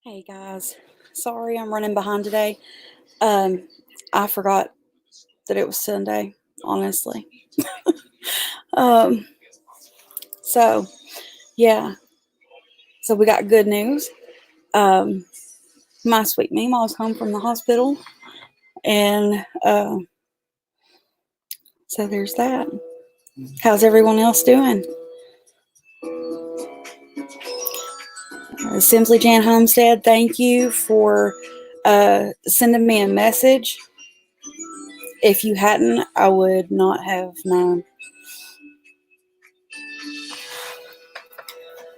Hey guys, sorry I'm running behind today. Um, I forgot that it was Sunday, honestly. Um, so yeah, so we got good news. Um, my sweet Meemaw's home from the hospital, and so there's that. How's everyone else doing? Simply Jan Homestead, thank you for sending me a message. If you hadn't, I would not have known.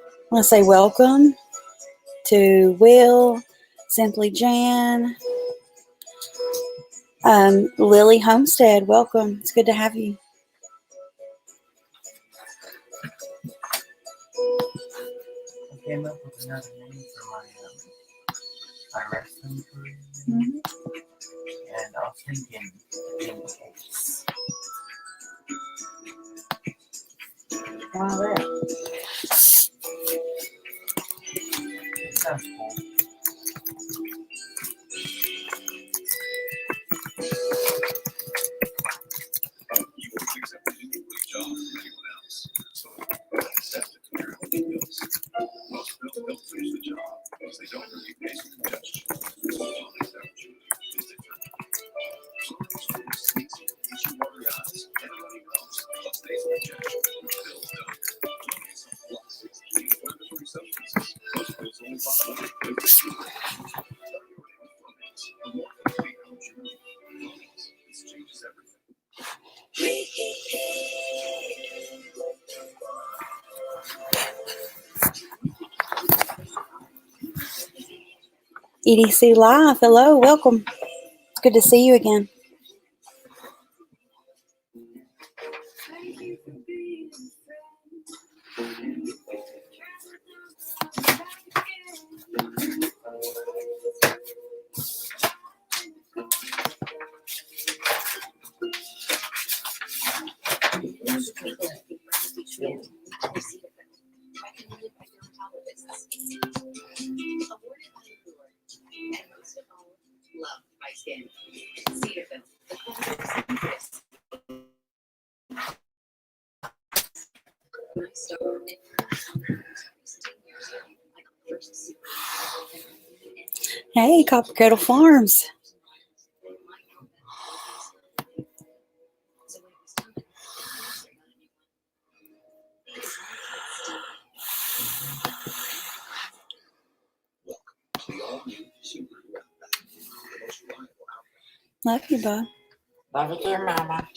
I want to say welcome to Will, Simply Jan, Lily Homestead. Welcome. It's good to have you. I came up with another name for my wrestling career, and I was thinking Vindicates. Wow, that. Sounds cool. You won't accept a new job from anyone else. So accept the career of bills. Most bills don't finish the job because they don't relieve basic congestion. So all these opportunities is different. So sneaks in, each you water eyes, and running homes, plus basic congestion. Bills don't. Some flux, inflammatory substances. Most bills only pop up because they do. A more complete home journey. This changes everything. EDC Live. Hello, welcome. It's good to see you again. Hey, Kettle Farms. Love you, bud. Love you, dear mama.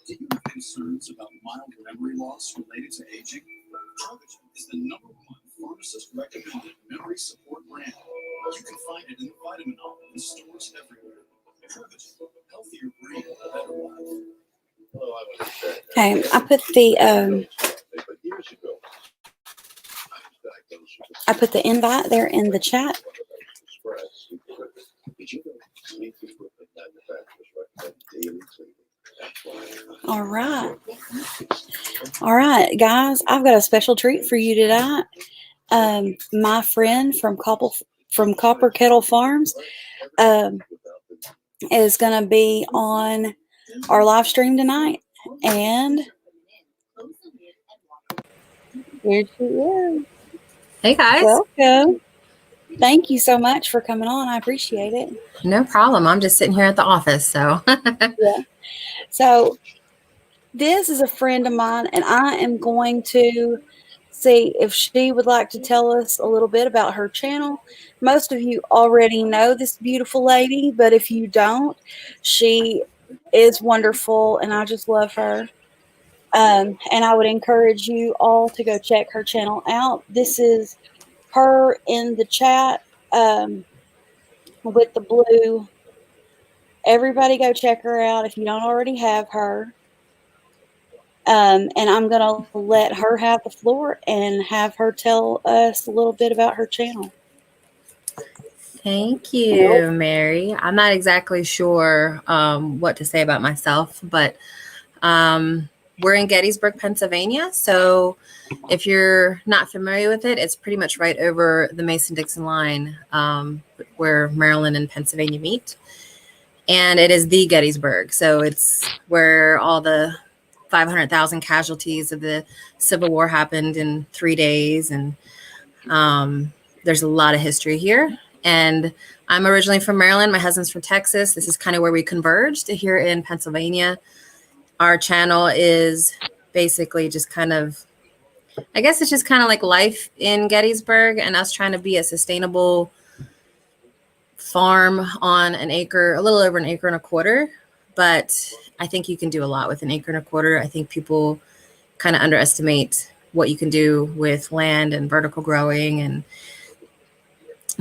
Do you have concerns about mild memory loss related to aging? Tarbigen is the #1 pharmacist-recommended memory support brand. You can find it in the vitamin aisle in stores everywhere. Tarbigen, healthier brain, better life. Okay, I put the invite there in the chat. All right. All right, guys, I've got a special treat for you tonight. My friend from Copper Kettle Farms is going to be on our live stream tonight. And here she is. Hey guys. Welcome. Thank you so much for coming on. I appreciate it. No problem. I'm just sitting here at the office, so. Yeah. So this is a friend of mine, and I am going to see if she would like to tell us a little bit about her channel. Most of you already know this beautiful lady, but if you don't, she is wonderful, and I just love her. And I would encourage you all to go check her channel out. This is her in the chat with the blue. Everybody go check her out if you don't already have her. And I'm going to let her have the floor and have her tell us a little bit about her channel. Thank you, Mary. I'm not exactly sure what to say about myself, but we're in Gettysburg, Pennsylvania. So if you're not familiar with it, it's pretty much right over the Mason-Dixon line, where Maryland and Pennsylvania meet. And it is the Gettysburg. So it's where all the 500,000 casualties of the Civil War happened in 3 days. And there's a lot of history here. And I'm originally from Maryland. My husband's from Texas. This is kind of where we converged here in Pennsylvania. Our channel is basically just kind of, I guess it's just kind of like life in Gettysburg and us trying to be a sustainable farm on an acre, a little over an acre and a quarter. But I think you can do a lot with an acre and a quarter. I think people kind of underestimate what you can do with land and vertical growing and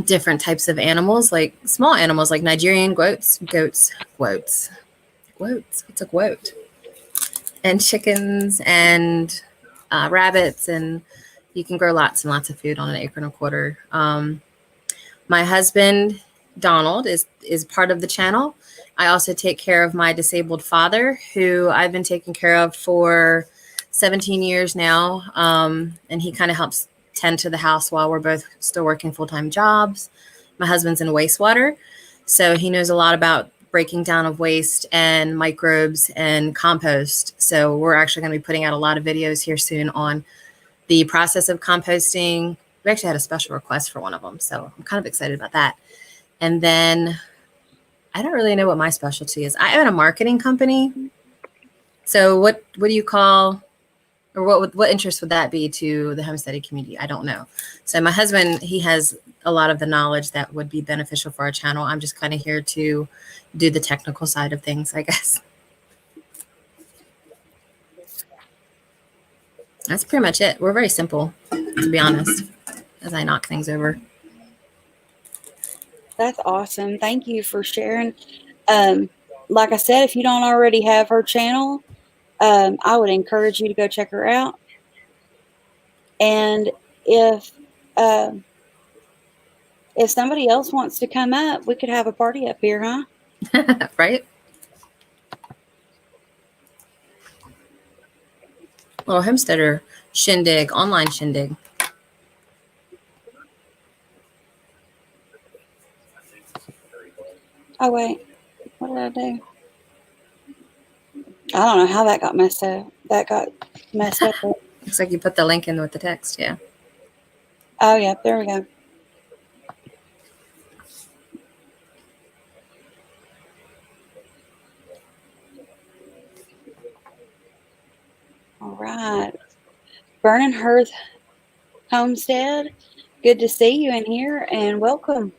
different types of animals, like small animals like Nigerian goats. What's a goat? And chickens and rabbits, and you can grow lots and lots of food on an acre and a quarter. My husband, Donald, is part of the channel. I also take care of my disabled father, who I've been taking care of for 17 years now. And he kind of helps tend to the house while we're both still working full-time jobs. My husband's in wastewater, so he knows a lot about breaking down of waste and microbes and compost. So we're actually going to be putting out a lot of videos here soon on the process of composting. We actually had a special request for one of them, so I'm kind of excited about that. And then I don't really know what my specialty is. I own a marketing company. So what do you call, or what interest would that be to the homesteading community? I don't know. So my husband, he has a lot of the knowledge that would be beneficial for our channel. I'm just kind of here to do the technical side of things, I guess. That's pretty much it. We're very simple, to be honest, as I knock things over. That's awesome. Thank you for sharing. Like I said, if you don't already have her channel, I would encourage you to go check her out. And if somebody else wants to come up, we could have a party up here, huh? Right? Little homesteader shindig, online shindig. Oh, wait. What did I do? I don't know how that got messed up. Looks like you put the link in with the text, yeah. Oh, yeah. There we go. All right. Burning Hearth Homestead. Good to see you in here, and welcome.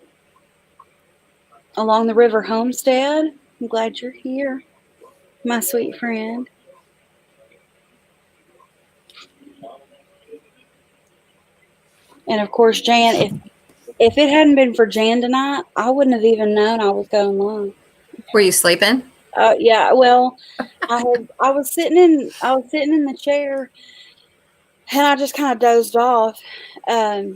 Along the River Homestead. I'm glad you're here, my sweet friend. And of course, Jan, if it hadn't been for Jan tonight, I wouldn't have even known I was going live. Were you sleeping? Yeah, well, I was sitting in the chair, and I just kind of dozed off. I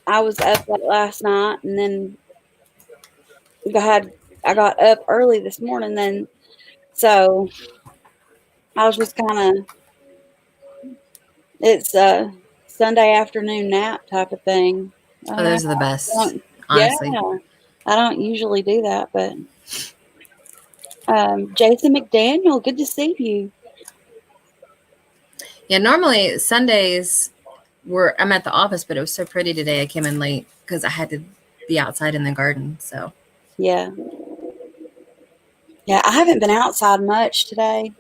was up late last night, and then I got up early this morning. Then, so I was just kind of, it's a Sunday afternoon nap type of thing. Oh, those are the best, honestly. Yeah, I don't usually do that, but Jason McDaniel, good to see you. Yeah, normally Sundays I'm at the office, but it was so pretty today. I came in late because I had to be outside in the garden. So Yeah, I haven't been outside much today.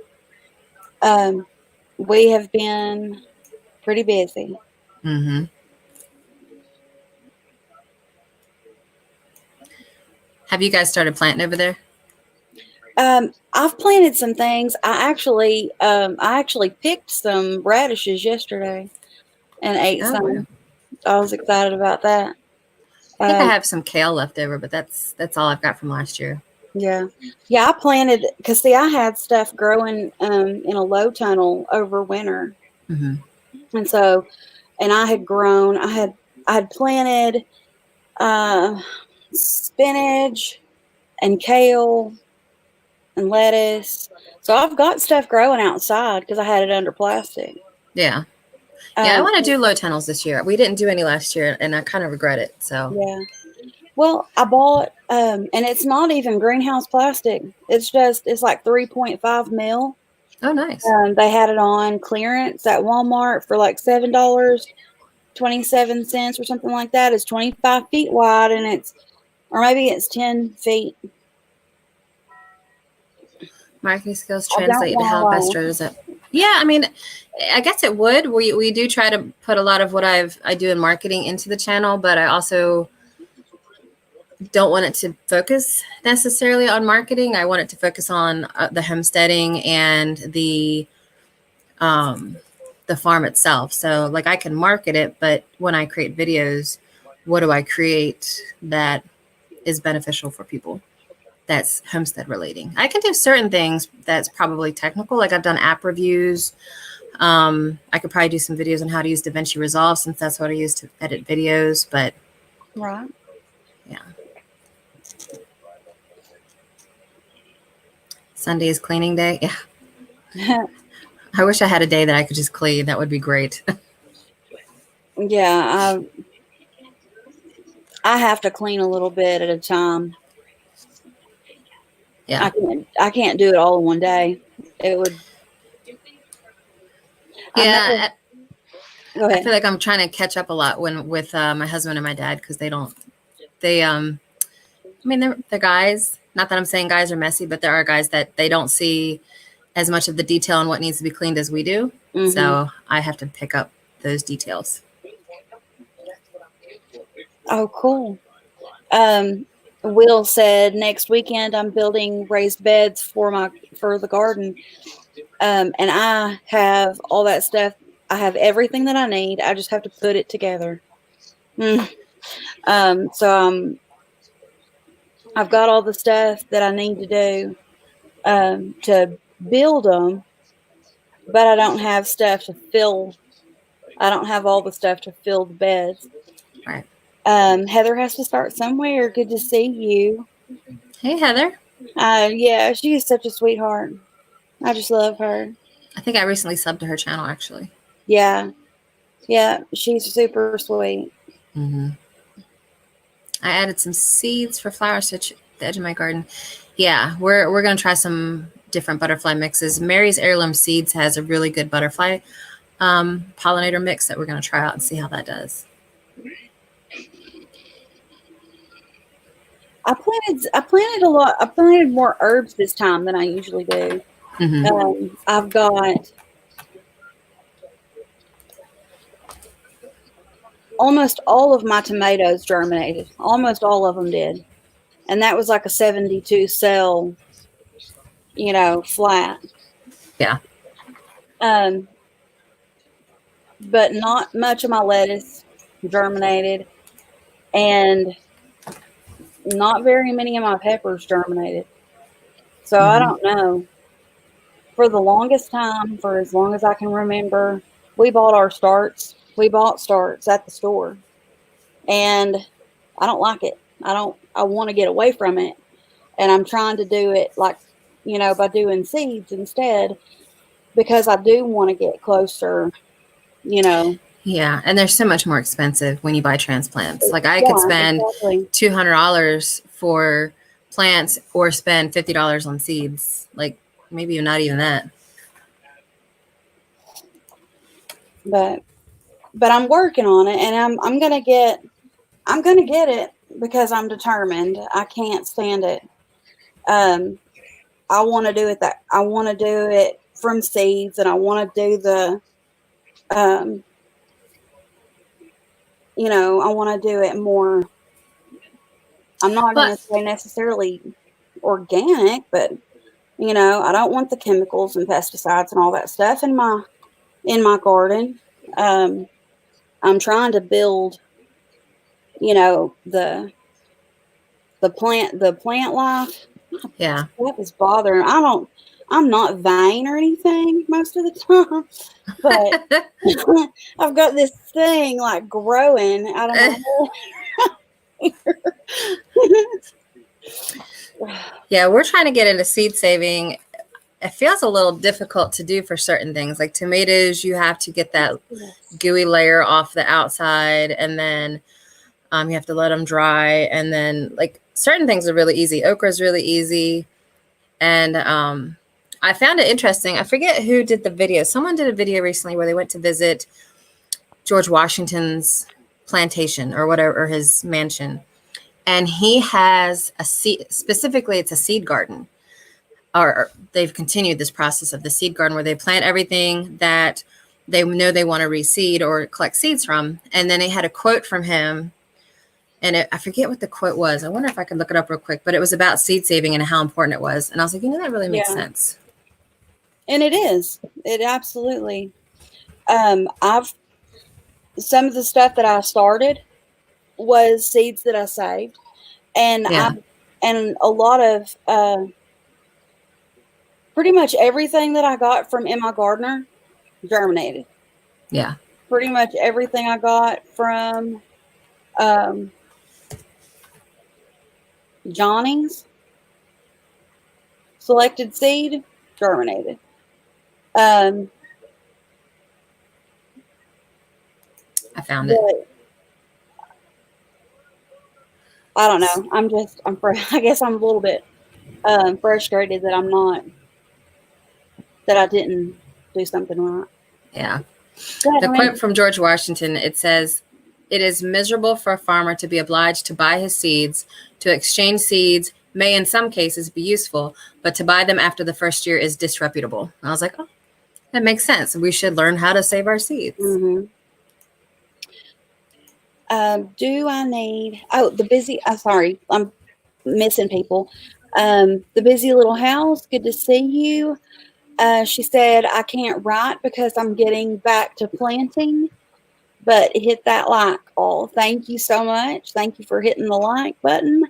We have been pretty busy. mm-hmm. Have you guys started planting over there? I've planted some things. I actually picked some radishes yesterday and ate some. Yeah. I was excited about that. I think I have some kale left over, but that's all I've got from last year. Yeah. I planted, because see, I had stuff growing in a low tunnel over winter. Mm-hmm. And so, and I had grown, I had planted spinach and kale and lettuce. So I've got stuff growing outside because I had it under plastic. Yeah. Yeah, I want to do low tunnels this year. We didn't do any last year, and I kind of regret it. So Yeah. Well, I bought, and it's not even greenhouse plastic. It's like 3.5 mil. oh, nice. They had it on clearance at Walmart for like $7.27 or something like that. It's 25 feet wide, and or maybe it's 10 feet. Marketing skills I don't translate to how know. investors. Yeah, I mean, I guess it would. We do try to put a lot of what I do in marketing into the channel, but I also don't want it to focus necessarily on marketing. I want it to focus on the homesteading and the farm itself. So like I can market it, but when I create videos, what do I create that is beneficial for people? That's homestead relating. I can do certain things that's probably technical. Like I've done app reviews. I could probably do some videos on how to use DaVinci Resolve since that's what I use to edit videos. But Right. yeah. Sunday is cleaning day. Yeah. I wish I had a day that I could just clean. That would be great. Yeah, I have to clean a little bit at a time. Yeah. I can't do it all in one day. It would. Yeah. Go I ahead. feel like I'm trying to catch up a lot with my husband and my dad because they I mean, they're guys. Not that I'm saying guys are messy, but there are guys that they don't see as much of the detail on what needs to be cleaned as we do. Mm-hmm. So I have to pick up those details. Oh, cool. Will said next weekend I'm building raised beds for the garden. And I have all that stuff. I have everything that I need. I just have to put it together. So I've got all the stuff that I need to do to build them, but I don't have stuff to fill. I don't have all the stuff to fill the beds. Right. Heather has to start somewhere. Good to see you. Hey, Heather. Yeah, she is such a sweetheart. I just love her. I think I recently subbed to her channel, actually. Yeah, she's super sweet. Mm-hmm. I added some seeds for flowers to the edge of my garden. Yeah, we're gonna try some different butterfly mixes. Mary's Heirloom Seeds has a really good butterfly pollinator mix that we're gonna try out and see how that does. I planted a lot. I planted more herbs this time than I usually do. Mm-hmm. I've got almost all of my tomatoes germinated. Almost all of them did. And that was like a 72 cell, flat. Yeah. But not much of my lettuce germinated, and not very many of my peppers germinated. So I don't know. For the longest time, for as long as I can remember, we bought starts at the store. And I don't like it. I want to get away from it. And I'm trying to do it by doing seeds instead, because I do want to get closer, Yeah, and they're so much more expensive when you buy transplants. Like I could spend $200 for plants or spend $50 on seeds. Like maybe not even that. But I'm working on it, and I'm gonna get it because I'm determined. I can't stand it. I want to do it I want to do it from seeds, and I want to do the I want to do it more. I'm not going to say necessarily organic, but I don't want the chemicals and pesticides and all that stuff in my garden. I'm trying to build, the plant life. Yeah. That is bothering. I'm not vain or anything most of the time, but I've got this thing like growing out of my head. Yeah, we're trying to get into seed saving. It feels a little difficult to do for certain things. Like tomatoes, you have to get that gooey layer off the outside, and then you have to let them dry. And then like certain things are really easy. Okra is really easy. And I found it interesting. I forget who did the video. Someone did a video recently where they went to visit George Washington's plantation or whatever, or his mansion. And he has a seed, specifically it's a seed garden. Or they've continued this process of the seed garden where they plant everything that they know they want to reseed or collect seeds from. And then they had a quote from him, and I forget what the quote was. I wonder if I could look it up real quick, but it was about seed saving and how important it was. And I was like, that really makes sense. And it is. It absolutely. Some of the stuff that I started was seeds that I saved, and and a lot of pretty much everything that I got from Emma Gardner germinated. Yeah. Pretty much everything I got from Johnny's selected seed germinated. I found it. I don't know. I guess I'm a little bit frustrated that I didn't do something right. Yeah. The quote from George Washington, it says, "It is miserable for a farmer to be obliged to buy his seeds. To exchange seeds may in some cases be useful, but to buy them after the first year is disreputable." And I was like, oh, that makes sense. We should learn how to save our seeds. Mm-hmm. Do I need... Oh, the busy... sorry, I'm missing people. The busy little house, good to see you. She said, I can't write because I'm getting back to planting, but hit that like all. Thank you so much. Thank you for hitting the like button.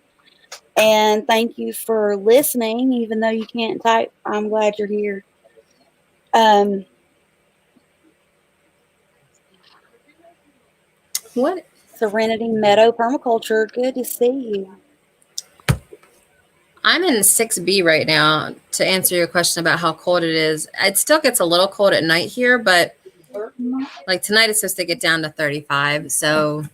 And thank you for listening, even though you can't type. I'm glad you're here. What? Serenity Meadow Permaculture, good to see you. I'm in 6B right now to answer your question about how cold it is. It still gets a little cold at night here, but like tonight it's supposed to get down to 35. So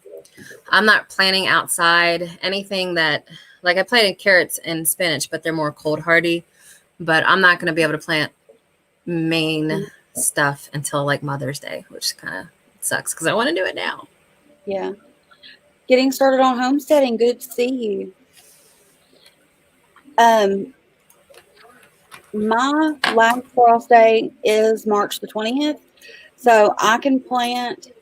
I'm not planting outside anything that, like I planted carrots and spinach, but they're more cold hardy. But I'm not going to be able to plant main stuff until like Mother's Day, which kind of sucks because I want to do it now. Yeah. Getting started on homesteading. Good to see you. My last frost day is March the 20th. So I can plant,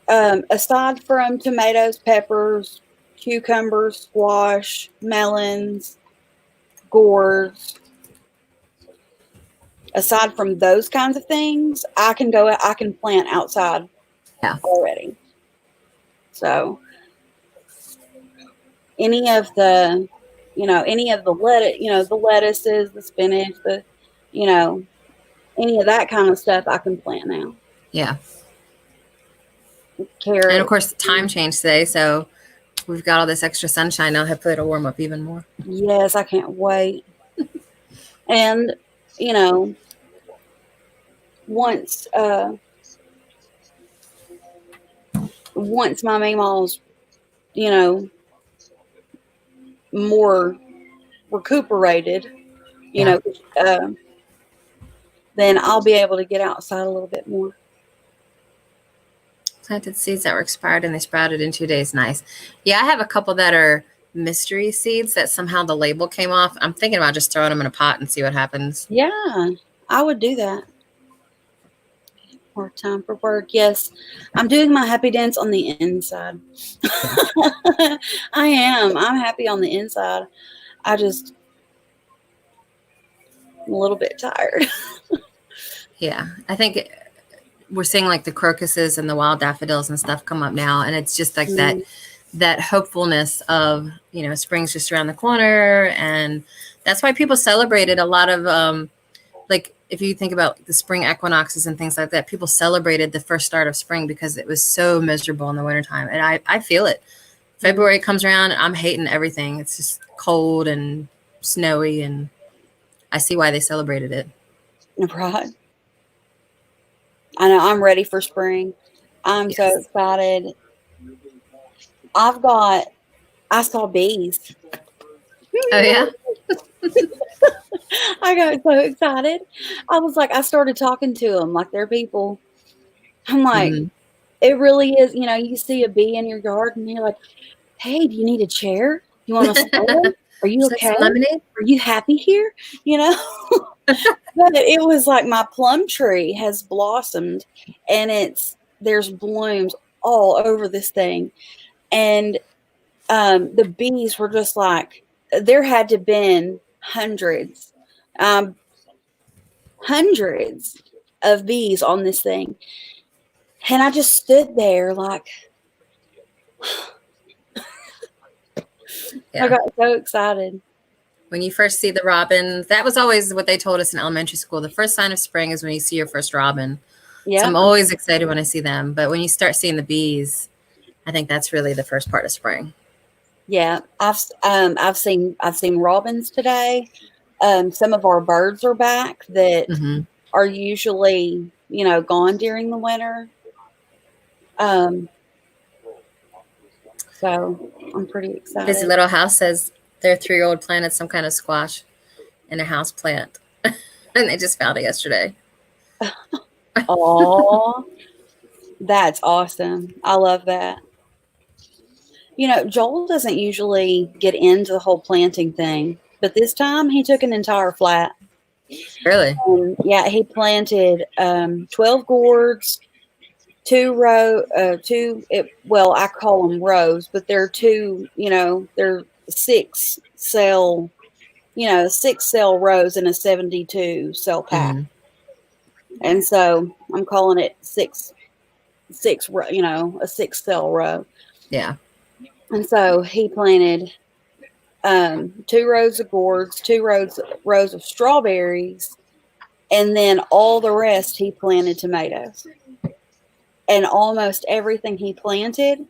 aside from tomatoes, peppers, cucumbers, squash, melons, gourds, aside from those kinds of things, I can plant outside already. So any of the lettuce, the lettuces, the spinach, any of that kind of stuff I can plant now. Yeah. Carrots. And of course, time changed today, so we've got all this extra sunshine now. Hopefully it'll warm up even more. Yes, I can't wait. And, once my meemaw's, more recuperated, then I'll be able to get outside a little bit more. Planted seeds that were expired and they sprouted in 2 days. Nice. Yeah, I have a couple that are mystery seeds that somehow the label came off. I'm thinking about just throwing them in a pot and see what happens. Yeah, I would do that. More time for work. Yes, I'm doing my happy dance on the inside. I am. I'm happy on the inside. I'm a little bit tired. Yeah, I think we're seeing like the crocuses and the wild daffodils and stuff come up now, and it's just like that hopefulness of spring's just around the corner, and that's why people celebrated a lot of like if you think about the spring equinoxes and things like that, people celebrated the first start of spring because it was so miserable in the wintertime, and I feel it. February comes around and I'm hating everything. It's just cold and snowy, and I see why they celebrated it. Right. I know I'm ready for spring. I'm so Yes. excited. I saw bees. Oh yeah. I got so excited. I was like, I started talking to them like they're people. I'm like, Hmm. it really is. You see a bee in your yard and you're like, hey, do you need a chair? You want to sit? Would Are you you like okay? some lemonade? Are you happy here? You know? But it was like my plum tree has blossomed and there's blooms all over this thing. And the bees were just like, there had to been um, hundreds of bees on this thing. And I just stood there like, I Yeah. got so excited. When you first see the robins, that was always what they told us in elementary school. The first sign of spring is when you see your first robin. So Yeah. I'm always excited when I see them. But when you start seeing the bees, I think that's really the first part of spring. Yeah. I've seen robins today. Some of our birds are back that Hmm. are usually, gone during the winter. Um, so I'm pretty Busy excited. Little House says their 3-year-old planted some kind of squash in a house plant, and they just found it yesterday. Oh, that's awesome. I love that. Joel doesn't usually get into the whole planting thing, but this time he took an entire flat. Really? And yeah, he planted 12 gourds, well, I call them rows, but they're two, they're six cell rows in a 72 cell pack. Hmm. And so I'm calling it a 6 cell row. Yeah. And so he planted 2 rows of gourds, two rows of strawberries, and then all the rest he planted tomatoes. And almost everything he planted,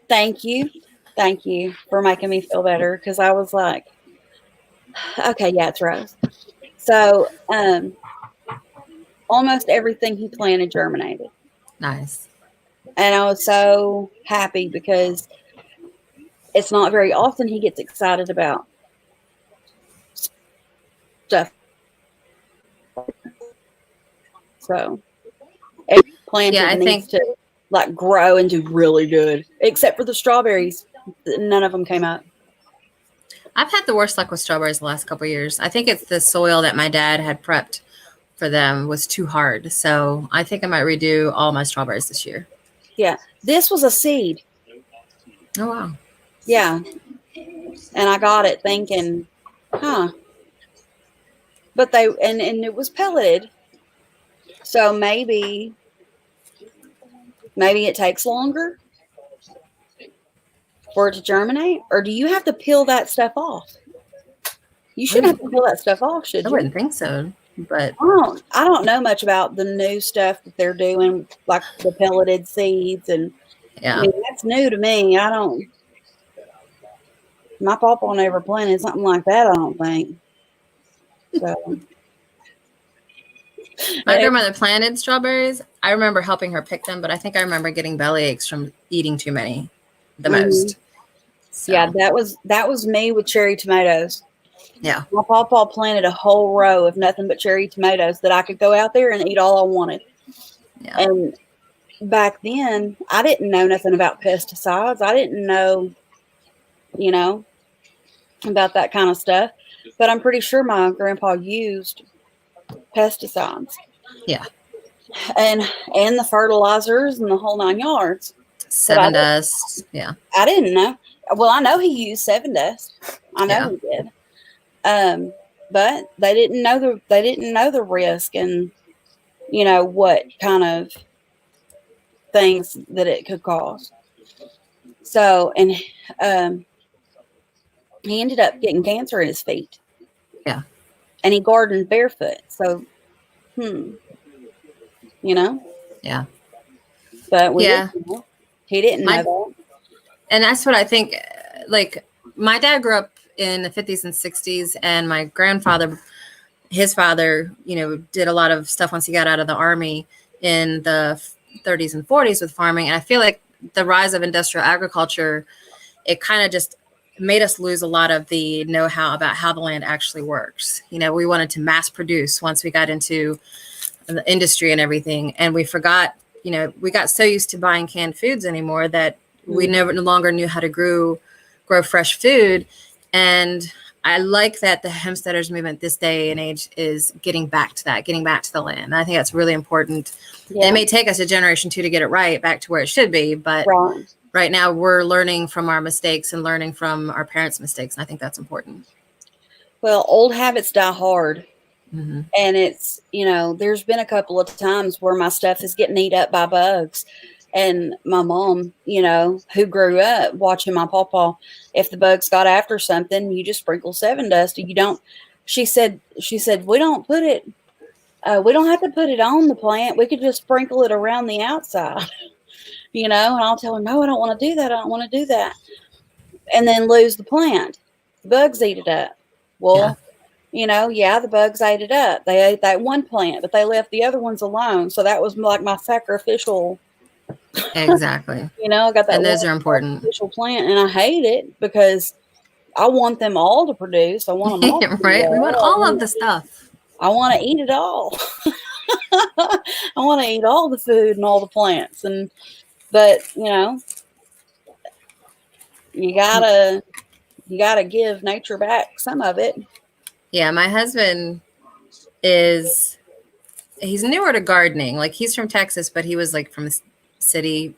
thank you. Thank you for making me feel better because I was like, okay, yeah, it's rose. So almost everything he planted germinated. Nice. And I was so happy because it's not very often he gets excited about stuff. So every Yeah, planted I needs think to like grow and do really good, except for the strawberries. None of them came up. I've had the worst luck with strawberries the last couple of years. I think it's the soil that my dad had prepped for them was too hard. So I think I might redo all my strawberries this year. Yeah, this was a seed. Oh, wow. Yeah, and I got it thinking, huh? But and it was pelleted, so maybe it takes longer for it to germinate, or do you have to peel that stuff off? You I shouldn't have wouldn't, to peel that stuff off, I should you? wouldn't think so. But I don't know much about the new stuff that they're doing, like the pelleted seeds, and I yeah. mean that's new to me. I don't. My papa never planted something like that. I don't think so. My grandmother planted strawberries. I remember helping her pick them, but I think I remember getting belly aches from eating too many the Mhm. most. Yeah, So, that was me with cherry tomatoes. yeah. My papa planted a whole row of nothing but cherry tomatoes that I could go out there and eat all I wanted. Yeah. And back then, I didn't know nothing about pesticides. I didn't know, you know, about that kind of stuff. But I'm pretty sure my grandpa used pesticides Yeah. and and the fertilizers and the whole 9 yards. But Seven dust. Yeah. I didn't know. Well, I know he used 7 dust. I know Yeah. he did. Um, but they didn't know the risk and what kind of things that it could cause. So, and um, he ended up getting cancer in his feet, Yeah. and he gardened barefoot. So, hmm, you know, Yeah. but we Yeah. didn't know. He didn't know My, that. and that's what I think. Like, my dad grew up in the 50s and 60s, and my grandfather, his father, did a lot of stuff once he got out of the army in the 30s and 40s with farming. And I feel like the rise of industrial agriculture, it kind of just made us lose a lot of the know-how about how the land actually works. We wanted to mass produce once we got into the industry and everything, and we forgot. We got so used to buying canned foods anymore that we no longer knew how to grow fresh food. And I like that the homesteaders movement this day and age is getting back to that, getting back to the land. And I think that's really important. Yeah. It may take us a generation 2 to get it right, back to where it should be, but right now we're learning from our mistakes and learning from our parents' mistakes. And I think that's important. Well, old habits die hard. Mm-hmm. And it's, there's been a couple of times where my stuff is getting eat up by bugs. And my mom, who grew up watching my pawpaw, if the bugs got after something, you just sprinkle 7 dust. You don't, she said, we don't put it, we don't have to put it on the plant. We could just sprinkle it around the outside, and I'll tell her, no, I don't want to do that. I don't want to do that. And then lose the plant. The bugs eat it up. Well, the bugs ate it up. They ate that one plant, but they left the other ones alone. So that was like my sacrificial. Exactly. I got that. And those are important. Sacrificial plant, and I hate it because I want them all to produce. I want them all. Right. We want all of the stuff. I want to eat it all. I want to eat all the food and all the plants, but you gotta give nature back some of it. Yeah, my husband he's newer to gardening. Like, he's from Texas, but he was like from a city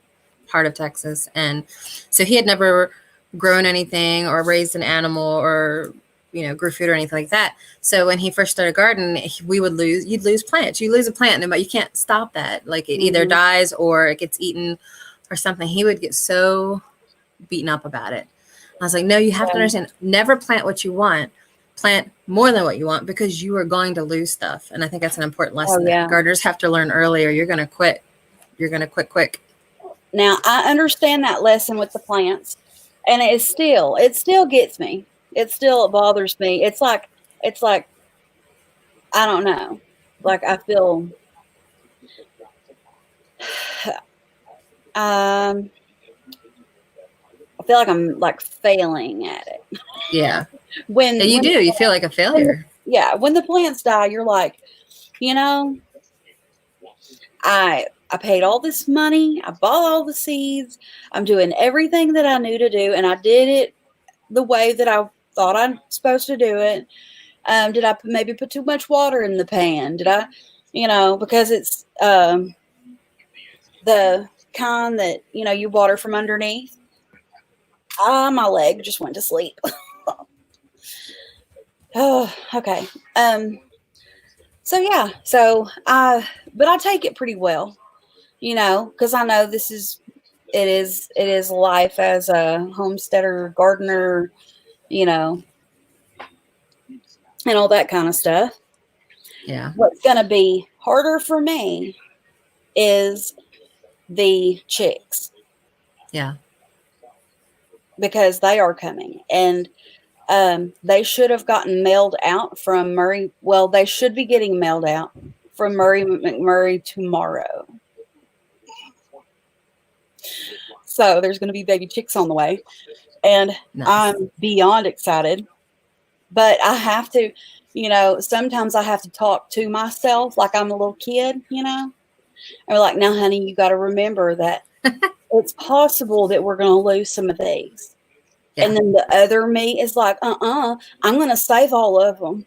part of Texas. And so he had never grown anything or raised an animal or, grew food or anything like that. So when he first started gardening, you'd lose plants. You lose a plant, but you can't stop that. Like, it either dies or it gets eaten or something. He would get so beaten up about it. I was like, no, you have to understand, never plant what you want. Plant more than what you want, because you are going to lose stuff. And I think that's an important lesson that gardeners have to learn earlier. You're going to quit. You're going to quit quick. Now, I understand that lesson with the plants, and it still gets me. It still bothers me. It's like, I don't know. Like, I feel, I feel like I'm like failing at it. Yeah. You feel like a failure. When the plants die, you're like, I paid all this money. I bought all the seeds. I'm doing everything that I knew to do, and I did it the way that I thought I'm supposed to do it. Did I maybe put too much water in the pan? Did I, because it's the kind that, you water from underneath. My leg just went to sleep. Oh, okay. But I take it pretty well, because I know it is life as a homesteader, gardener, and all that kind of stuff. Yeah. What's going to be harder for me is the chicks. Yeah. Because they are coming, and they should have gotten mailed out from Murray. Well, they should be getting mailed out from Murray McMurray tomorrow. So there's going to be baby chicks on the way, and nice. I'm beyond excited. But I have to, sometimes I have to talk to myself like I'm a little kid, I'm like, now, honey, you got to remember that it's possible that we're going to lose some of these. Yeah. And then the other me is like, I'm going to save all of them.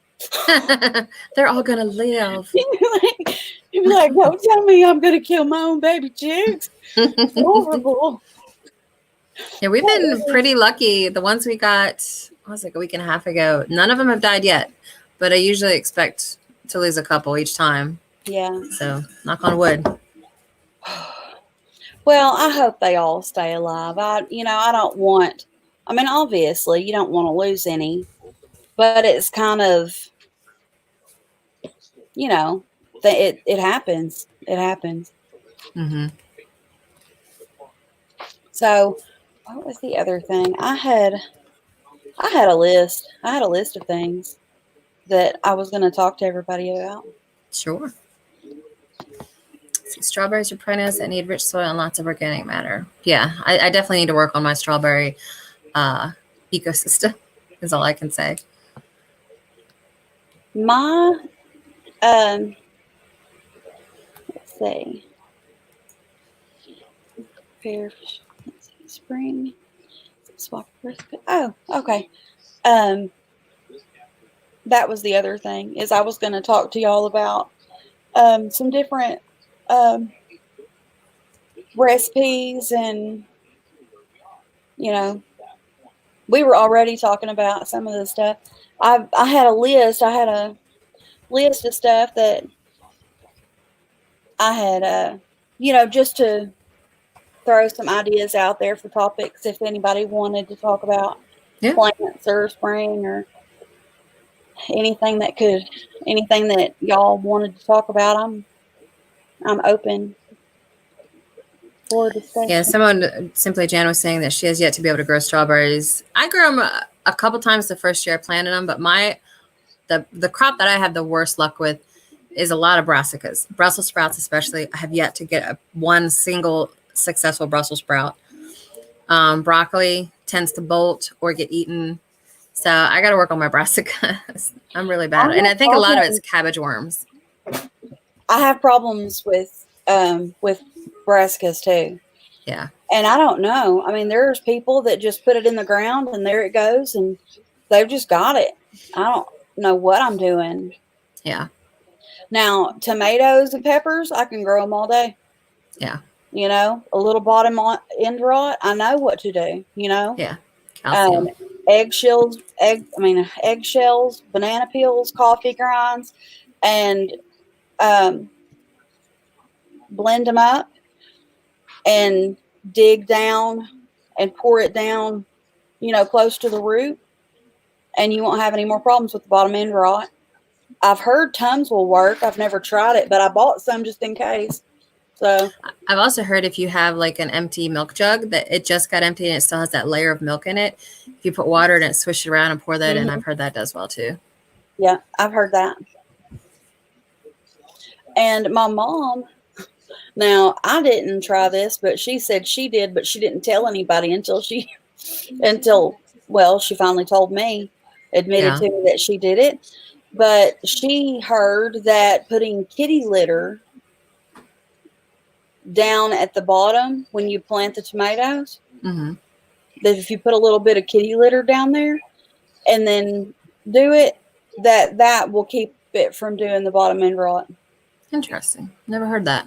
They're all going to live. You'd be like, don't tell me I'm going to kill my own baby chicks. It's horrible. Yeah, we've been pretty lucky. The ones we got, I was like a week and a half ago, none of them have died yet, but I usually expect to lose a couple each time. Yeah. So knock on wood. Well, I hope they all stay alive. Obviously you don't want to lose any, but it's kind of, it happens. It happens. Mm-hmm. So, what was the other thing? I had a list. I had a list of things that I was going to talk to everybody about. Sure. See, strawberries are perennials that need rich soil and lots of organic matter. Yeah, I definitely need to work on my strawberry ecosystem, is all I can say. My let's see. Fair, let's see, spring. Swap. Oh, okay. Um, that was the other thing is I was going to talk to y'all about some different um, recipes, and you know, we were already talking about some of the stuff. I had a list. I had a list of stuff that I had, just to throw some ideas out there for topics if anybody wanted to talk about Yeah. plants or spring or anything that y'all wanted to talk about. I'm open for Yeah, discussion. someone, Simply Jan, was saying that she has yet to be able to grow strawberries. I grew them a couple times the first year I planted them, but the crop that I have the worst luck with is a lot of brassicas. Brussels sprouts especially. I have yet to get one single successful Brussels sprout. Broccoli tends to bolt or get eaten. So I got to work on my brassicas. I'm really bad. And I think a lot of it's cabbage worms. I have problems with brassicas too. Yeah. And I don't know. I mean, there's people that just put it in the ground and there it goes, and they've just got it. I don't know what I'm doing. Yeah. Now, tomatoes and peppers, I can grow them all day. Yeah. A little bottom end rot, I know what to do. Yeah. Calcium. Eggshells, banana peels, coffee grinds, and blend them up and dig down and pour it down, close to the root, and you won't have any more problems with the bottom end rot. I've heard Tums will work. I've never tried it, but I bought some just in case. So I've also heard if you have like an empty milk jug that it just got empty and it still has that layer of milk in it, if you put water in it, swish it around and pour that in, I've heard that does well too. Yeah, I've heard that. And my mom, now I didn't try this, but she said she did, but she didn't tell anybody until she finally told me, admitted to me that she did it. But she heard that putting kitty litter down at the bottom when you plant the tomatoes, that if you put a little bit of kitty litter down there and then do it, that will keep it from doing the bottom end rot. Interesting. Never heard that.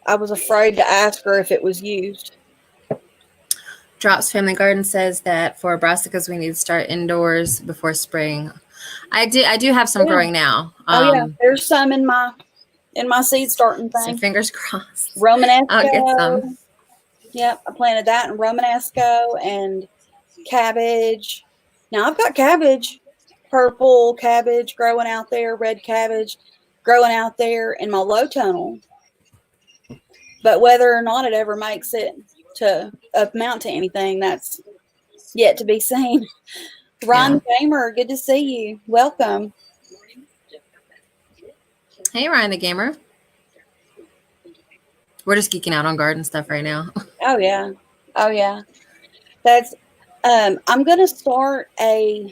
I was afraid to ask her if it was used. Drops Family Garden says that for brassicas we need to start indoors before spring. I do have some growing now. There's some in my seed starting thing. So fingers crossed. Romanesco. I'll get some. Yep, I planted that in Romanesco and cabbage. Now I've got cabbage, purple cabbage growing out there, red cabbage growing out there in my low tunnel. But whether or not it ever makes it to amount to anything, that's yet to be seen. Ryan the Gamer, good to see you. Welcome. Hey, Ryan the Gamer. We're just geeking out on garden stuff right now. Oh yeah. That's I'm gonna start I'm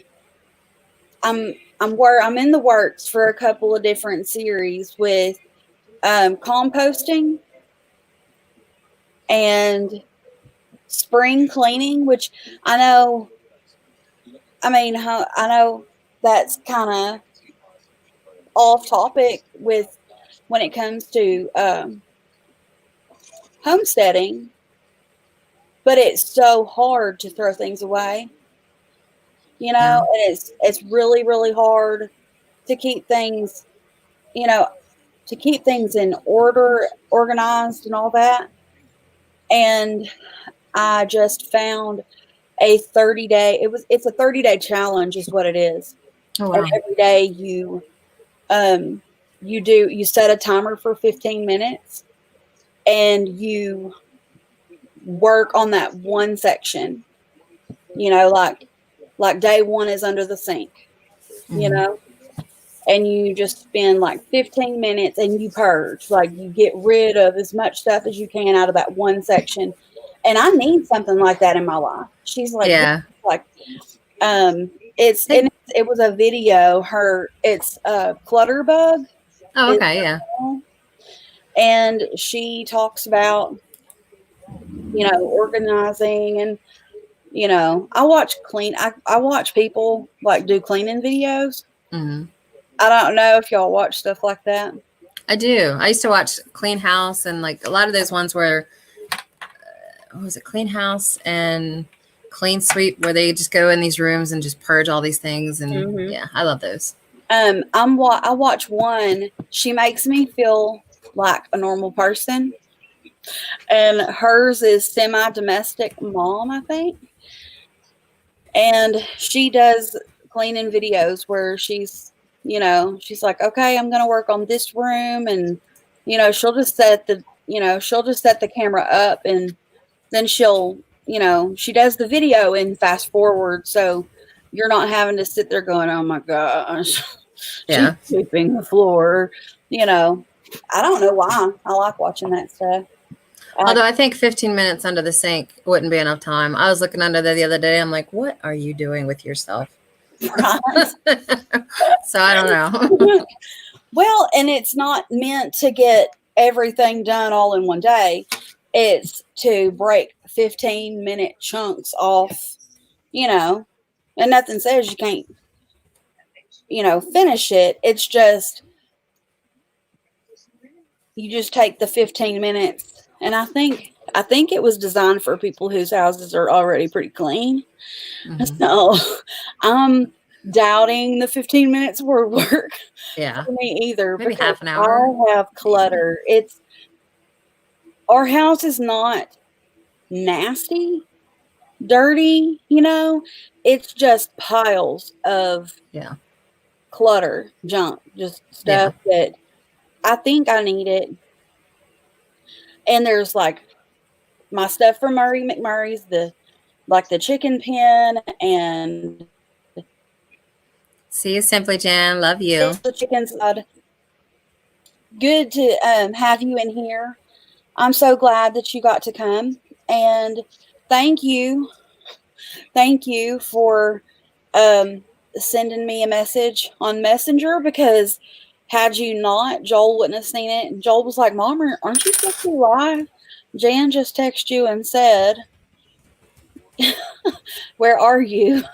in the works for a couple of different series with composting and spring cleaning, which I know that's kind of off topic with when it comes to homesteading, but it's so hard to throw things away, and it's really, really hard to keep things, in order, organized and all that. And I just found a 30-day, it's a 30-day challenge is what it is. Oh, wow. And every day you set a timer for 15 minutes and you work on that one section, you know, like day one is under the sink, you Mhm. know, and you just spend like 15 minutes and you purge, like you get rid of as much stuff as you can out of that one section. And I need something like that in my life. She's like, yeah, Yeah. like, it's, Hey- and it was a video, it's a clutter bug. Oh, Is okay. Yeah. And she talks about, you know, organizing and, you know, I watch people like do cleaning videos. Hmm. I don't know if y'all watch stuff like that. I do. I used to watch Clean House and like a lot of those ones where, what was it, Clean House and Clean Sweep, where they just go in these rooms and just purge all these things. And Mm-hmm. yeah, I love those. I watch one. She makes me feel like a normal person, and hers is semi-domestic mom, I think. And she does cleaning videos where she's, you know, she's like, okay, I'm gonna work on this room, and you know, she'll just set the camera up, and then she'll, you know, she does the video and fast forward, so you're not having to sit there going, oh my gosh, she's Yeah. sweeping the floor, you know. I don't know why I like watching that stuff. Although I think 15 minutes under the sink wouldn't be enough time. I was looking under there the other day. I'm like, what are you doing with yourself? Right? So I don't know. Well, and it's not meant to get everything done all in one day. It's to break 15-minute chunks off, you know, and nothing says you can't, you know, finish it. It's just, you just take the 15 minutes. And I think it was designed for people whose houses are already pretty clean. Mhm. So I'm doubting the 15 minutes were work Yeah. for me either, Maybe because half an hour. I have Maybe. clutter. It's Our house is not nasty, dirty, you know. It's just piles of Yeah. clutter, junk, just Yeah. stuff that I think I need it. And there's like my stuff from Murray McMurray's, the chicken pen and See you, Simply Jan. Love you. the chicken side. Good to have you in here. I'm so glad that you got to come, and thank you, thank you for um, sending me a message on Messenger, because had you not, Joel wouldn't have seen it. And Joel was like, Mom, aren't you supposed to be live? Jan just texted you and said, where are you? Have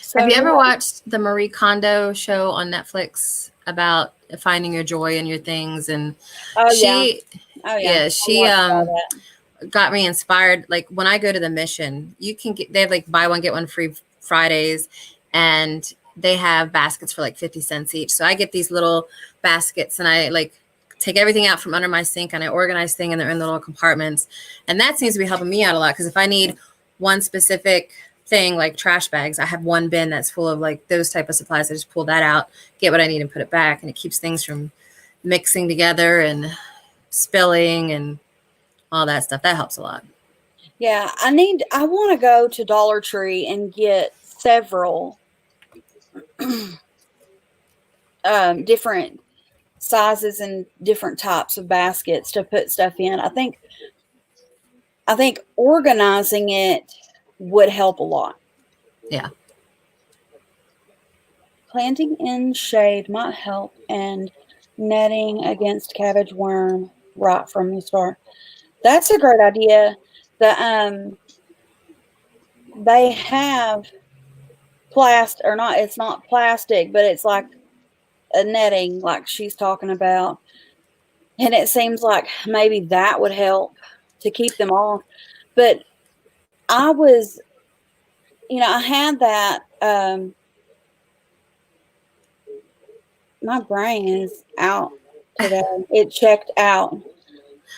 So, you ever yeah. watched the Marie Kondo show on Netflix about finding your joy in your things? And Oh, yeah. she, Oh, yeah. yeah, I she watched all that. got me inspired. Like when I go to the mission, you can get, they have like buy one get one free Fridays, and they have baskets for like 50 cents each. So I get these little baskets and I like take everything out from under my sink and I organize things and they're in little compartments. And that seems to be helping me out a lot, because if I need one specific thing like trash bags, I have one bin that's full of like those type of supplies. I just pull that out, get what I need and put it back, and it keeps things from mixing together and spilling and all that stuff. That helps a lot. Yeah, I want to go to Dollar Tree and get several different sizes and different types of baskets to put stuff in. I think organizing it would help a lot. Yeah. Planting in shade might help, and netting against cabbage worm right from the start. That's a great idea. The they have plastic, or not, it's not plastic, but it's like a netting like she's talking about. And it seems like maybe that would help to keep them off. But I was, I had that. My brain is out today. It checked out.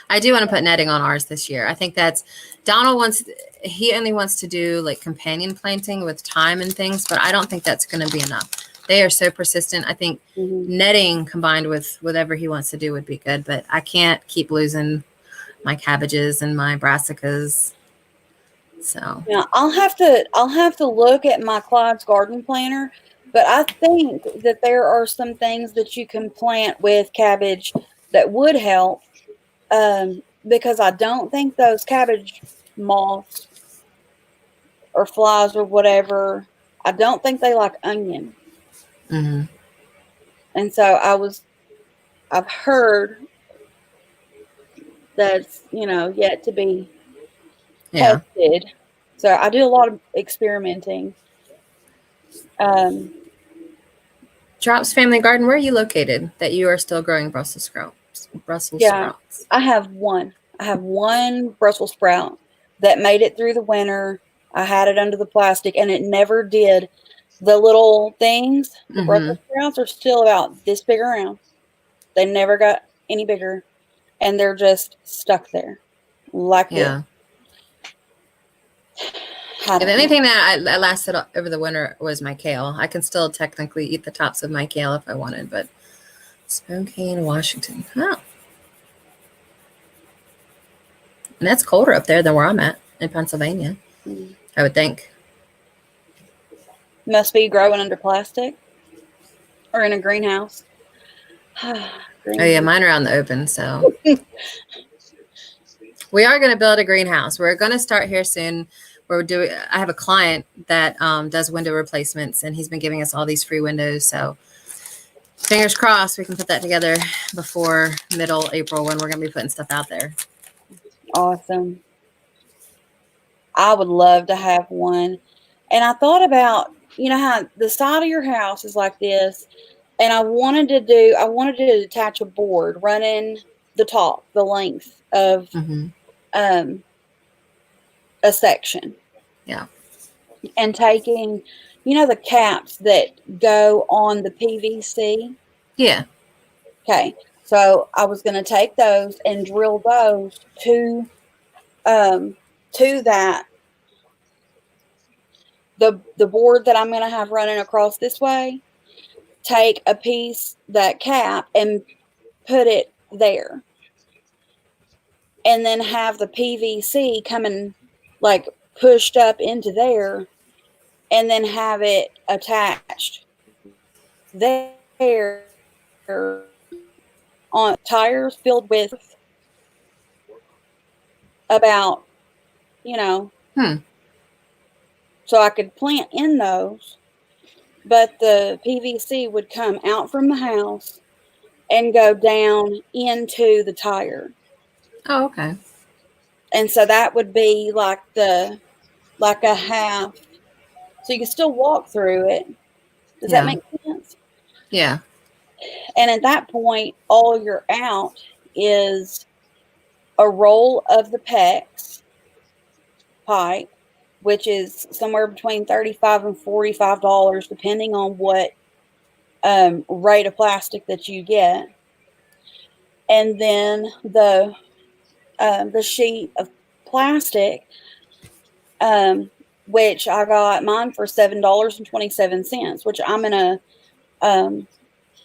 I do want to put netting on ours this year. I think that's Donald he only wants to do like companion planting with thyme and things, but I don't think that's going to be enough. They are so persistent. I think netting combined with whatever he wants to do would be good, but I can't keep losing my cabbages and my brassicas. So Now I'll have to look at my Clyde's garden planner, but I think that there are some things that you can plant with cabbage that would help. Because I don't think those cabbage moths or flies or whatever, I don't think they like onion. mhm. And so I've heard that's, yet to be Yeah. tested. So I do a lot of experimenting. Um, Drops Family Garden, where are you located that you are still growing Brussels sprouts? Brussels yeah, sprouts. I have one. I have one Brussels sprout that made it through the winter. I had it under the plastic and it never did. The little things, the Mm-hmm. Brussels sprouts are still about this big around. They never got any bigger and they're just stuck there like this. Yeah. I And the don't only know. thing that lasted over the winter was my kale. I can still technically eat the tops of my kale if I wanted, but Spokane, Washington. Oh. And that's colder up there than where I'm at in Pennsylvania, Mm. I would think. Must be growing under plastic or in a greenhouse. Oh yeah, Greenhouse. mine are out in the open, so we are going to build a greenhouse. We're going to start here soon. I have a client that does window replacements, and he's been giving us all these free windows. So fingers crossed we can put that together before middle April when we're going to be putting stuff out there. Awesome. I would love to have one. And I thought about, how the side of your house is like this, and I wanted to attach a board running the length of Mm-hmm. um a section, Yeah. and taking, the caps that go on the PVC. Yeah. Okay. So I was going to take those and drill those to that the board that I'm going to have running across this way, take a piece, that cap, and put it there. And then have the PVC coming, like, pushed up into there, and then have it attached there on tires filled with about, you know, Hmm. so I could plant in those, but the PVC would come out from the house and go down into the tire. Oh, okay. And so that would be like a half. So you can still walk through it. Does that Yeah. make sense? Yeah. And at that point, all you're out is a roll of the PEX pipe, which is somewhere between $35 and $45, depending on what rate of plastic that you get. And then the sheet of plastic, which I got mine for $7.27, which um,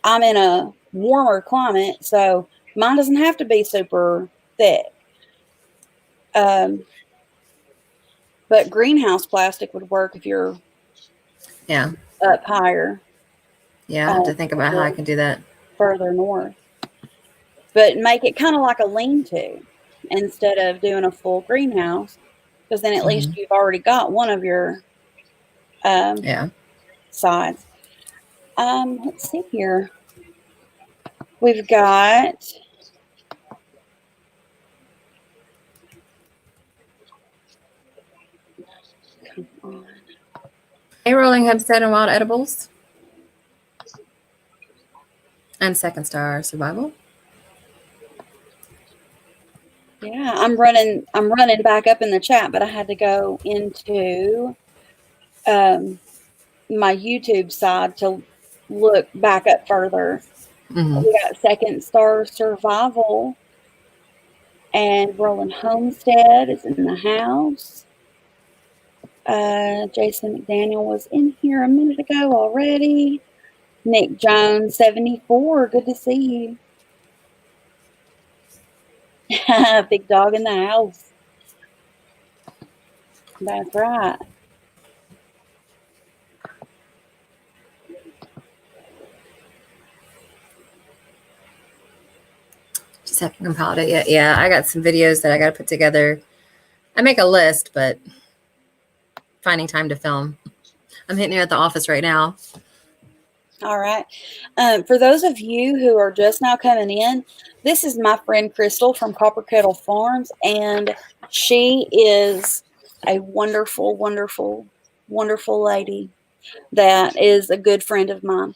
I'm in a warmer climate, so mine doesn't have to be super thick. Um, but greenhouse plastic would work if you're Yeah. up higher, Yeah. I have to think if about how I you're can do that. further north. But make it kind of like a lean-to instead of doing a full greenhouse, because then at least Mm-hmm. you've already got one of your um, Yeah. sides. Let's see here. We've got Hey, rolling Hempstead and wild edibles and Second Star Survival. yeah, I'm running back up in the chat, but I had to go into my YouTube side to look back up further. Mm-hmm. We got Second Star Survival and Roland Homestead is in the house. Jason McDaniel was in here a minute ago already. Nick Jones, 74. Good to see you. Big dog in the house. That's right. Just haven't compiled it yet. Yeah, I got some videos that I got to put together. I make a list, but finding time to film. I'm hitting you at the office right now. All right. For those of you who are just now coming in, this is my friend Crystal from Kettle Farms, and she is a wonderful, wonderful, wonderful lady that is a good friend of mine.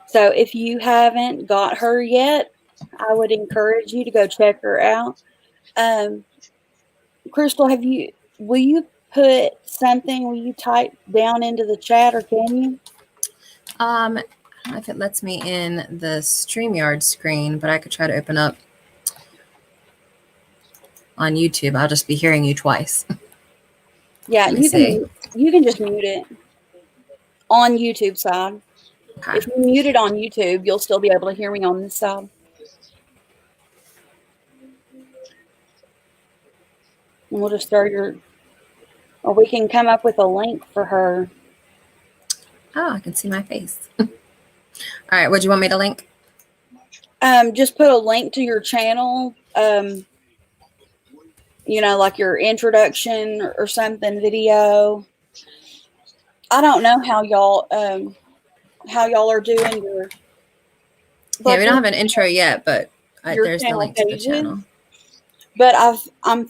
So if you haven't got her yet, I would encourage you to go check her out. Crystal, will you put something, will you type down into the chat, or can you? I don't know if it lets me in the StreamYard screen, but I could try to open up on YouTube. I'll just be hearing you twice. Yeah, Let me see. you can just mute it on YouTube side. Okay. If you mute it on YouTube, you'll still be able to hear me on this side. And we'll just or we can come up with a link for her. Oh, I can see my face. All right. What do you want me to link? Just put a link to your channel. Like your introduction or something video. I don't know how y'all are doing your. Yeah, we don't have an intro yet, but there's the channel link to the pages. channel. But I'm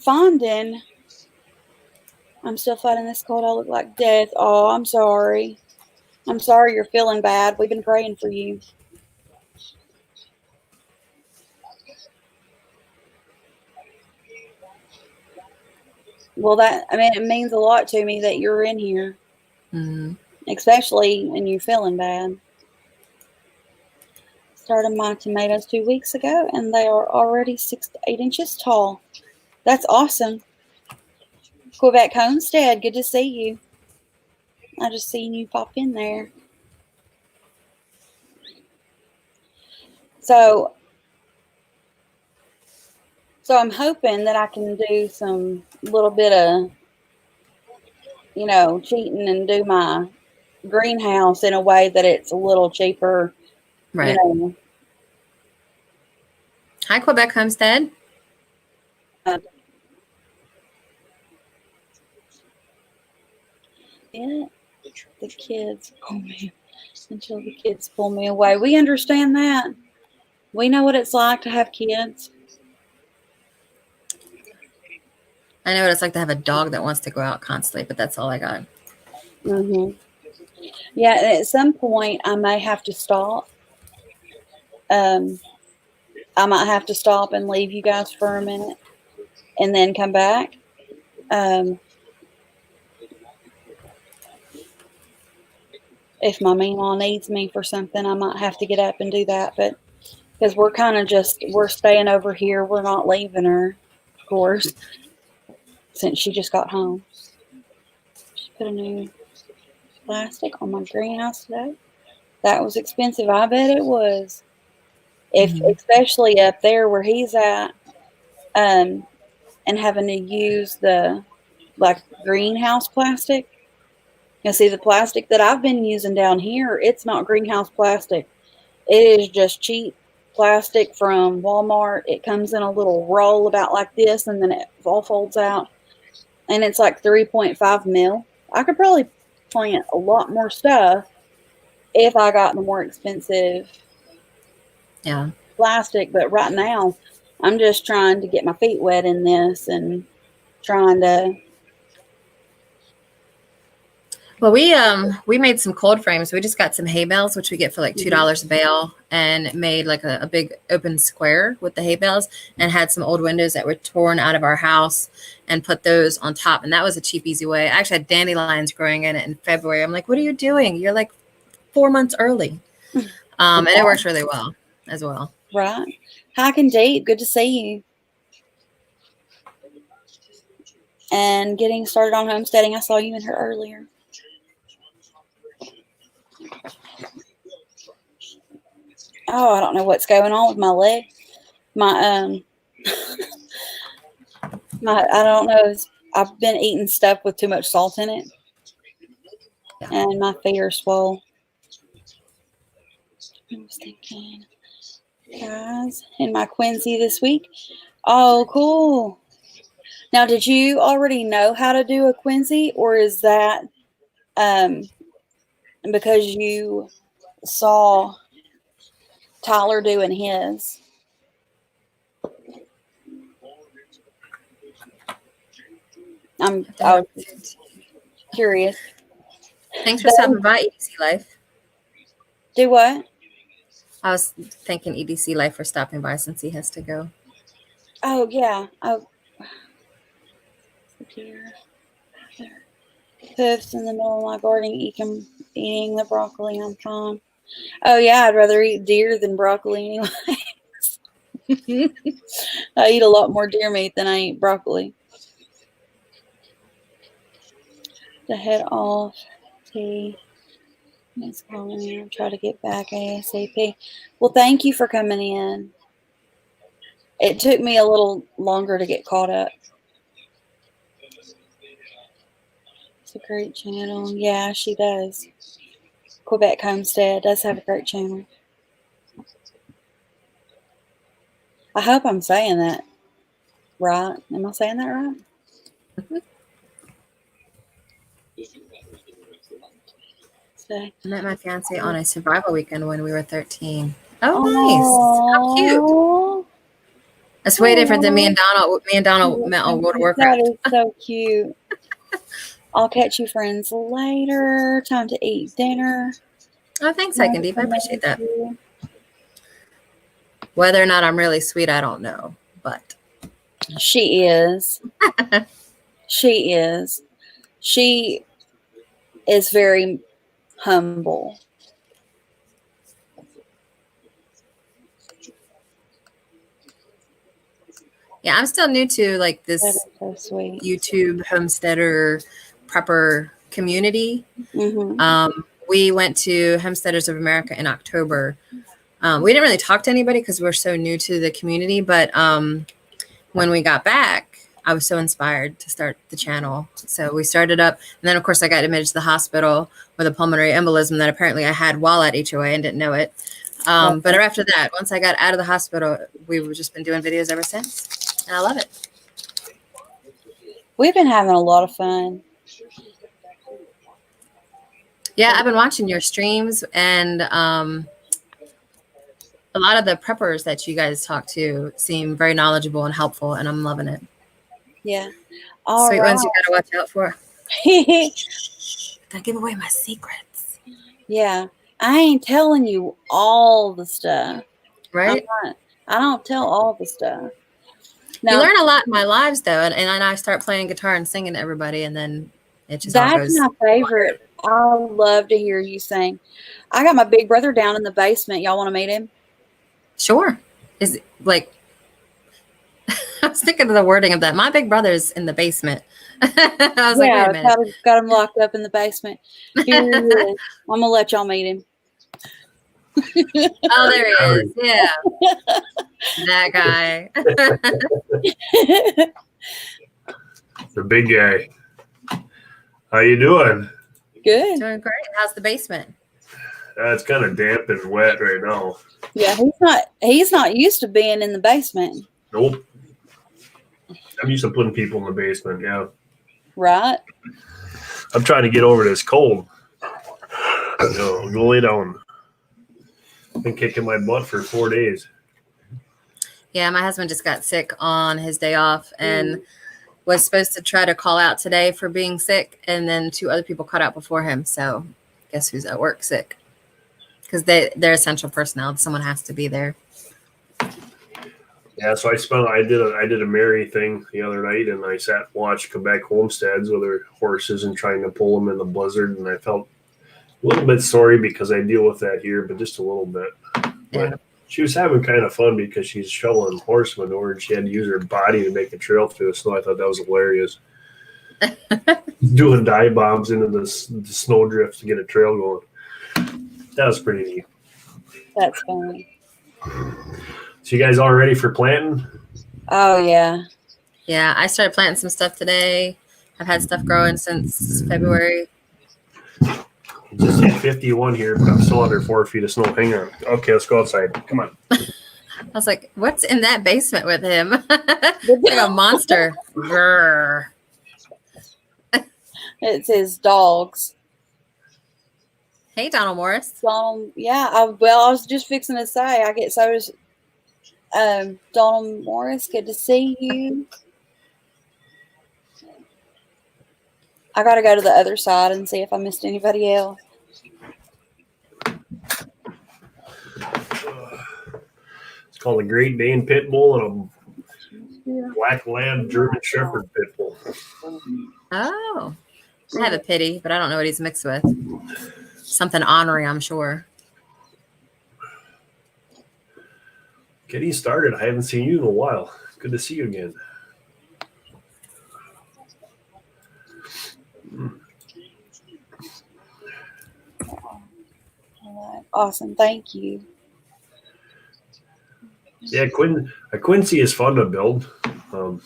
still fighting this cold. I look like death. Oh, I'm sorry. I'm sorry you're feeling bad. We've been praying for you. Well, it means a lot to me that you're in here, especially when you're feeling bad. Started my tomatoes 2 weeks ago, and they are already 6 to 8 inches tall. That's awesome. Quebec Homestead, good to see you. I just seen you pop in there. So I'm hoping that I can do some little bit of, cheating and do my greenhouse in a way that it's a little cheaper. Right. Hi, Quebec Homestead. The kids pull me until the kids pull me away. We understand that. We know what it's like to have kids. I know what it's like to have a dog that wants to go out constantly, but that's all I got. Yeah, at some point I may have to stop. I might have to stop and leave you guys for a minute and then come back. If my mean-law needs me for something, I might have to get up and do that. But because we're staying over here. We're not leaving her, of course, since she just got home. She put a new plastic on my greenhouse today. That was expensive. I bet it was. Especially up there where he's at, and having to use the greenhouse plastic. See, the plastic that I've been using down here, it's not greenhouse plastic. It is just cheap plastic from Walmart. It comes in a little roll about like this, and then it all folds out. And it's like 3.5 mil. I could probably plant a lot more stuff if I got the more expensive plastic. But right now, I'm just trying to get my feet wet in this and trying to. Well, we made some cold frames. We just got some hay bales, which we get for like $2 a bale, and made like a big open square with the hay bales, and had some old windows that were torn out of our house and put those on top. And that was a cheap, easy way. I actually had dandelions growing in it in February. I'm like, what are you doing? You're like 4 months early. And it works really well as well. Right. Hi, Deep. Good to see you. And getting started on homesteading. I saw you in here earlier. Oh, I don't know what's going on with my leg. My I don't know. I've been eating stuff with too much salt in it, Yeah. and my feet are swole. I was thinking, guys, in my Quincy this week. Oh, cool. Now, did you already know how to do a Quincy, or is that because you saw Tyler doing his? I was curious. Thanks for stopping by, EDC Life. Do what? I was thanking EDC Life for stopping by since he has to go. Oh, yeah. Oh, dear. Hoofs in the middle of my garden eating the broccoli. I'm fine. Oh, yeah. I'd rather eat deer than broccoli anyway. I eat a lot more deer meat than I eat broccoli. To head off. It's calling me. I'll try to get back ASAP. Well, thank you for coming in. It took me a little longer to get caught up. It's a great channel. Yeah, she does. Quebec Homestead does have a great channel. I hope I'm saying that right. Am I saying that right? I met my fiance on a survival weekend when we were 13. Oh, nice. How cute. That's way different than me and Donald. Me and Donald met on World of Warcraft. That is so cute. I'll catch you friends later. Time to eat dinner. Oh, thanks, Second Deep. I appreciate that. Whether or not I'm really sweet, I don't know. But she is. She is. She is very humble. Yeah, I'm still new to like this so sweet. YouTube homesteader prepper community. Mm-hmm. We went to Homesteaders of America in October. We didn't really talk to anybody because we're so new to the community. But when we got back, I was so inspired to start the channel. So we started up. And then, of course, I got admitted to the hospital with a pulmonary embolism that apparently I had while at HOA and didn't know it. But after that, once I got out of the hospital, we've just been doing videos ever since. And I love it. We've been having a lot of fun. Yeah, I've been watching your streams, and a lot of the preppers that you guys talk to seem very knowledgeable and helpful, and I'm loving it. Yeah. Sweet ones you gotta watch out for. Don't give away my secrets. Yeah. I ain't telling you all the stuff. Right? I don't tell all the stuff. Now, you learn a lot in my lives, though, and I start playing guitar and singing to everybody, and then it just all goes. That's my favorite. I love to hear you sing. I got my big brother down in the basement. Y'all want to meet him? Sure. Is like I was thinking of the wording of that. My big brother's in the basement. I was like, wait a minute. Got him locked up in the basement. Here he is. I'm gonna let y'all meet him. Oh, there he is. Yeah. That guy. The big guy. How you doing? Good. Doing great. How's the basement? It's kind of damp and wet right now. Yeah, he's not used to being in the basement. Nope. I'm used to putting people in the basement, yeah. Right. I'm trying to get over this cold. Go lay down. Been kicking my butt for 4 days. Yeah, my husband just got sick on his day off and was supposed to try to call out today for being sick, and then 2 other people caught out before him. So guess who's at work sick? Because they're essential personnel. Someone has to be there. Yeah, so I did a Mary thing the other night, and I sat and watched Quebec homesteads with their horses and trying to pull them in the blizzard, and I felt a little bit sorry because I deal with that here, but just a little bit. Yeah. But she was having kind of fun because she's shoveling horse manure, and she had to use her body to make a trail through the snow. I thought that was hilarious. Doing dive bombs into the snow drift to get a trail going. That was pretty neat. That's funny. So you guys all ready for planting? Oh yeah. Yeah, I started planting some stuff today. I've had stuff growing since February. It just hit 51 here, but I'm still under 4 feet of snow. Hang on. Okay, let's go outside. Come on. I was like, what's in that basement with him? Like a monster. Grrr. It's his dogs. Hey, Donald Morris. Yeah. I was just fixing to say, I get so does Donald Morris. Good to see you. I got to go to the other side and see if I missed anybody else. It's called a Great Dane Pit Bull and a Black Lab German Shepherd Pit Bull. Oh, I have a pity, but I don't know what he's mixed with. Something ornery, I'm sure. Getting started. I haven't seen you in a while. Good to see you again. Awesome. Thank you. Yeah, a Quincy is fun to build, and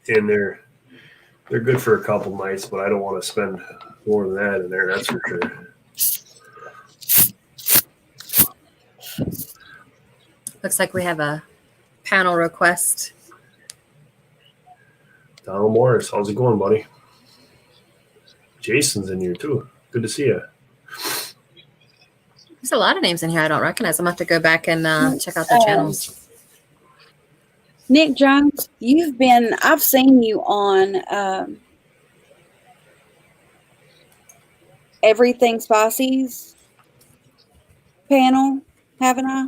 they're good for a couple nights, but I don't want to spend more than that in there. That's for sure. Looks like we have a panel request. Donald Morris, how's it going, buddy? Jason's in here too. Good to see you. There's a lot of names in here I don't recognize. I'm going to have to go back and check out their channels. Nick Jones, I've seen you on Everything Spicy's panel, haven't I?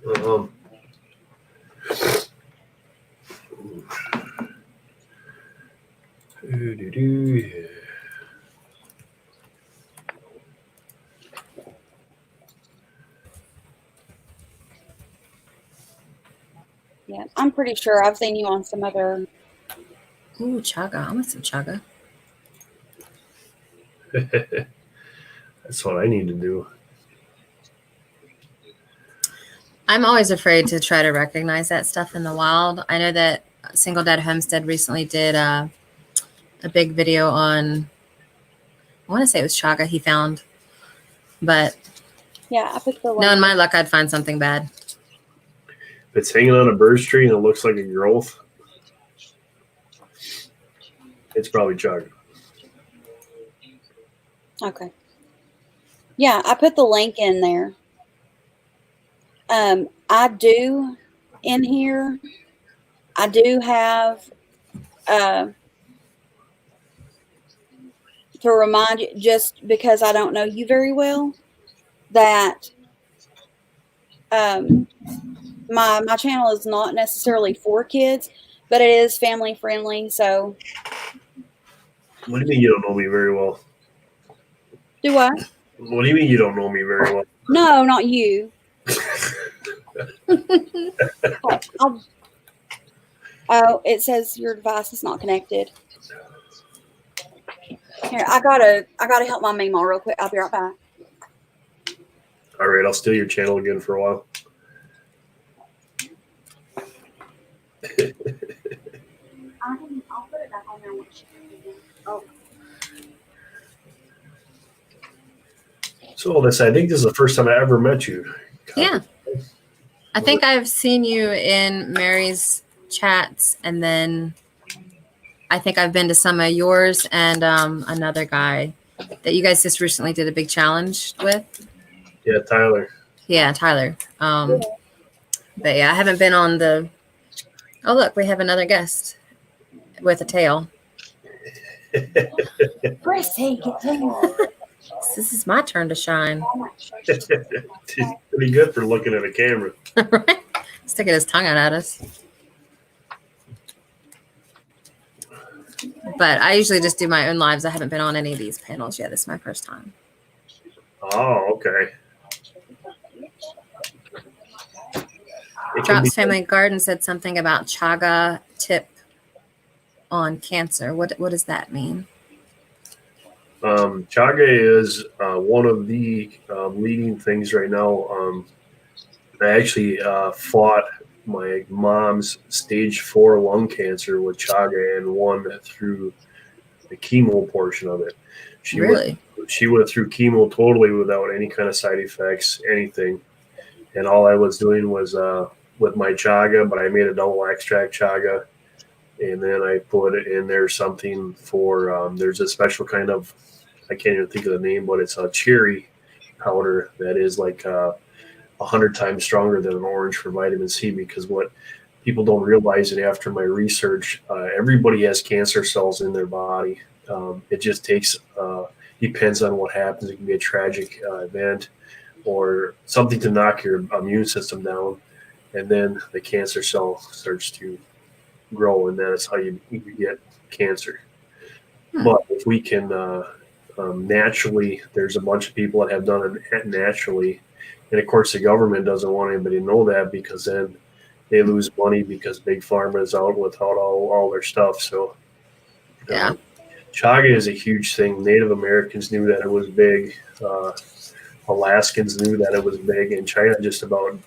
Yeah. Yeah, I'm pretty sure I've seen you on some other. Ooh, chaga. I want some chaga. That's what I need to do. I'm always afraid to try to recognize that stuff in the wild. I know that Single Dad Homestead recently did a big video on, I want to say it was chaga he found, but Yeah, I picked the one. knowing my luck, I'd find something bad. If it's hanging on a birch tree and it looks like a growth, it's probably chaga. Okay. Yeah, I put the link in there. I do in here. I do have to remind you, just because I don't know you very well, that my channel is not necessarily for kids, but it is family friendly. So, What do you mean you don't know me very well? do I? What do you mean you don't know me very well? No, not you. Oh, it says your device is not connected. Here, I gotta help my Meemaw real quick. I'll be right back. All right, I'll steal your channel again for a while. I'll put it back on there. Oh. So I think this is the first time I ever met you. Yeah. I think I've seen you in Mary's chats, and then I think I've been to some of yours and another guy that you guys just recently did a big challenge with. Yeah, Tyler. Yeah, Tyler. But yeah, I haven't been on the. Oh, look, we have another guest with a tail. Prissy, get down. This is my turn to shine. She's pretty good for looking at a camera. Right? Sticking his tongue out at us. But I usually just do my own lives. I haven't been on any of these panels yet. This is my first time. Oh, okay. Drops Family Garden said something about chaga tip on cancer. What does that mean? Chaga is one of the leading things right now I actually fought my mom's stage 4 lung cancer with chaga and won through the chemo portion of it. She went Really? she went through chemo totally without any kind of side effects, anything. And all I was doing was with my chaga, but I made a double extract chaga, and then I put it in there something for there's a special kind of, I can't even think of the name, but it's a cherry powder that is like 100 times stronger than an orange for vitamin C. Because what people don't realize, and after my research, everybody has cancer cells in their body. It just takes depends on what happens. It can be a tragic event or something to knock your immune system down, and then the cancer cell starts to grow, and that is how you get cancer. But if we can naturally, there's a bunch of people that have done it naturally, and of course the government doesn't want anybody to know that, because then they lose money because big pharma is out without all their stuff. So Yeah. chaga is a huge thing. Native Americans knew that it was big. Alaskans knew that it was big, and China just about,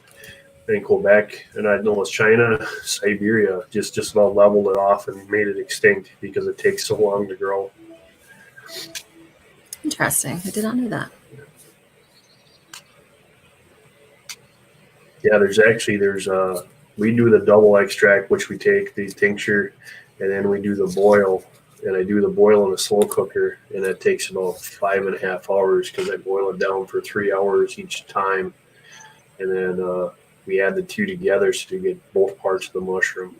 in Quebec, and I know it's China, Siberia, just about leveled it off and made it extinct because it takes so long to grow. Interesting. I did not know that. Yeah, there's we do the double extract, which we take the tincture, and then we do the boil, and I do the boil in a slow cooker, and that takes about 5.5 hours because I boil it down for 3 hours each time, and then we add the two together so you get both parts of the mushroom.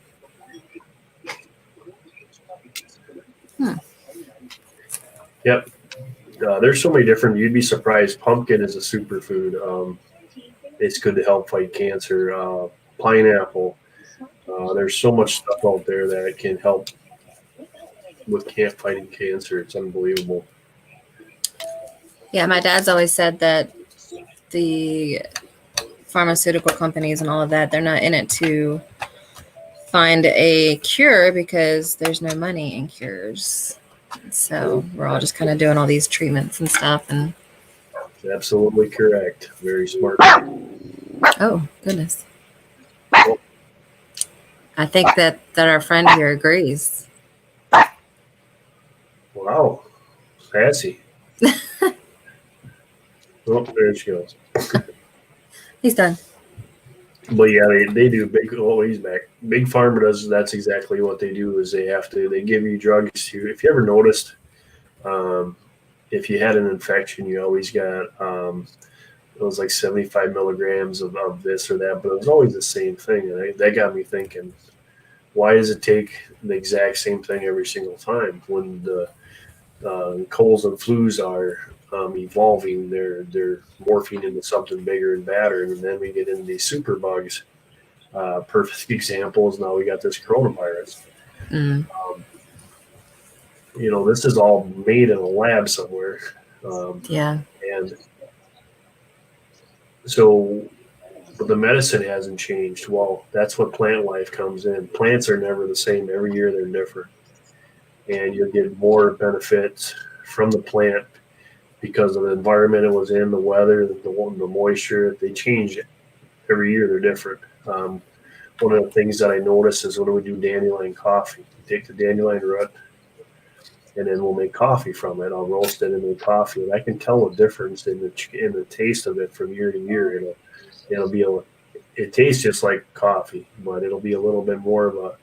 Yep. There's so many different. You'd be surprised. Pumpkin is a superfood. It's good to help fight cancer. Pineapple. There's so much stuff out there that can help with fighting cancer. It's unbelievable. Yeah, my dad's always said that the pharmaceutical companies and all of that, they're not in it to find a cure because there's no money in cures. So we're all just kind of doing all these treatments and stuff. And Absolutely correct. Very smart. oh, goodness. I think that our friend here agrees. Wow. Sassy. Oh, there she goes. He's done. But yeah, they do big. Oh, he's back. Big pharma does. That's exactly what they do. Is they give you drugs to. If you ever noticed, if you had an infection, you always got it was like 75 milligrams of this or that, but it was always the same thing, and that got me thinking. Why does it take the exact same thing every single time when the colds and flus are evolving? They're morphing into something bigger and badder, and then we get into these super bugs. Perfect example is now we got this coronavirus. This is all made in a lab somewhere. Yeah. And so, but the medicine hasn't changed. Well, that's what plant life comes in. Plants are never the same. Every year they're different. And you'll get more benefits from the plant because of the environment it was in, the weather, the moisture. They change every year. They're different. One of the things that I notice is when we do dandelion coffee, we take the dandelion root, and then we'll make coffee from it. I'll roast it and make coffee, and I can tell the difference in the taste of it from year to year. It tastes just like coffee, but it'll be a little bit more of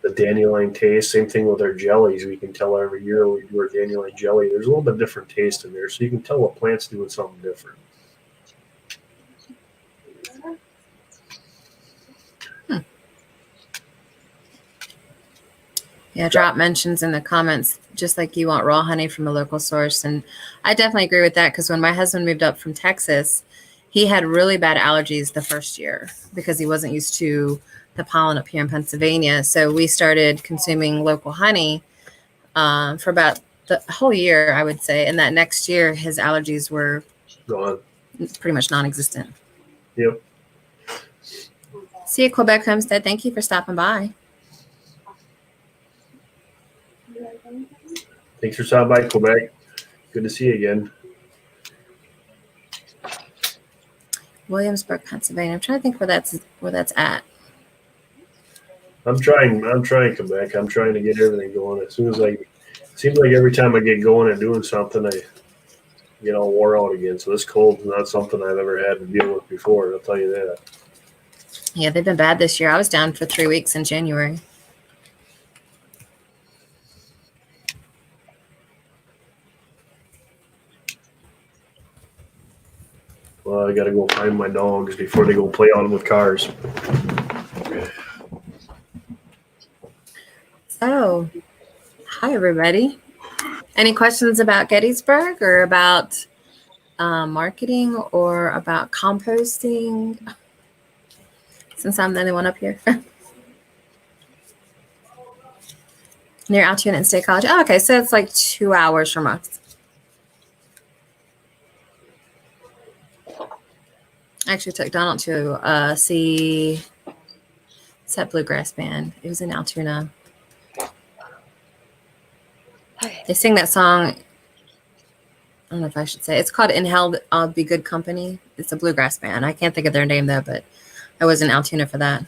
the dandelion taste. Same thing with our jellies. We can tell every year when we do our dandelion jelly, there's a little bit different taste in there, so you can tell a plant's doing something different. Yeah, Drop mentions in the comments, just like you want raw honey from a local source. And I definitely agree with that, because when my husband moved up from Texas, he had really bad allergies the first year because he wasn't used to the pollen up here in Pennsylvania. So we started consuming local honey for about the whole year, I would say. And that next year, his allergies were Gone. pretty much non-existent. Yep. See you, Quebec Homestead. Thank you for stopping by. Thanks for stopping by, Quebec. Good to see you again. Williamsburg, Pennsylvania. I'm trying to think where that's at. I'm trying Quebec. I'm trying to get everything going. As soon as it seems like every time I get going and doing something, I get all wore out again. So this cold's not something I've ever had to deal with before. I'll tell you that. Yeah, they've been bad this year. I was down for 3 weeks in January. Well, I got to go find my dogs before they go play on with cars. So, hi everybody. Any questions about Gettysburg or about marketing or about composting? Since I'm the only one up here. Near Altoona and State College. Oh, okay, so it's like 2 hours from us. I actually took Donald to see that bluegrass band. It was in Altoona. They sing that song. I don't know if I should say. It's called In Hell I'll Be Good Company. It's a bluegrass band. I can't think of their name though, but I was in Altoona for that.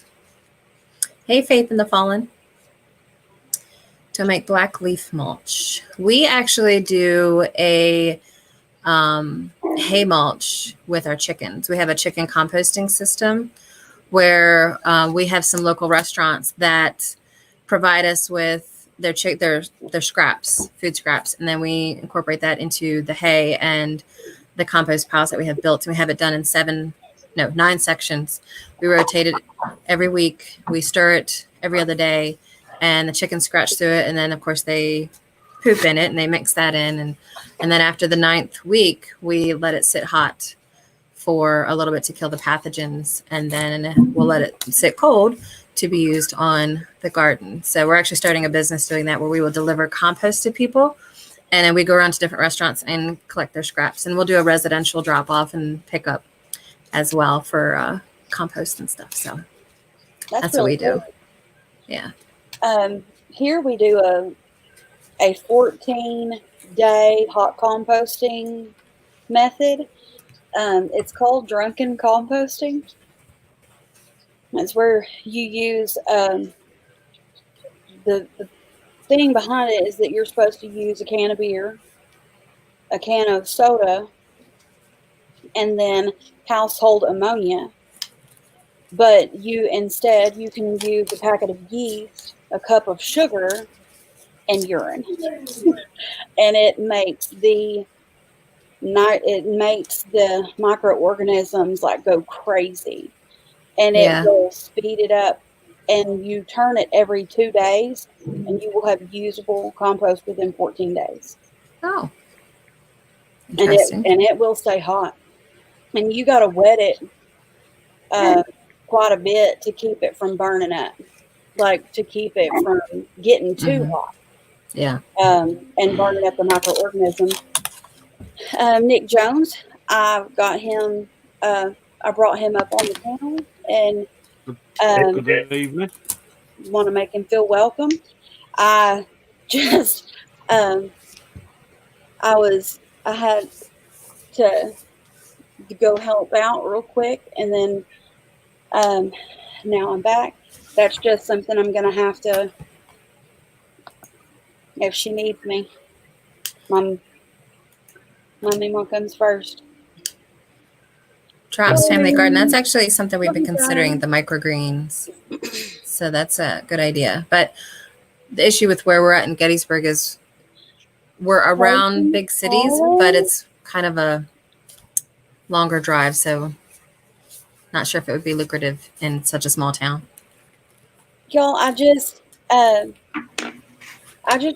Hey, Faith in the Fallen. To make black leaf mulch. We actually do a hay mulch with our chickens. We have a chicken composting system where we have some local restaurants that provide us with their scraps, food scraps, and then we incorporate that into the hay and the compost piles that we have built. And we have it done in 9 sections. We rotate it every week. We stir it every other day, and the chickens scratch through it, and then of course they poop in it and they mix that in, and then after the 9th week we let it sit hot for a little bit to kill the pathogens, and then we'll let it sit cold to be used on the garden. So we're actually starting a business doing that, where we will deliver compost to people, and then we go around to different restaurants and collect their scraps, and we'll do a residential drop off and pick up as well for compost and stuff. So that's really what we do. Cool. Yeah. Here we do a 14-day hot composting method. It's called Drunken Composting. It's where you use the thing behind it is that you're supposed to use a can of beer, a can of soda, and then household ammonia. But you can use a packet of yeast, a cup of sugar, and urine, and it makes the microorganisms like go crazy, and it will speed it up. And you turn it every 2 days, and you will have usable compost within 14 days. Oh, interesting. And it will stay hot, and you got to wet it quite a bit to keep it from burning up, like to keep it from getting too hot. Yeah. And burning up the microorganisms. Nick Jones, I got him. I brought him up on the panel, and good evening. Want to make him feel welcome. I just, I had to go help out real quick, and then now I'm back. That's just something I'm going to have to, if she needs me. My mama comes first. Traps Family Garden. That's actually something we've been considering, the microgreens. So that's a good idea. But the issue with where we're at in Gettysburg is we're around big cities, but it's kind of a longer drive. So not sure if it would be lucrative in such a small town. Y'all, I just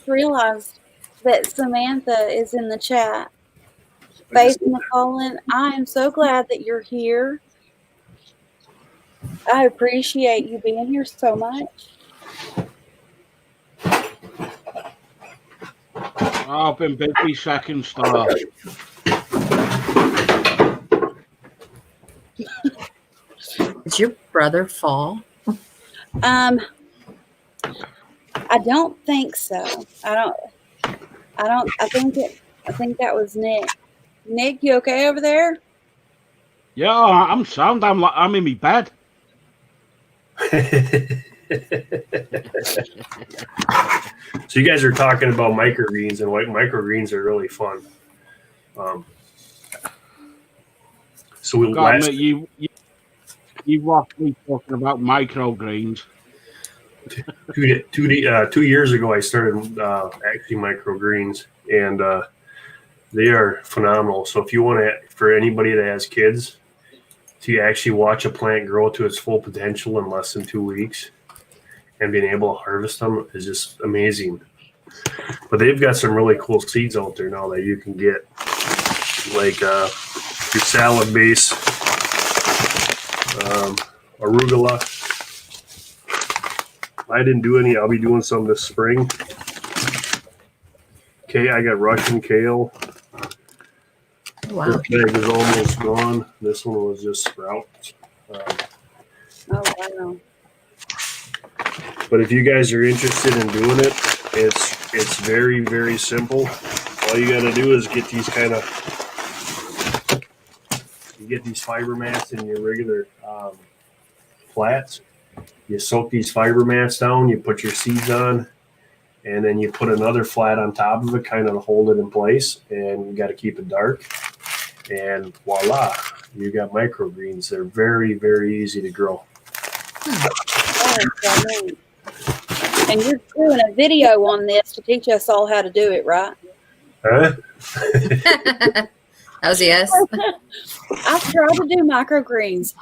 realized that Samantha is in the chat. Faith in the Fallen, I am so glad that you're here. I appreciate you being here so much. I've been busy sacking stuff. Did your brother fall? I don't think so. I think that was Nick. Nick, you okay over there? Yeah, I'm sound. I'm in my bed. So you guys are talking about microgreens, and white microgreens are really fun. So we God, last mate, you lost me talking about microgreens. 2 years ago, I started actually microgreens, and they are phenomenal. So if you want to, for anybody that has kids, to actually watch a plant grow to its full potential in less than 2 weeks and being able to harvest them is just amazing. But they've got some really cool seeds out there now that you can get, like your salad base, arugula. I didn't do any. I'll be doing some this spring. Okay, I got Russian kale. Wow. This bag is almost gone. This one was just sprouts. Oh, wow. But if you guys are interested in doing it, it's very, very simple. All you got to do is get these you get these fiber mats in your regular flats. You soak these fiber mats down, you put your seeds on, and then you put another flat on top of it, kind of to hold it in place, and you got to keep it dark. And voila, you got microgreens. They're very, very easy to grow. Oh, and you're doing a video on this to teach us all how to do it, right? Huh? That was a yes. I've tried to do microgreens,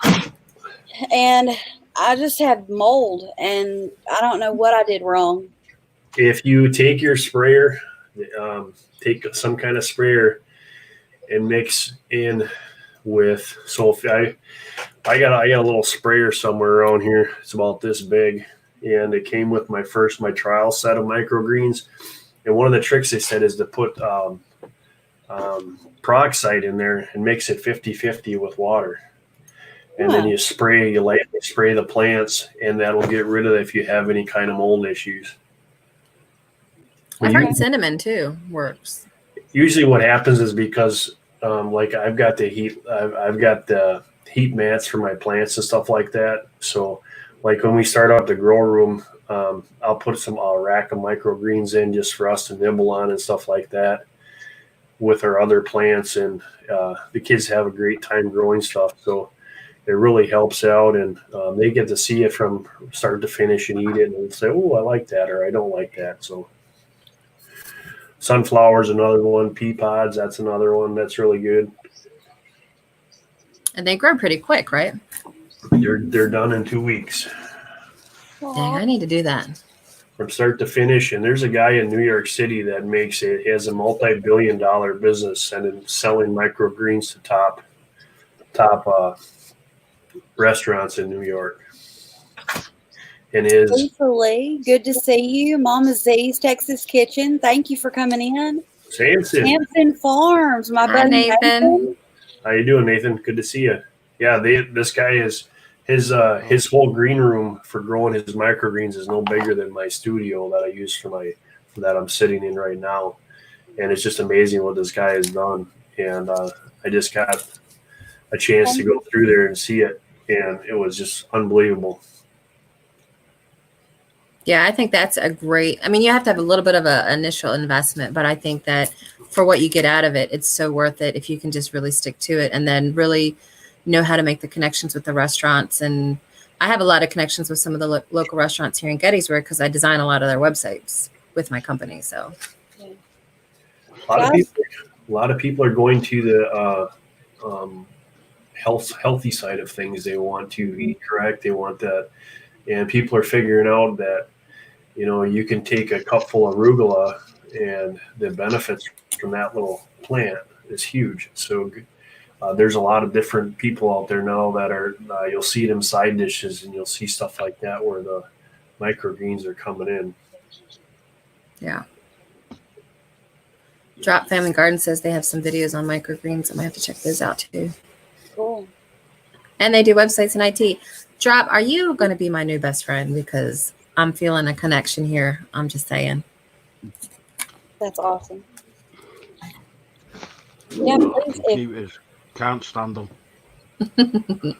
and I just had mold, and I don't know what I did wrong. If you take your sprayer, take some kind of sprayer and mix in with. So if I got a little sprayer somewhere around here. It's about this big, and it came with my trial set of microgreens. And one of the tricks they said is to put peroxide in there and mix it 50-50 with water. And then you lightly spray the plants, and that'll get rid of it if you have any kind of mold issues. I've heard cinnamon too works. Usually what happens is because like I've got the heat mats for my plants and stuff like that. So like when we start out the grow room, I'll put some rack of microgreens in just for us to nibble on and stuff like that with our other plants. And the kids have a great time growing stuff. So it really helps out, and they get to see it from start to finish and eat it and say, oh, I like that, or I don't like that. So sunflowers, another one. Pea pods, that's another one that's really good. And they grow pretty quick, right? They're done in 2 weeks. Dang, I need to do that. From start to finish. And there's a guy in New York City that makes it. He has a multi-billion-dollar business and selling microgreens to top restaurants in New York. And Lisa Lee, good to see you. Mama Z's Texas Kitchen. Thank you for coming in. Samson Farms, my buddy Nathan. How you doing, Nathan? Good to see you. Yeah, this guy is his whole green room for growing his microgreens is no bigger than my studio that I use for that I'm sitting in right now, and it's just amazing what this guy has done. And I just got a chance to go through there and see it, and it was just unbelievable. Yeah, I think that's a great, I mean, you have to have a little bit of an initial investment, but I think that for what you get out of it, it's so worth it if you can just really stick to it and then really know how to make the connections with the restaurants. And I have a lot of connections with some of the local restaurants here in Gettysburg because I design a lot of their websites with my company. So a lot of people are going to the healthy side of things. They want to eat correct. They want that. And people are figuring out that, you can take a cupful of arugula, and the benefits from that little plant is huge. So there's a lot of different people out there now that are, you'll see them side dishes, and you'll see stuff like that where the microgreens are coming in. Yeah. Drop Family Garden says they have some videos on microgreens. I might have to check those out too. Cool. And they do websites and IT. Drop, are you going to be my new best friend? Because I'm feeling a connection here. I'm just saying. That's awesome. Yeah, please. Computers can't stand them. Yeah,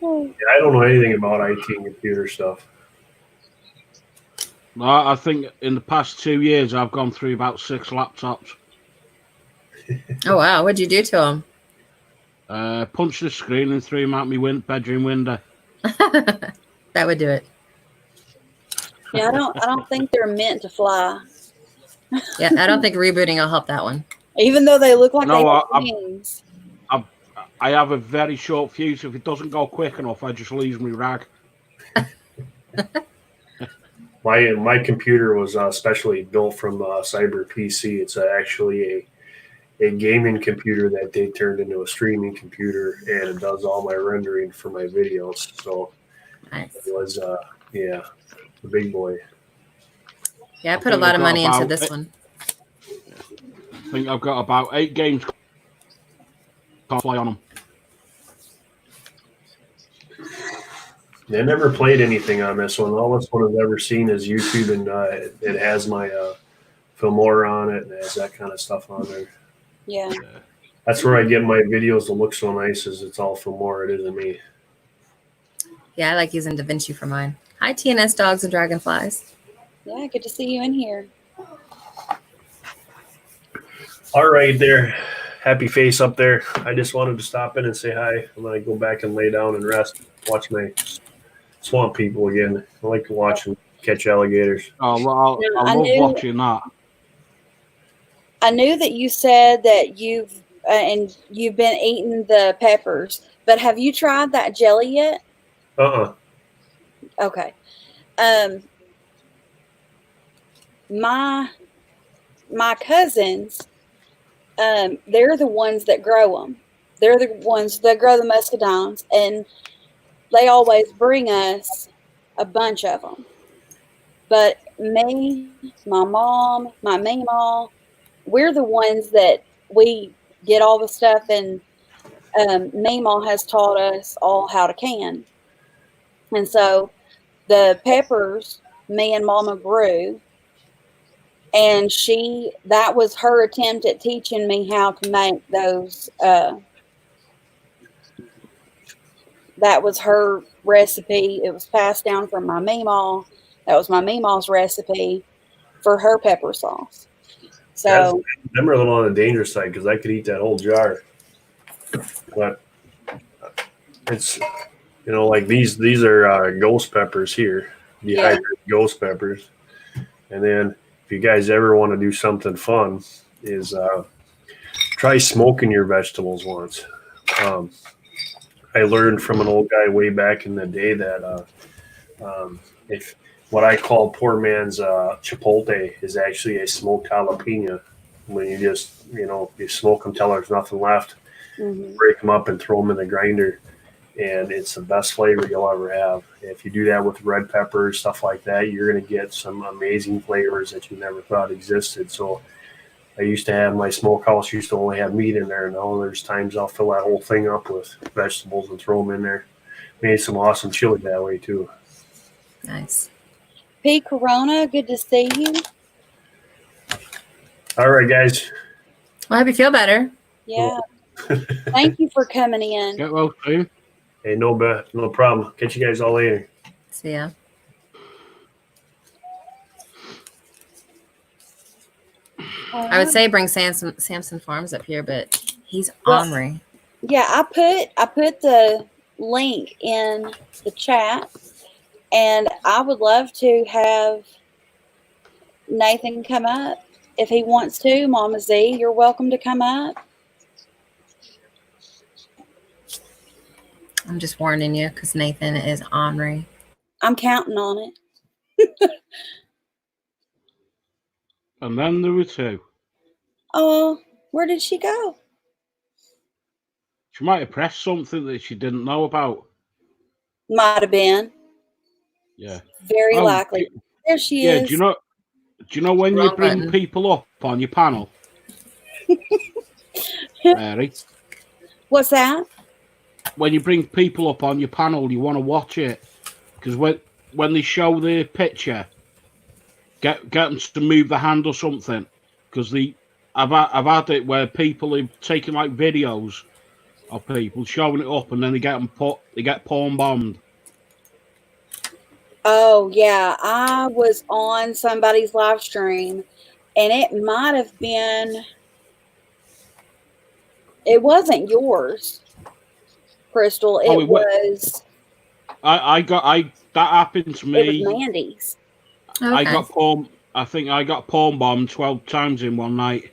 I don't know anything about IT and computer stuff. I think in the past 2 years, I've gone through about 6 laptops. Oh wow, what'd you do to them? Punched the screen and threw them out my bedroom window. That would do it. Yeah, I don't think they're meant to fly. Yeah, I don't think rebooting will help that one. Even though they look like No, they have I- wings. I have a very short fuse. If it doesn't go quick enough, I just lose my rag. My computer was specially built from Cyber PC. It's actually a gaming computer that they turned into a streaming computer, and it does all my rendering for my videos. So Nice. it was, yeah, the big boy. Yeah, I put a lot of money into this one. I think I've got about 8 games can't play on them. I never played anything on this one. All this one I've ever seen is YouTube, and it has my Filmora on it, and it has that kind of stuff on there. Yeah. That's where I get my videos to look so nice, is it's all Filmora. It isn't me. Yeah, I like using DaVinci for mine. Hi, TNS dogs and dragonflies. Yeah, good to see you in here. All right, there. Happy face up there. I just wanted to stop in and say hi. I'm going to go back and lay down and rest, watch my swamp people again. I like to watch them catch alligators. Oh, well, I love watching that. I knew that you said that you've been eating the peppers, but have you tried that jelly yet? Okay. My cousins, they're the ones that grow them. They're the ones that grow the muscadines, and they always bring us a bunch of them. But me, my mom, my meemaw, we're the ones that we get all the stuff, and meemaw has taught us all how to can. And so the peppers me and Mama grew, and that was her attempt at teaching me how to make those. That was her recipe. It was passed down from my meemaw. That was my meemaw's recipe for her pepper sauce. So them are a little on the dangerous side, because I could eat that whole jar. But it's, like these are ghost peppers here, dehydrated ghost peppers. And then if you guys ever want to do something fun, is try smoking your vegetables once. I learned from an old guy way back in the day that if what I call poor man's chipotle is actually a smoked jalapeno. When you just, you smoke them till there's nothing left, break them up and throw them in the grinder, and it's the best flavor you'll ever have. If you do that with red peppers, stuff like that, you're going to get some amazing flavors that you never thought existed. So I used to have my smokehouse used to only have meat in there. Now there's times I'll fill that whole thing up with vegetables and throw them in there. Made some awesome chili that way too. Nice. P. Corona, good to see you. All right, guys. Well, I hope you feel better. Yeah. Thank you for coming in. Get well soon. Hey, no problem. Catch you guys all later. See ya. I would say bring Samson Farms up here, but he's ornery. Yeah, I put the link in the chat, and I would love to have Nathan come up if he wants to. Mama Z, you're welcome to come up. I'm just warning you because Nathan is ornery. I'm counting on it. And then there were 2. Oh, where did she go? She might have pressed something that she didn't know about. Might have been. Yeah. Very likely. There she is. Do you know when Wrong you bring button. people up on your panel? Mary, What's that? when you bring people up on your panel, you want to watch it, because when they show the picture, get them to move the hand or something, because I've had it where people have taken like videos of people showing it up, and then they get porn bombed. Oh yeah, I was on somebody's live stream, and it might have been. It wasn't yours, Crystal. Oh, It was. that happened to It was me. Mandy's. Okay. I think I got porn bombed 12 times in one night.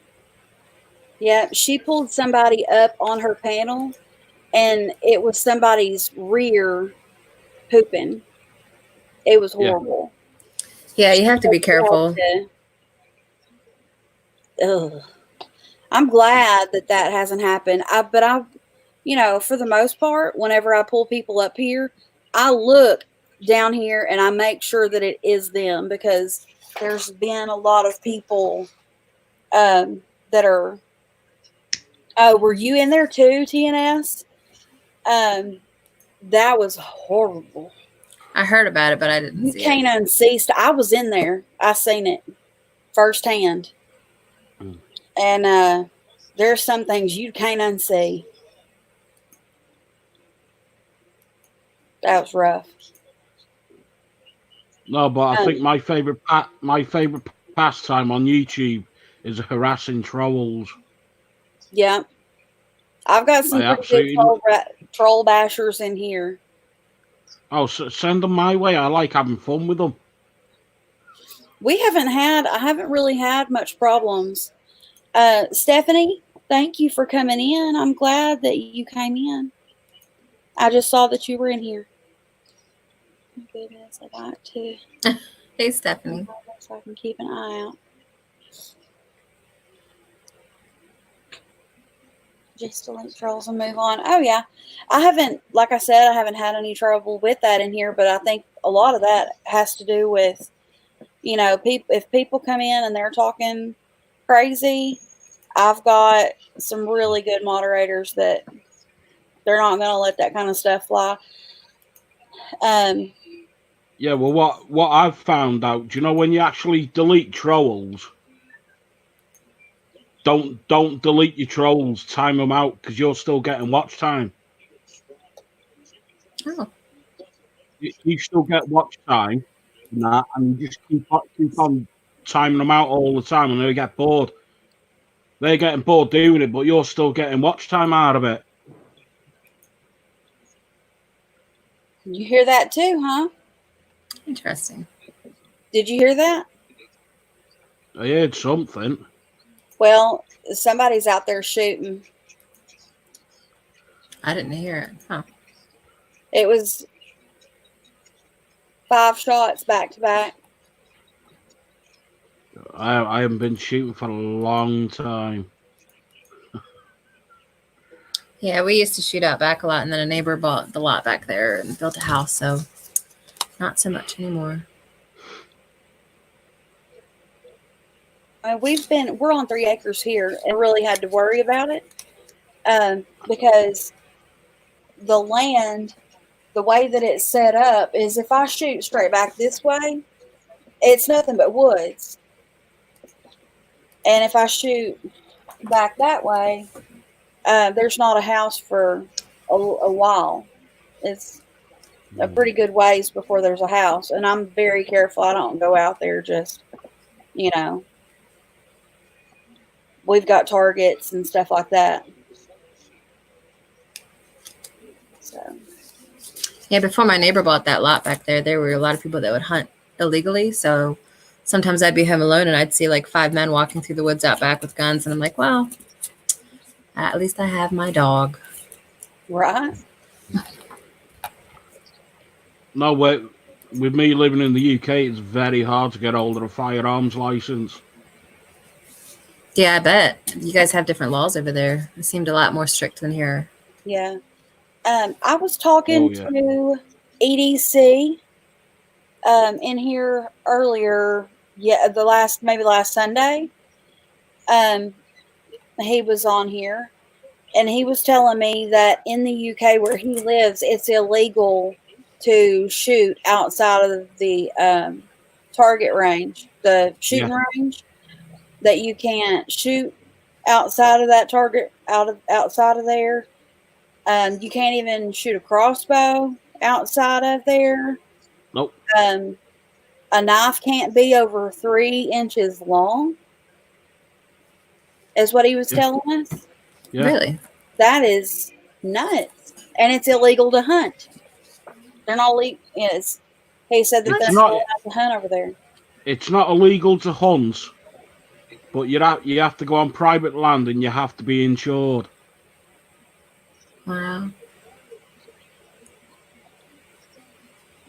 Yeah, she pulled somebody up on her panel, and it was somebody's rear pooping. It was Yeah. horrible. Yeah, you She have to be careful. Ugh. I'm glad that hasn't happened. For the most part, whenever I pull people up here, I look down here and I make sure that it is them, because there's been a lot of people that are. Oh, were you in there too, TNS? That was horrible. I heard about it, but I didn't You see can't it. unsee. I was in there. I seen it firsthand, and there's some things you can't unsee. That was rough. No, but I think Um, my favorite pastime on YouTube is harassing trolls. yeah, I've got I some pretty good absolutely. troll bashers in here. Oh, send them my way. I like having fun with them. I haven't really had much problems. Stephanie, thank you for coming in. I'm glad that you came in. I just saw that you were in here. Oh, goodness, I got to. Hey, Stephanie. So I can keep an eye out. Just delete trolls and move on. Oh yeah, like I said, I haven't had any trouble with that in here, but I think a lot of that has to do with, if people come in and they're talking crazy, I've got some really good moderators that they're not going to let that kind of stuff fly. Yeah, well, what I've found out, do you know when you actually delete trolls? Don't delete your trolls. Time them out, because you're still getting watch time. Oh. You still get watch time, and you just keep on timing them out all the time, and they get bored. They're getting bored doing it, but you're still getting watch time out of it. You hear that too, huh? Interesting. Did you hear that? I heard something. Well, somebody's out there shooting. I didn't hear it. Huh. It was 5 shots back to back. I haven't been shooting for a long time. Yeah, we used to shoot out back a lot, and then a neighbor bought the lot back there and built a house, so not so much anymore. We're on 3 acres here and really had to worry about it because the land, the way that it's set up is if I shoot straight back this way, it's nothing but woods. And if I shoot back that way, there's not a house for a while. It's a pretty good ways before there's a house. And I'm very careful. I don't go out there just, we've got targets and stuff like that. So. Yeah, before my neighbor bought that lot back there, there were a lot of people that would hunt illegally. So sometimes I'd be home alone and I'd see like 5 men walking through the woods out back with guns. And I'm like, well, at least I have my dog. Right. No, with me living in the UK, it's very hard to get hold of a firearms license. Yeah, I bet. You guys have different laws over there. It seemed a lot more strict than here. Yeah. I was talking to EDC in here earlier. Yeah, maybe last Sunday. He was on here, and he was telling me that in the UK where he lives, it's illegal to shoot outside of the target range, the shooting range. That you can't shoot outside of that target, outside of there. You can't even shoot a crossbow outside of there. Nope. A knife can't be over 3 inches long, is what he was Yeah. telling us. Yeah. Really? That is nuts. And it's illegal to hunt. They're not legal. Yes. He said that they're It's not not. allowed to hunt over there. It's not illegal to hunt, but you have to go on private land and you have to be insured. Wow.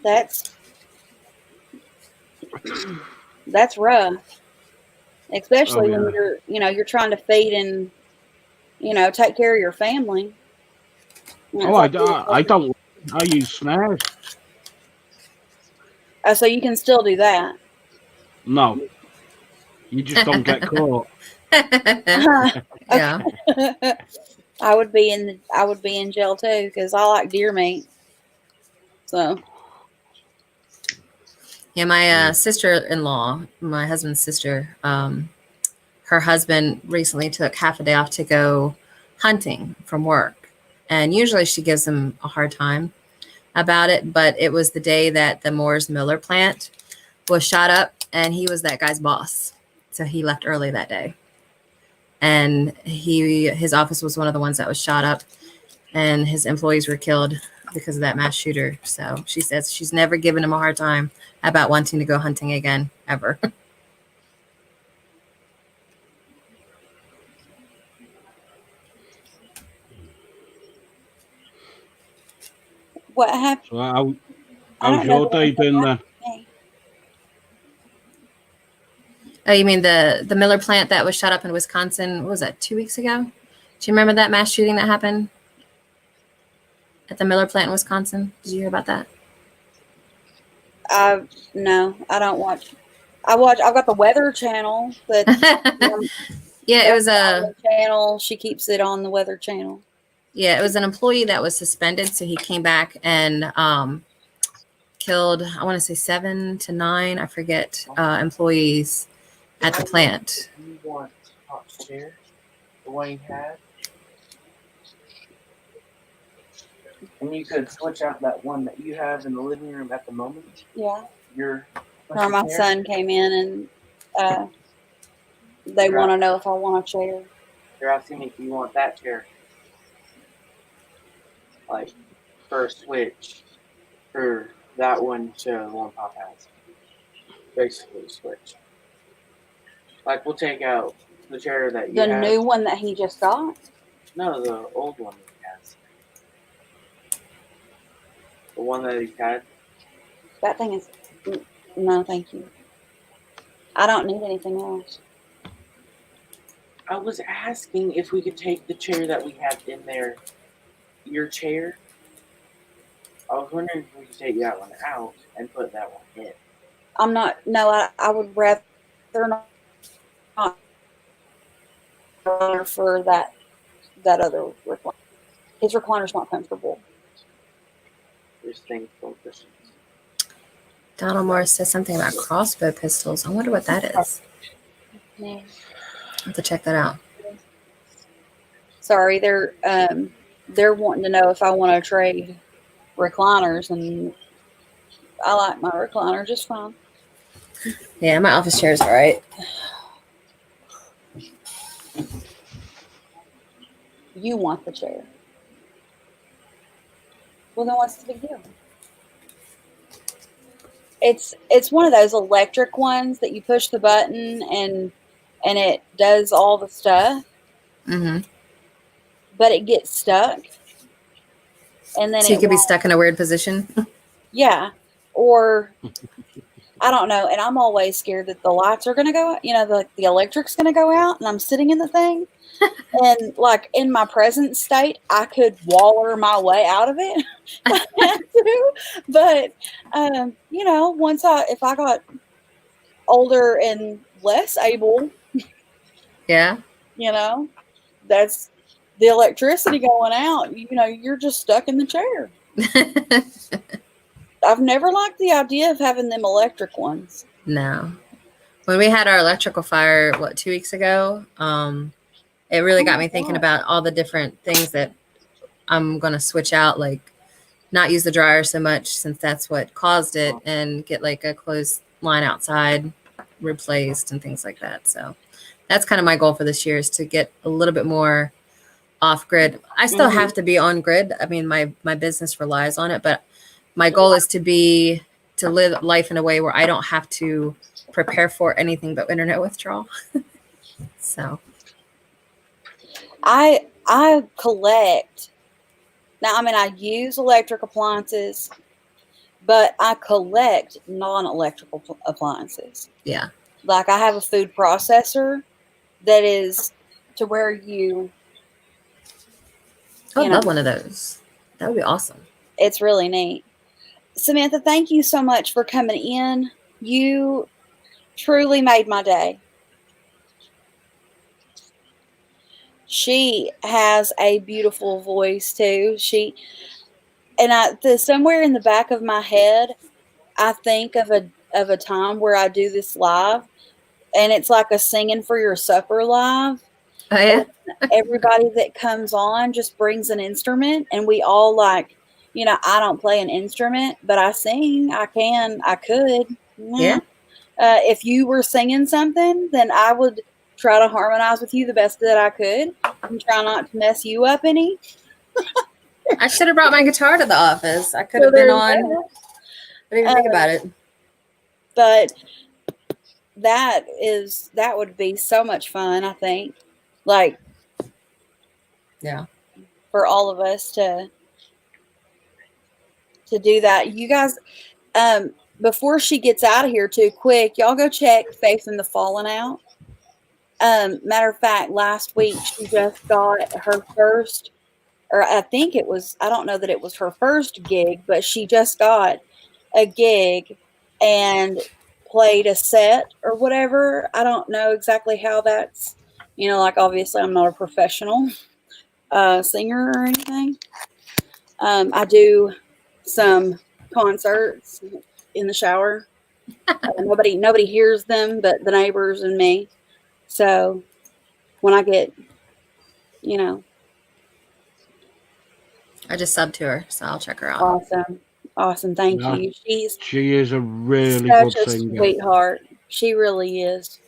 That's rough. Especially when you're trying to feed and, take care of your family. And Oh, it's like, I don't. I use snares. oh, so you can still do that. No, you just don't get caught. Yeah. I would be in jail too because I like deer meat. So Yeah, my sister-in-law, my husband's sister, her husband recently took half a day off to go hunting from work. And usually she gives him a hard time about it, but it was the day that the Moores Miller plant was shot up, and he was that guy's boss. So he left early that day. And his office was one of the ones that was shot up, and his employees were killed because of that mass shooter. So she says she's never given him a hard time about wanting to go hunting again, ever. what happened? So I how's don't know your day been then? Oh, you mean the Miller plant that was shot up in Wisconsin? What was that, 2 weeks ago? Do you remember that mass shooting that happened at the Miller plant in Wisconsin? Did you hear about that? No, I don't watch. I've got the Weather Channel. Yeah, it was a channel. She keeps it on the Weather Channel. Yeah, it was an employee that was suspended, so he came back and killed, I want to say 7 to 9, I forget, employees at the plant. You want hot chair? The one you had? And you could switch out that one that you have in the living room at the moment. Yeah. Or my son came in and they want to know if I want a chair. They're asking if you want that chair. Like, for a switch. For that one to the one Pop has. Basically, a switch. Like, we'll take out the chair that you The have. new one that he just got? No, the old one that he has. The one that he had. That thing is... No, thank you. I don't need anything else. I was asking if we could take the chair that we have in there. Your chair. I was wondering if we could take that one out and put that one in. I'm not... No, I would rather not for that other recliner. His recliner's not comfortable. There's things for cushions. Donald Morris says something about crossbow pistols. I wonder what that is. Yeah. I'll have to check that out. Sorry, they're wanting to know if I want to trade recliners, and I like my recliner just fine. Yeah, my office chair is all right. You want the chair. Well, then what's the big deal? It's one of those electric ones that you push the button and it does all the stuff. Mm-hmm. But it gets stuck. And then so you could be stuck in a weird position. Yeah. Or I don't know. And I'm always scared that the lights are going to go out. The electric's going to go out and I'm sitting in the thing. And like in my present state, I could waller my way out of it. But, if I got older and less able, Yeah. That's the electricity going out. You're just stuck in the chair. I've never liked the idea of having them electric ones. No. When we had our electrical fire, 2 weeks ago, it really got me thinking about all the different things that I'm going to switch out, like not use the dryer so much since that's what caused it, and get like a closed line outside replaced and things like that. So that's kind of my goal for this year, is to get a little bit more off grid. I still have to be on grid. I mean, my business relies on it, but my goal is to live life in a way where I don't have to prepare for anything but internet withdrawal. So I collect. Now, I mean, I use electric appliances, but I collect non-electrical appliances. yeah, Like I have a food processor that is to where you I would know, love one of those. That would be awesome. it's really neat. Samantha, thank you so much for coming in. You truly made my day. She has a beautiful voice too. Somewhere in the back of my head, I think of a time where I do this live, and it's like a singing for your supper live. Oh yeah. Everybody that comes on just brings an instrument, and we all like, I don't play an instrument, but I sing. I could. Yeah. If you were singing something, then I would try to harmonize with you the best that I could and try not to mess you up any. I should have brought my guitar to the office. I could have been on. I didn't even think about it. But that would be so much fun, I think. Like, yeah, for all of us to do that. You guys, before she gets out of here too quick, y'all go check Faith in the Fallen out. Matter of fact, last week she just got her first, or I don't know that it was her first gig, but she just got a gig and played a set or whatever. I don't know exactly how that's, like obviously I'm not a professional singer or anything. I do some concerts in the shower. Nobody hears them but the neighbors and me. So when I get, I just subbed to her, so I'll check her out. awesome. Thank Yeah. you. She is a really Such good a singer. sweetheart. She really is.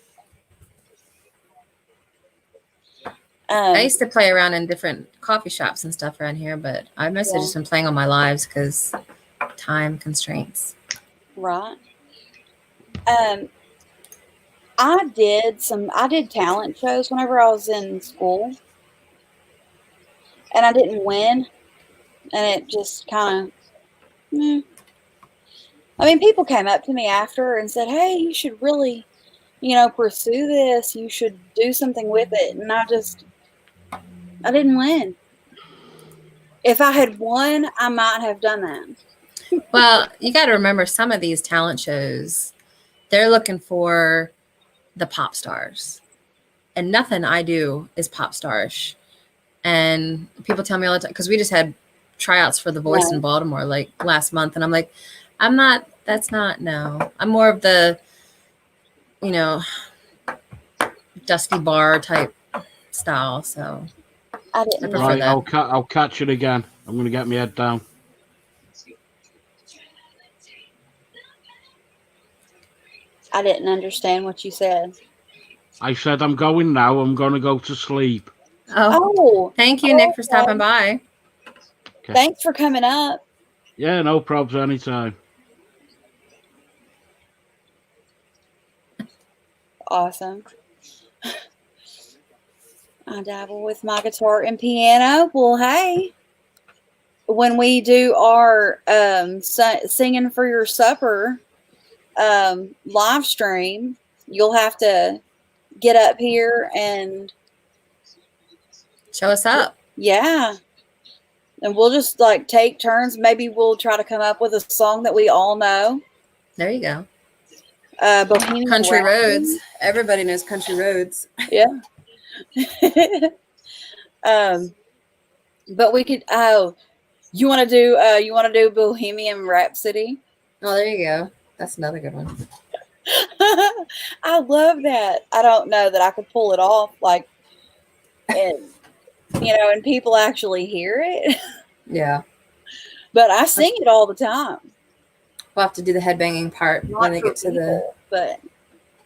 I used to play around in different coffee shops and stuff around here, but I mostly just been playing on my lives because time constraints. Right. I did talent shows whenever I was in school, and I didn't win, and it just kind of, I mean, people came up to me after and said, "Hey, you should really, pursue this. You should do something with it." And I didn't win. If I had won, I might have done that. Well, you got to remember, some of these talent shows, they're looking for the pop stars, and nothing I do is pop starish. And people tell me all the time, because we just had tryouts for The Voice in Baltimore like last month, and I'm like, no. I'm more of the, dusty bar type style. So I didn't know. Right, I'll catch it again. I'm going to get my head down. I didn't understand what you said. I said I'm going now. I'm going to go to sleep. Oh, thank you, Nick, for stopping by. Okay. Thanks for coming up. Yeah, no problems, anytime. Awesome. I dabble with my guitar and piano. Well, hey, when we do our singing for your supper live stream, you'll have to get up here and show us up. Yeah. And we'll just like take turns. Maybe we'll try to come up with a song that we all know. There you go. Bohemian Country Rhapsody. Roads. Everybody knows Country Roads. Yeah. But we could. Oh, you want to do Bohemian Rhapsody? Oh, there you go. That's another good one. I love that. I don't know that I could pull it off. Like, and and people actually hear it. Yeah. But I sing it all the time. We'll have to do the headbanging part when Not they for get to the people, but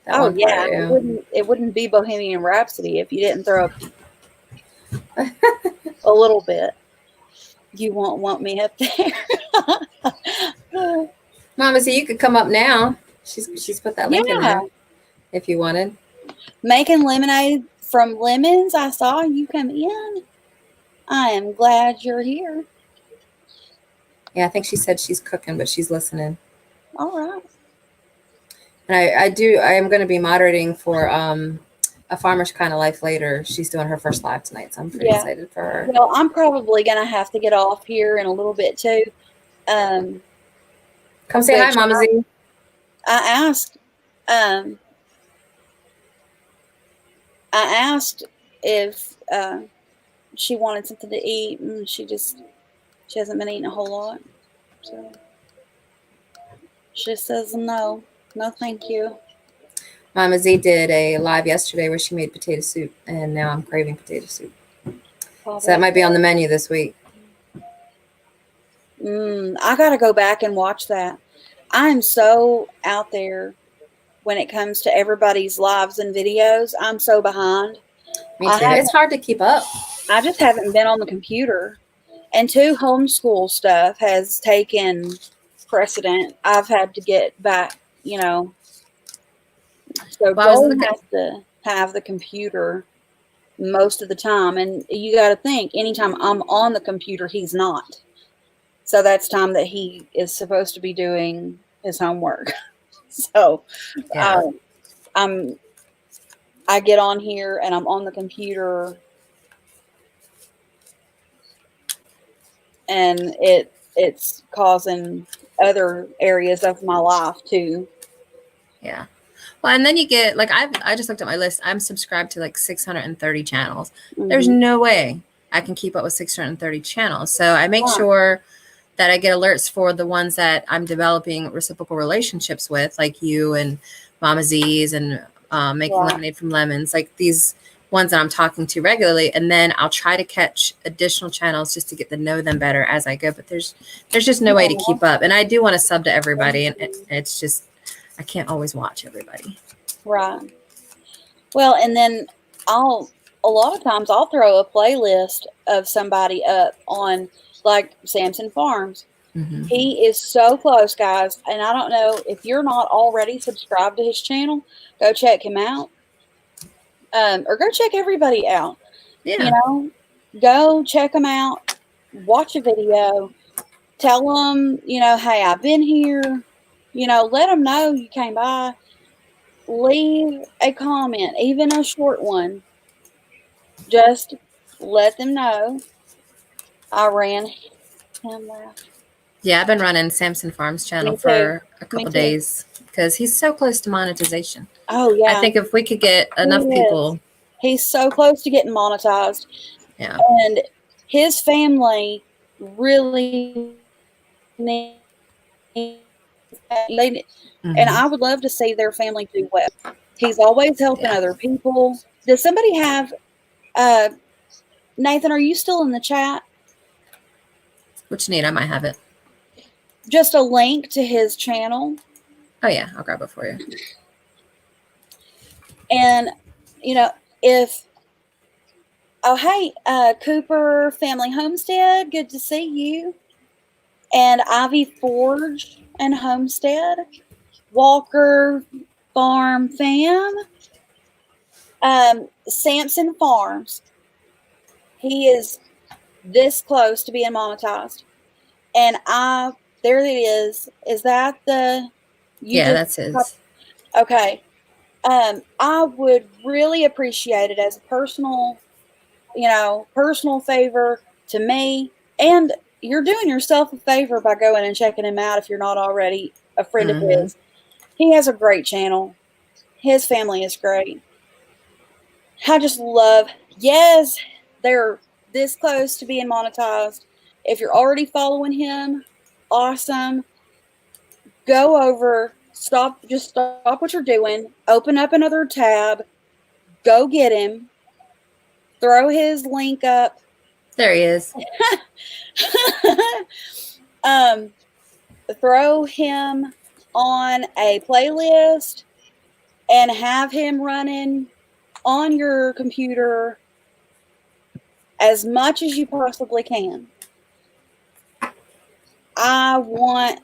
that oh one part. yeah, Yeah. it wouldn't be Bohemian Rhapsody if you didn't throw a little bit. You won't want me up there. Mama, so you could come up now. She's put that link in Yeah, there if you wanted. making lemonade from lemons. I saw you come in. I am glad you're here. Yeah, I think she said she's cooking, but she's listening. All right. And I am going to be moderating for a farmer's kind of life later. She's doing her first live tonight, so I'm pretty excited for her. Well, I'm probably gonna have to get off here in a little bit too. Come say hi, Mama Z. I asked if she wanted something to eat, and she hasn't been eating a whole lot. So she says no, thank you. Mama Z did a live yesterday where she made potato soup, and now I'm craving potato soup. So that might be on the menu this week. I gotta go back and watch that. I am so out there when it comes to everybody's lives and videos. I'm so behind. Me too. It's hard to keep up. I just haven't been on the computer. And homeschool stuff has taken precedent. I've had to get back, So Joel has to have the computer most of the time. And you got to think, anytime I'm on the computer, he's not. So that's time that he is supposed to be doing his homework. So yeah. I get on here and I'm on the computer, and it's causing other areas of my life too. Yeah. Well, and then you get I just looked at my list. I'm subscribed to 630 channels. Mm-hmm. There's no way I can keep up with 630 channels. So I make sure that I get alerts for the ones that I'm developing reciprocal relationships with, like you and Mama Z's and making lemonade from lemons, like these ones that I'm talking to regularly. And then I'll try to catch additional channels just to get to know them better as I go. But there's just no way to keep up. And I do want to sub to everybody. And it's just, I can't always watch everybody. Right. Well, and then a lot of times I'll throw a playlist of somebody up on like Samson Farms. Mm-hmm. He is so close, guys. And I don't know if you're not already subscribed to his channel, go check him out. Or go check everybody out. Yeah. Go check them out, watch a video, tell them, hey, I've been here, let them know you came by, leave a comment, even a short one. Just let them know I ran him last. Yeah, I've been running Samson Farms channel for a couple days because he's so close to monetization. Oh, yeah. I think if we could get enough people. He's so close to getting monetized. Yeah. And his family really needs and I would love to see their family do well. He's always helping other people. Does somebody have Nathan, are you still in the chat? What you need? I might have it. Just a link to his channel. Oh yeah, I'll grab it for you. And hey, Cooper Family Homestead, good to see you. And Ivy Forge and Homestead, Walker Farm Fam, Samson Farms. He is this close to being monetized. And there it is. Is that the? That's his. Okay. I would really appreciate it as a personal favor to me. And you're doing yourself a favor by going and checking him out if you're not already a friend of his. He has a great channel. His family is great. I just love, yes, they're this close to being monetized. If you're already following him, awesome. Go over, stop what you're doing, open up another tab, go get him, throw his link up. There he is. Throw him on a playlist and have him running on your computer as much as you possibly can. I want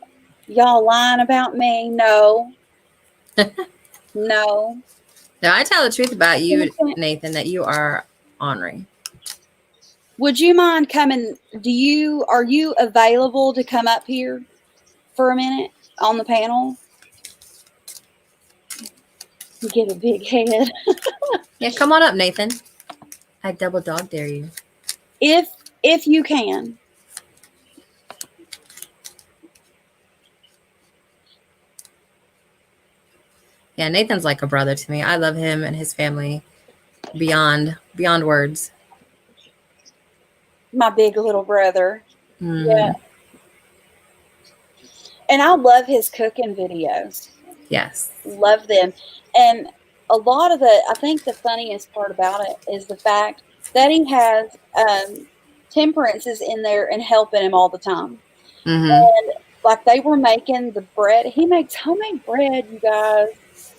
y'all lying about me. No. No. No, I tell the truth about you, Nathan, that you are ornery. Would you mind coming? Are you available to come up here for a minute on the panel? You get a big head. Yeah, come on up, Nathan. I double dog dare you. If you can. Yeah, Nathan's like a brother to me. I love him and his family beyond words. My big little brother. Mm. Yeah. And I love his cooking videos. Yes. Love them. And a lot of I think the funniest part about it is the fact that he has Temperance is in there and helping him all the time. Mm-hmm. And like they were making the bread. He makes homemade bread, you guys.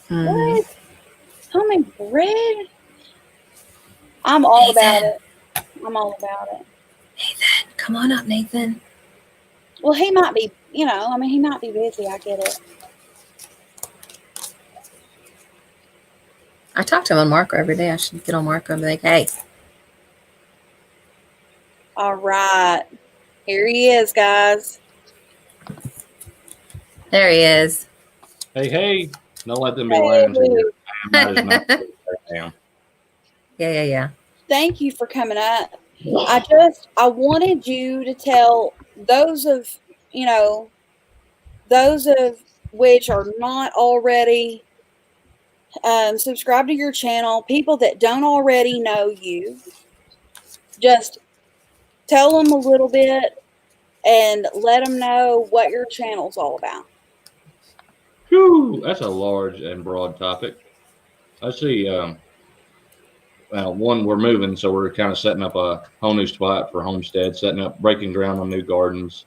Mm-hmm. What? Homemade bread? I'm all Nathan. about it. I'm all about it. Nathan, come on up, Nathan. Well, he might be, he might be busy. I get it. I talk to him on Marco every day. I should get on Marco and be like, hey. All right. Here he is, guys. There he is. Hey. Don't let them be lounging here. I am not as nice. Yeah. Thank you for coming up. I wanted you to tell those of which are not already subscribed to your channel, people that don't already know you, just tell them a little bit and let them know what your channel's all about. Whew, that's a large and broad topic. I see. One, we're moving, so we're kind of setting up a whole new spot for homestead, breaking ground on new gardens.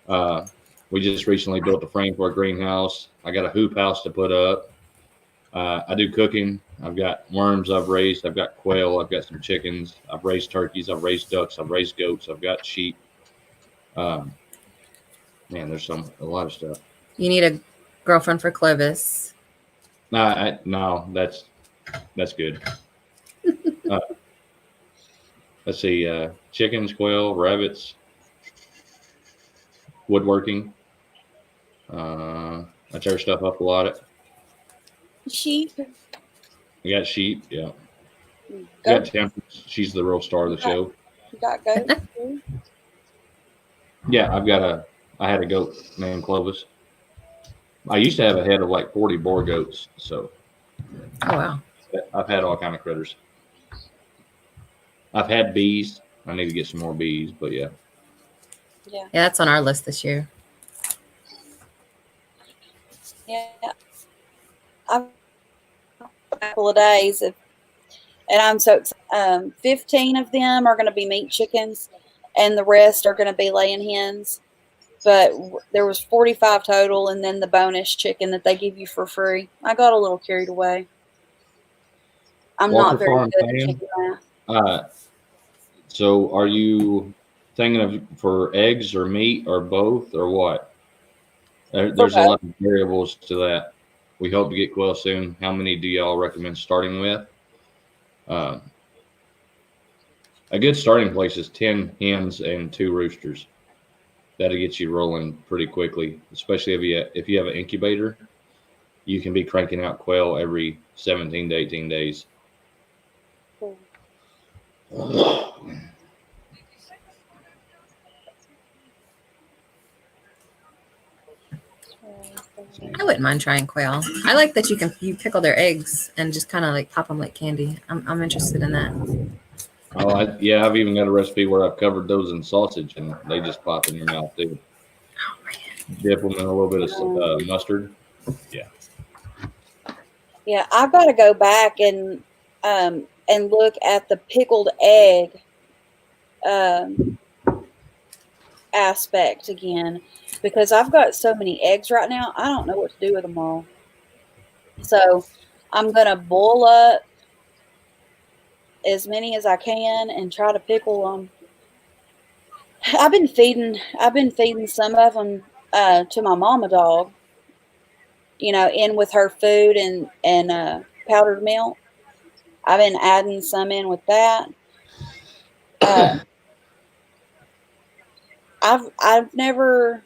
We just recently built a frame for a greenhouse. I got a hoop house to put up. I do cooking. I've got worms I've raised. I've got quail. I've got some chickens. I've raised turkeys. I've raised ducks. I've raised goats. I've got sheep. Man, there's a lot of stuff. You need a girlfriend for Clovis. No, that's good. Let's see, chickens, quail, rabbits, woodworking. I tear stuff up a lot. Sheep. We got sheep, yeah. We Goats. got Temperance. She's the real star of the show. You got goats too? Yeah, I had a goat named Clovis. I used to have a head of like 40 boar goats, so. Oh, wow. I've had all kind of critters. I've had bees. I need to get some more bees, but yeah. Yeah, that's on our list this year. Yeah. I've a couple of days and I'm so excited. 15 of them are going to be meat chickens and the rest are going to be laying hens. But there was 45 total and then the bonus chicken that they give you for free. I got a little carried away. I'm Walker not very Farm good at fan? chicken math. So are you thinking of for eggs or meat or both or what? There's a lot of variables to that. We hope to get quail soon. How many do y'all recommend starting with? A good starting place is 10 hens and 2 roosters. That'll get you rolling pretty quickly, especially if you have an incubator. You can be cranking out quail every 17 to 18 days. Cool. I wouldn't mind trying quail. I like that you pickle their eggs and just kind of like pop them like candy. I'm interested in that. Oh, I've even got a recipe where I've covered those in sausage and they just pop in your mouth too. Oh man. Dip them in a little bit of mustard. Yeah. Yeah, I've got to go back and and look at the pickled egg um, aspect again, because I've got so many eggs right now. I don't know what to do with them all. So I'm gonna boil up as many as I can and try to pickle them. I've been feeding some of them to my mama dog, in with her food and powdered milk. I've been adding some in with that. Uh, I've never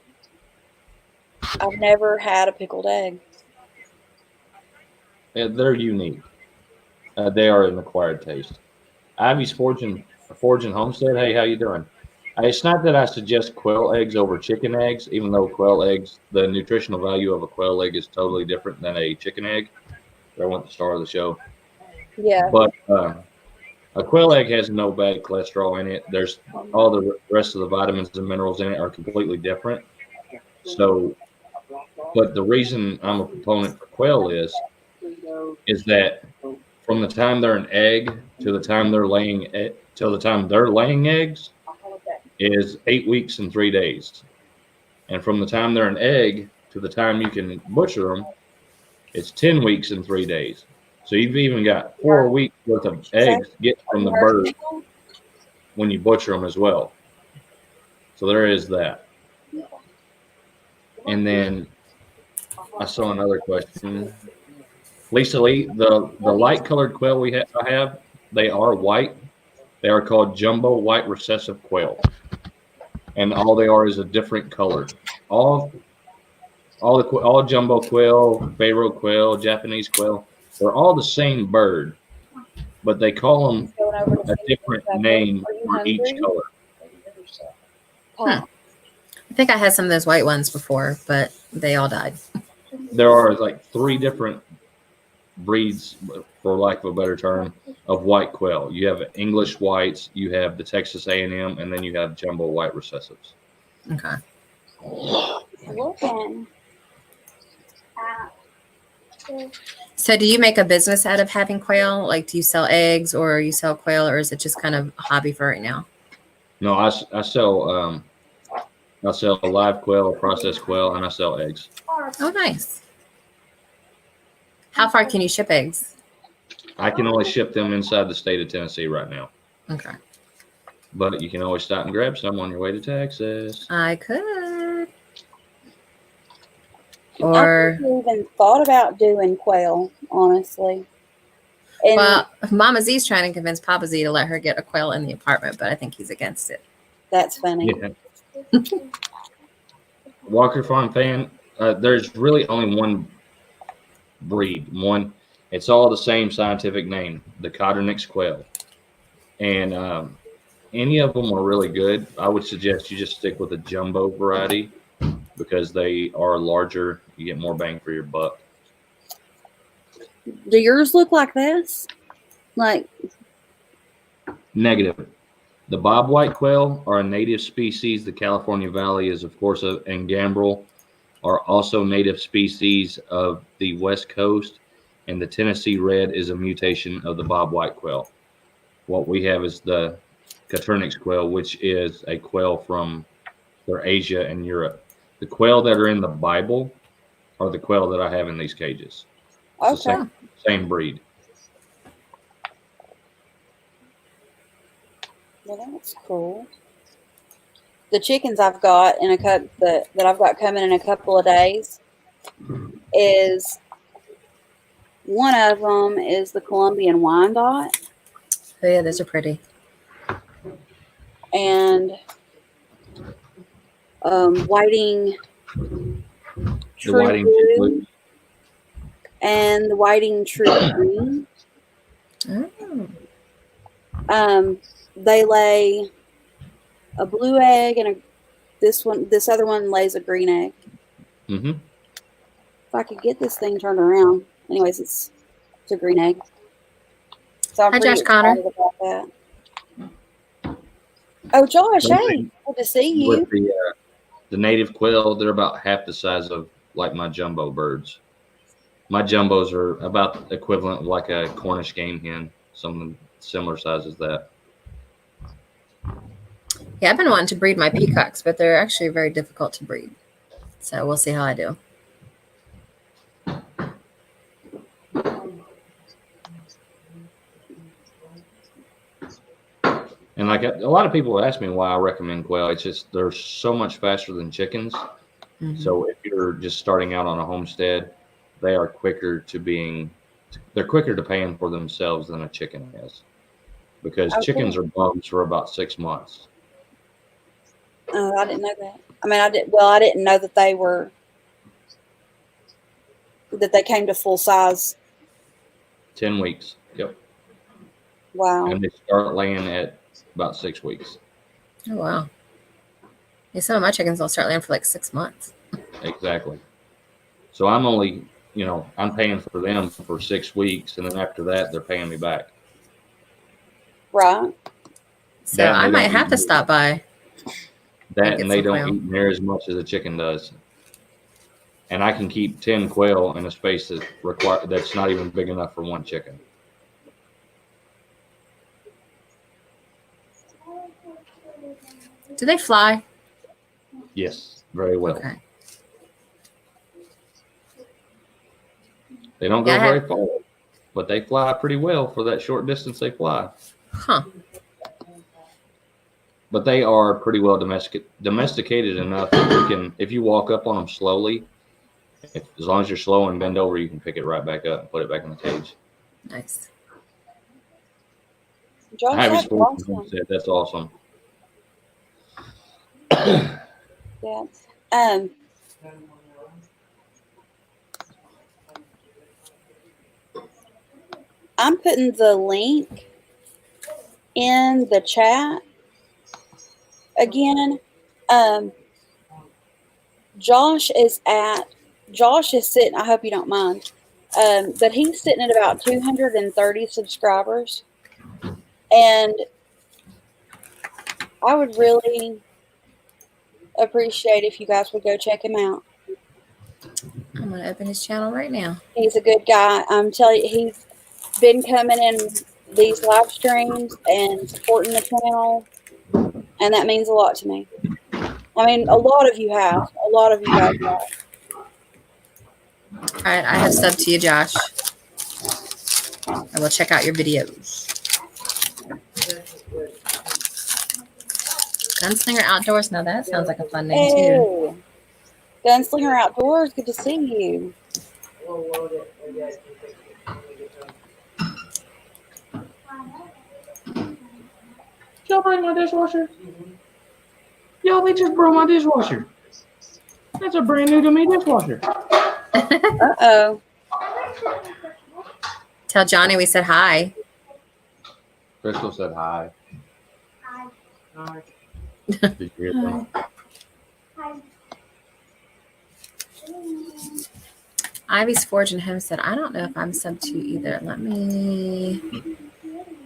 had a pickled egg. They're unique. They are an acquired taste. Ivy's Forging Homestead. Hey, how you doing? It's not that I suggest quail eggs over chicken eggs, even though quail eggs, the nutritional value of a quail egg is totally different than a chicken egg. I want the star of the show. Yeah. But a quail egg has no bad cholesterol in it. There's all the rest of the vitamins and minerals in it are completely different. So, but the reason I'm a proponent for quail is that from the time they're an egg to the time they're laying eggs is 8 weeks and 3 days. And from the time they're an egg to the time you can butcher them, it's 10 weeks and 3 days. So you've even got 4 weeks worth of eggs to get from the bird when you butcher them as well. So there is that. And then I saw another question. Lisa Lee, the light colored quail I have, they are white. They are called jumbo white recessive quail. And all they are is a different color. All jumbo quail, Pharaoh quail, Japanese quail, they're all the same bird, but they call them a different name for each color. I think I had some of those white ones before, but they all died. There are like 3 different breeds, for lack of a better term, of white quail. You have English whites, you have the Texas A&M, and then you have jumbo white recessives. Okay. So do you make a business out of having quail? Like, do you sell eggs or you sell quail, or is it just kind of a hobby for right now? No, I sell live quail, processed quail, and I sell eggs. Oh, nice. How far can you ship eggs? I can only ship them inside the state of Tennessee right now. Okay. But you can always stop and grab some on your way to Texas. I could. Or I haven't even thought about doing quail, honestly. And well, Mama Z's trying to convince Papa Z to let her get a quail in the apartment, but I think he's against it. That's funny. Yeah. Walker Farm fan, there's really only one breed. It's all the same scientific name, the Copernicus Quail. And any of them are really good. I would suggest you just stick with a jumbo variety because they are larger. You get more bang for your buck. Do yours look like this? Like negative. The bobwhite quail are a native species. The California Valley is, of course, and gambrel are also native species of the West Coast. And the Tennessee red is a mutation of the bobwhite quail. What we have is the Copernicus quail, which is a quail from Asia and Europe. The quail that are in the Bible are the quail that I have in these cages. It's okay. the same breed. Well, that's cool. The chickens I've got in a cup that I've got coming in a couple of days is one of them is the Colombian Wyandotte. Oh yeah, those are pretty. And whiting true blue and the whiting true green. Oh. They lay a blue egg and this other one lays a green egg. Mm-hmm. If I could get this thing turned around. Anyways, it's a green egg. So I'm Hi, pretty Josh Connor. excited about that. Oh, Josh, hey, good to see you. With the native quail, they're about half the size of like my jumbo birds. My jumbos are about equivalent of like a Cornish game hen, something similar size as that. Yeah, I've been wanting to breed my peacocks, but they're actually very difficult to breed. So we'll see how I do. And like a lot of people ask me why I recommend quail. It's just they're so much faster than chickens. Mhm. So if you're just starting out on a homestead, they are quicker to paying for themselves than a chicken is, because Okay. chickens are bums for about 6 months. Oh, I didn't know that. I mean, I didn't know that they came to full size. 10 weeks. Yep. Wow. And they start laying at about 6 weeks. Oh, wow. Yeah, some of my chickens will start laying for like 6 months. Exactly. So I'm only, I'm paying for them for 6 weeks, and then after that, they're paying me back. Right. So That and I they might don't have eat to near- stop by. That get and they some don't quail. eat near as much as a chicken does. And I can keep 10 quail in a space that's not even big enough for one chicken. Do they fly? Yes, very well. Okay. They don't Yeah, go I very have- far, but they fly pretty well for that short distance they fly. Huh. But they are pretty well domesticated enough that if you walk up on them slowly, as long as you're slow and bend over, you can pick it right back up and put it back in the cage. Nice. Josh, Ivy that's Sports awesome. said that's awesome. Yeah. I'm putting the link in the chat again. Josh is sitting, I hope you don't mind, but he's sitting at about 230 subscribers. And I would really appreciate if you guys would go check him out. I'm going to open his channel right now. He's a good guy. I'm telling you, he's been coming in these live streams and supporting the channel, and that means a lot to me. I mean, a lot of you have. A lot of you guys have. All right, I have subbed to you, Josh. I will check out your videos. Gunslinger Outdoors. Now that sounds like a fun name too. Hey, Gunslinger Outdoors, good to see you. Y'all bring my dishwasher? Yo, they just brought my dishwasher. That's a brand new to me dishwasher. Uh-oh. Tell Johnny we said hi. Crystal said hi. Hi. Did you hear that? Ivy's Forge and Home said, I don't know if I'm subbed to either. Let me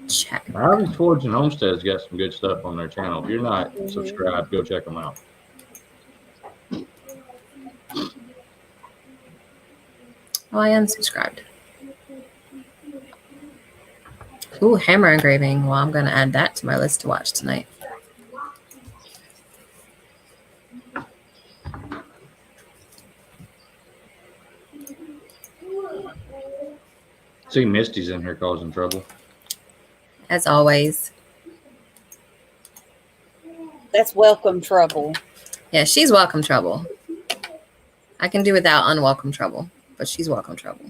check. Ivy's Forge and Homestead's got some good stuff on their channel. If you're not subscribed, go check them out. Oh, I am subscribed. Ooh, hammer engraving. Well, I'm going to add that to my list to watch tonight. See, Misty's in here causing trouble. As always. That's welcome trouble. Yeah, she's welcome trouble. I can do without unwelcome trouble, but she's welcome trouble.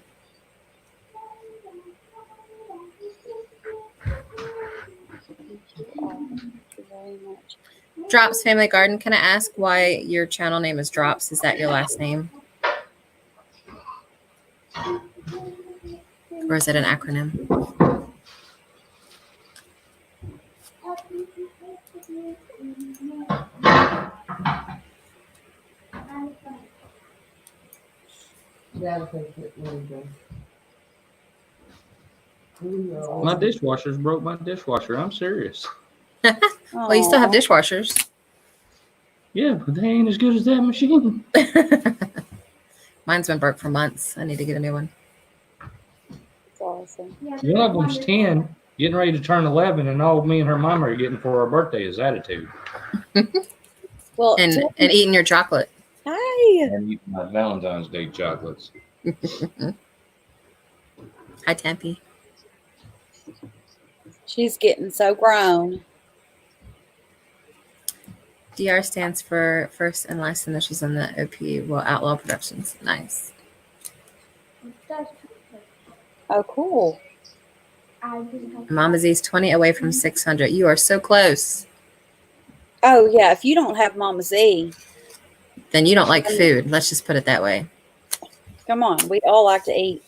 Drops Family Garden. Can I ask why your channel name is Drops? Is that your last name? Or is it an acronym? My dishwasher's broke my dishwasher. I'm serious. Well, you still have dishwashers. Yeah, but they ain't as good as that machine. Mine's been broke for months. I need to get a new one. That's awesome. One of them's 10. getting ready to turn 11, and all me and her mama are getting for our birthday is attitude. Well, And eating your chocolate. hi. And eating my Valentine's Day chocolates. Hi, Tempe. She's getting so grown. DR stands for First and Last Initials in the OP. Well, Outlaw Productions. Nice. Oh, cool. Mama Z's 20 away from 600. You are so close. Oh, yeah. If you don't have Mama Z, Then you don't like food. Let's just put it that way. come on. We all like to eat.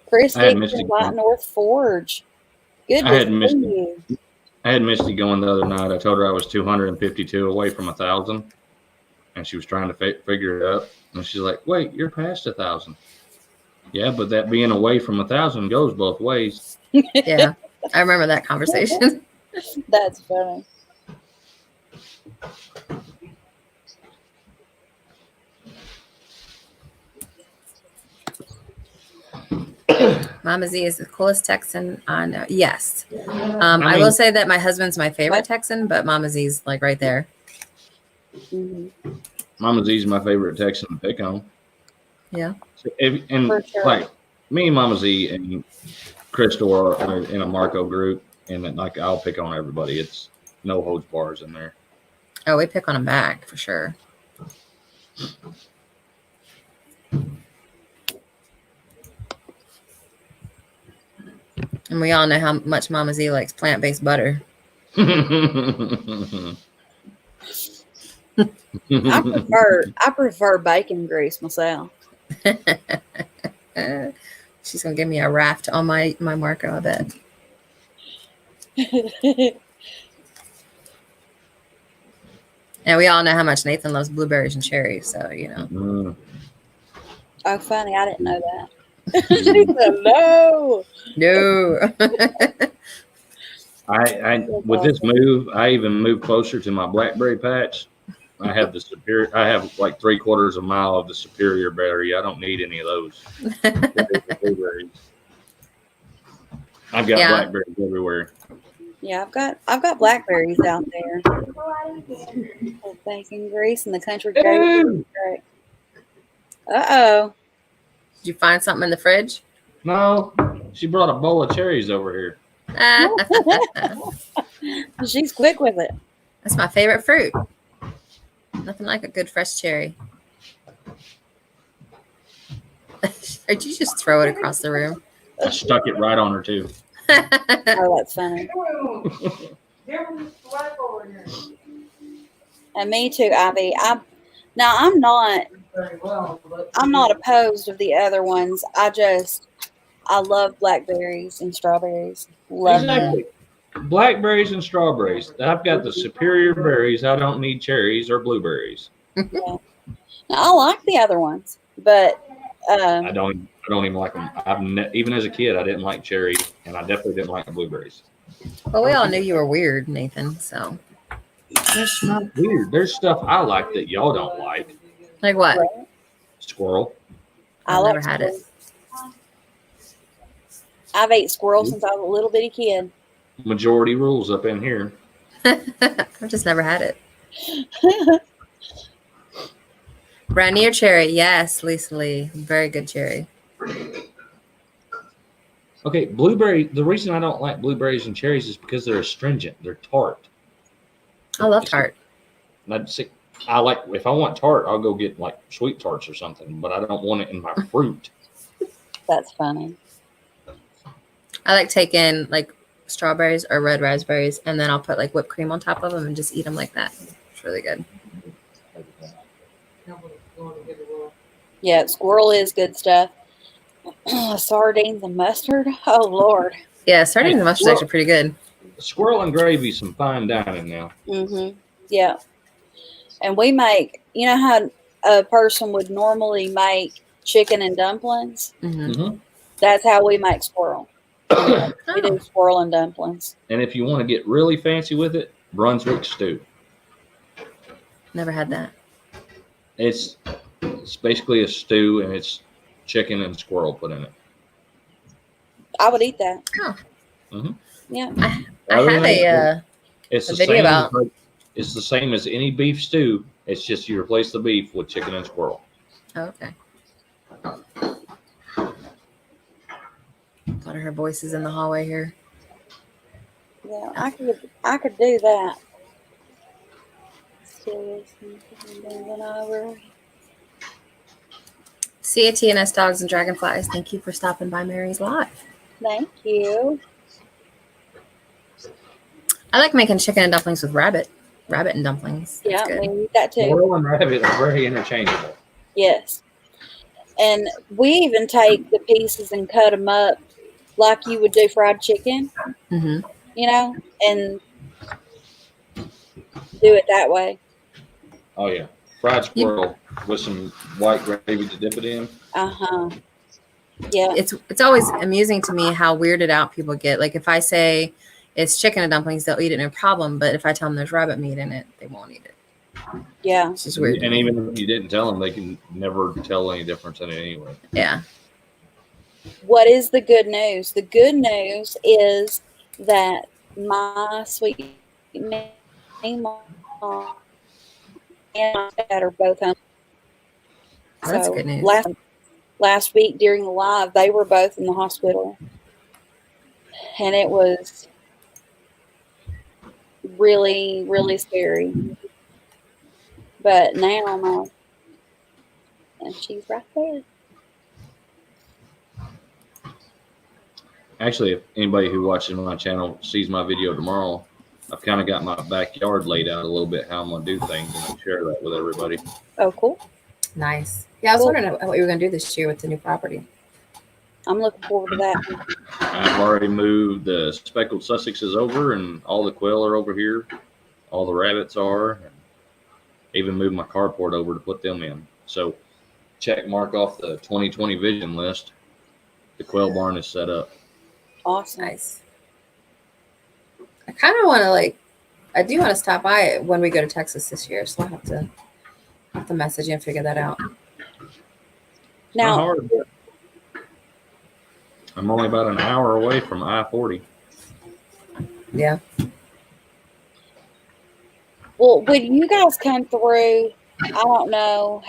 Chris I had Dixon, Misty White going. North Forge. Good I to had see Misty. you. I had Misty going the other night. I told her I was 252 away from 1,000, and she was trying to figure it out. And she's like, "Wait, you're past 1,000." Yeah, but that being away from 1,000 goes both ways. Yeah, I remember that conversation. That's funny. Mama Z is the coolest Texan I know. Yes. I will say that my husband's my favorite Texan, but Mama Z's like right there. Mm-hmm. Mama Z's my favorite Texan to pick on. Yeah. So and For sure. like me and Mama Z and Crystal are in a Marco group, and then, like I'll pick on everybody. It's no holds bars in there. Oh, we pick on him back for sure. And we all know how much Mama Z likes plant-based butter. I prefer bacon grease myself. She's gonna give me a raft on my Marco, I bet. And we all know how much Nathan loves blueberries and cherries, so you know. Oh, funny! I didn't know that. She said no. No. I with this move, I even moved closer to my blackberry patch. I have the superior. I have like 3/4 of a mile of the superior berry. I don't need any of those. Blueberries. I've got blackberries everywhere. Yeah, I've got blackberries out there. Bacon grease and the country grape. Uh-oh. Did you find something in the fridge? No, she brought a bowl of cherries over here. She's quick with it. That's my favorite fruit. Nothing like a good fresh cherry. Did you just throw it across the room? I stuck it right on her too. Oh, that's funny. And me too, Ivy. I'm not opposed of the other ones. I love blackberries and strawberries. Love Exactly. Blackberries and strawberries. I've got the superior berries. I don't need cherries or blueberries. them. Yeah. Now, I like the other ones, but I don't even like them. Even as a kid, I didn't like cherry, and I definitely didn't like the blueberries. Well, we all knew you were weird, Nathan. So That's not weird. There's stuff I like that y'all don't like. like what? Squirrel. I've never had it. I've ate squirrel since I was a little bitty kid. Majority rules up in here. I've just never had it. Brandy or cherry? Yes, Lisa Lee. Very good cherry. Okay, blueberry. The reason I don't like blueberries and cherries is because they're astringent. They're tart. I love tart. I like, if I want tart, I'll go get like sweet tarts or something, but I don't want it in my fruit. That's funny. I like taking like strawberries or red raspberries, and then I'll put like whipped cream on top of them and just eat them like that. It's really good. Yeah, squirrel is good stuff. Sardines and mustard. Oh Lord. Yeah, sardines and mustard is actually pretty good. Squirrel and gravy, some fine dining now. Mm-hmm. Yeah. And we make, you know how a person would normally make chicken and dumplings? Mm-hmm. That's how we make squirrel. We do squirrel and dumplings. And if you want to get really fancy with it, Brunswick stew. Never had that. It's basically a stew, and it's chicken and squirrel put in it. I would eat that. Oh. Mm-hmm. Yeah. I have It's a the video same. about. It's the same as any beef stew. It's just you replace the beef with chicken and squirrel. Oh, okay. Thought I heard voices in the hallway here. Yeah, I could do that. Seriously, CATNS Dogs and Dragonflies, thank you for stopping by Mary's Live. Thank you. I like making chicken and dumplings with rabbit and dumplings. That's Yeah, good. we eat that too. Squirrel and rabbit are very interchangeable. Yes. And we even take the pieces and cut them up like you would do fried chicken, Mm-hmm. you know, and do it that way. Oh yeah, fried squirrel with some white gravy to dip it in. Uh-huh. Yeah. It's always amusing to me how weirded out people get. Like if I say it's chicken and dumplings, they'll eat it no problem. But if I tell them there's rabbit meat in it, they won't eat it. Yeah. It's just weird. And even if you didn't tell them, they can never tell any difference in it anyway. Yeah. What is the good news? The good news is that my sweet mom and my dad are both home. Oh, that's So good news. last week during the live, they were both in the hospital, and it was really, really scary. But now no, and she's right there. Actually, if anybody who watches my channel sees my video tomorrow, I've kind of got my backyard laid out a little bit how I'm going to do things, and I'll share that with everybody. Oh, cool. Nice. Yeah, I was wondering what you were going to do this year with the new property. I'm looking forward to that. I've already moved the speckled Sussexes over, and all the quail are over here. All the rabbits are. And even moved my carport over to put them in. So check mark off the 2020 vision list. The quail barn is set up. Awesome. Nice. I kind of want to I do want to stop by when we go to Texas this year, so I'll have to message you and figure that out. Now, Not hard. I'm only about an hour away from I-40. Yeah. well, when you guys come through, I don't know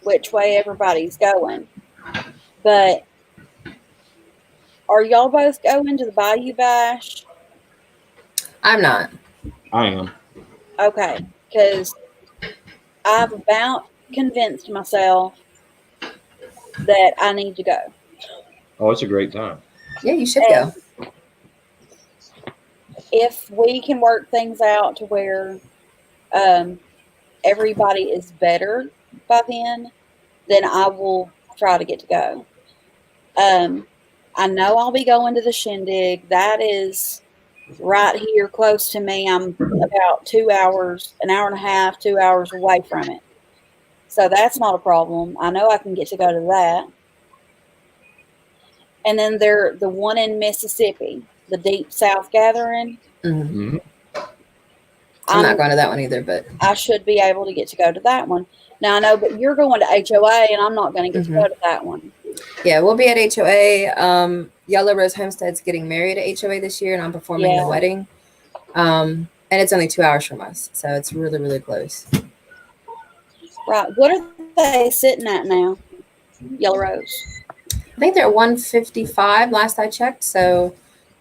which way everybody's going, but are y'all both going to the Bayou Bash? I'm not. I am. Okay, because I've about convinced myself that I need to go. Oh, it's a great time. Yeah, you should go. If we can work things out to where everybody is better by then I will try to get to go. I know I'll be going to the Shindig. That is right here close to me. I'm about 2 hours, an hour and a half, 2 hours away from it. So that's not a problem. I know I can get to go to that. And then the one in Mississippi, the Deep South Gathering. Mm-hmm. I'm not going to that one either, but I should be able to get to go to that one. Now I know, but you're going to HOA, and I'm not going to get to go to that one. Yeah, we'll be at HOA. Yellow Rose Homestead's getting married at HOA this year, and I'm performing the wedding. And it's only 2 hours from us, so it's really, really close. Right. What are they sitting at now? Yellow Rose. I think they're at 155 last I checked. So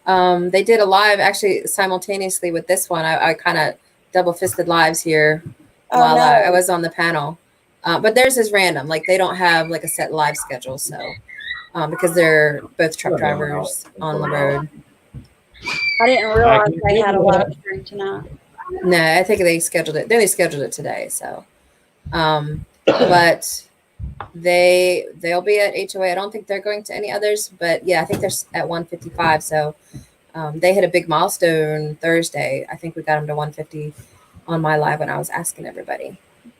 they did a live actually simultaneously with this one. I kind of double fisted lives here while I was on the panel. But theirs is random. Like they don't have like a set live schedule. So because they're both truck drivers on the road. I didn't realize they had a live stream tonight. No, I think they scheduled it. They only scheduled it today. So, but they'll be at HOA. I don't think they're going to any others, but yeah, I think they're at 155. So they hit a big milestone Thursday. I think we got them to 150 on my live when I was asking everybody.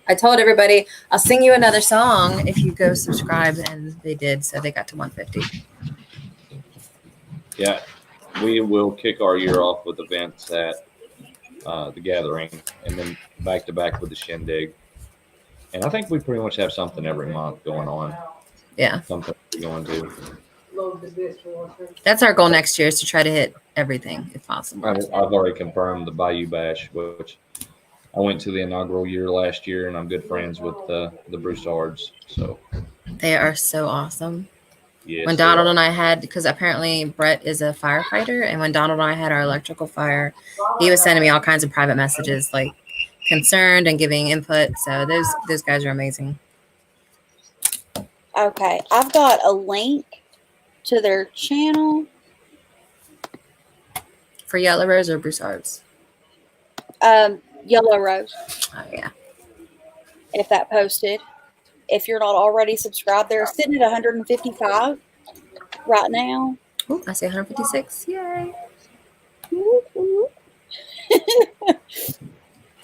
I told everybody I'll sing you another song if you go subscribe, and they did. So they got to 150. Yeah, we will kick our year off with events at the gathering, and then back to back with the Shindig. And I think we pretty much have something every month going on. Yeah. Something we're going to. That's our goal next year, is to try to hit everything if possible. I've already confirmed the Bayou Bash, which I went to the inaugural year last year, and I'm good friends with the Broussards. So They are so awesome. yes, When they Donald are. and I had, because apparently Brett is a firefighter, and when Donald and I had our electrical fire, he was sending me all kinds of private messages, like concerned and giving input. So those guys are amazing. Okay, I've got a link to their channel. For Yellow Rose or Broussards? Yellow Rose, Oh yeah. if that posted. If you're not already subscribed, they're sitting at 155 right now. Ooh, I say 156. Yay.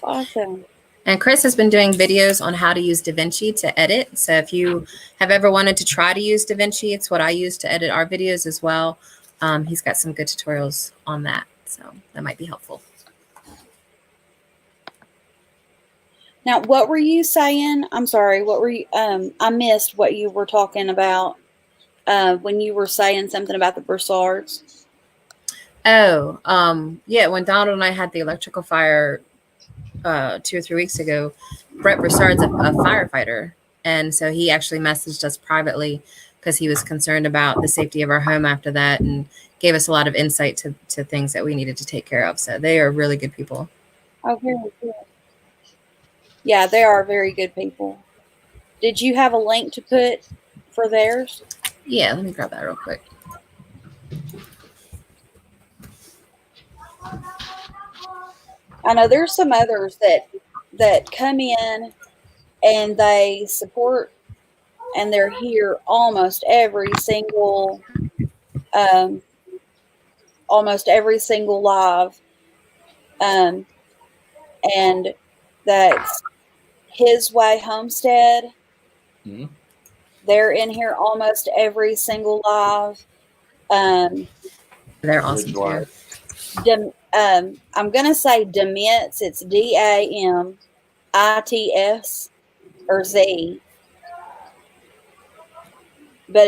Awesome. And Chris has been doing videos on how to use DaVinci to edit. So if you have ever wanted to try to use DaVinci, it's what I use to edit our videos as well. He's got some good tutorials on that. So that might be helpful. Now, what were you saying? I'm sorry. What were you? I missed what you were talking about when you were saying something about the Broussards. Oh, yeah. When Donald and I had the electrical fire 2 or 3 weeks ago, Brett Broussard's a firefighter, and so he actually messaged us privately because he was concerned about the safety of our home after that, and gave us a lot of insight to things that we needed to take care of. So they are really good people. Oh, very good. Yeah, they are very good people. Did you have a link to put for theirs? Yeah, let me grab that real quick. I know there's some others that come in and they support, and they're here um, almost every single live, and that's His Way Homestead. Mhm. They're in here almost every single live. They're Ridge awesome too. Life. I'm gonna say Demits. It's DAMITS or Z, but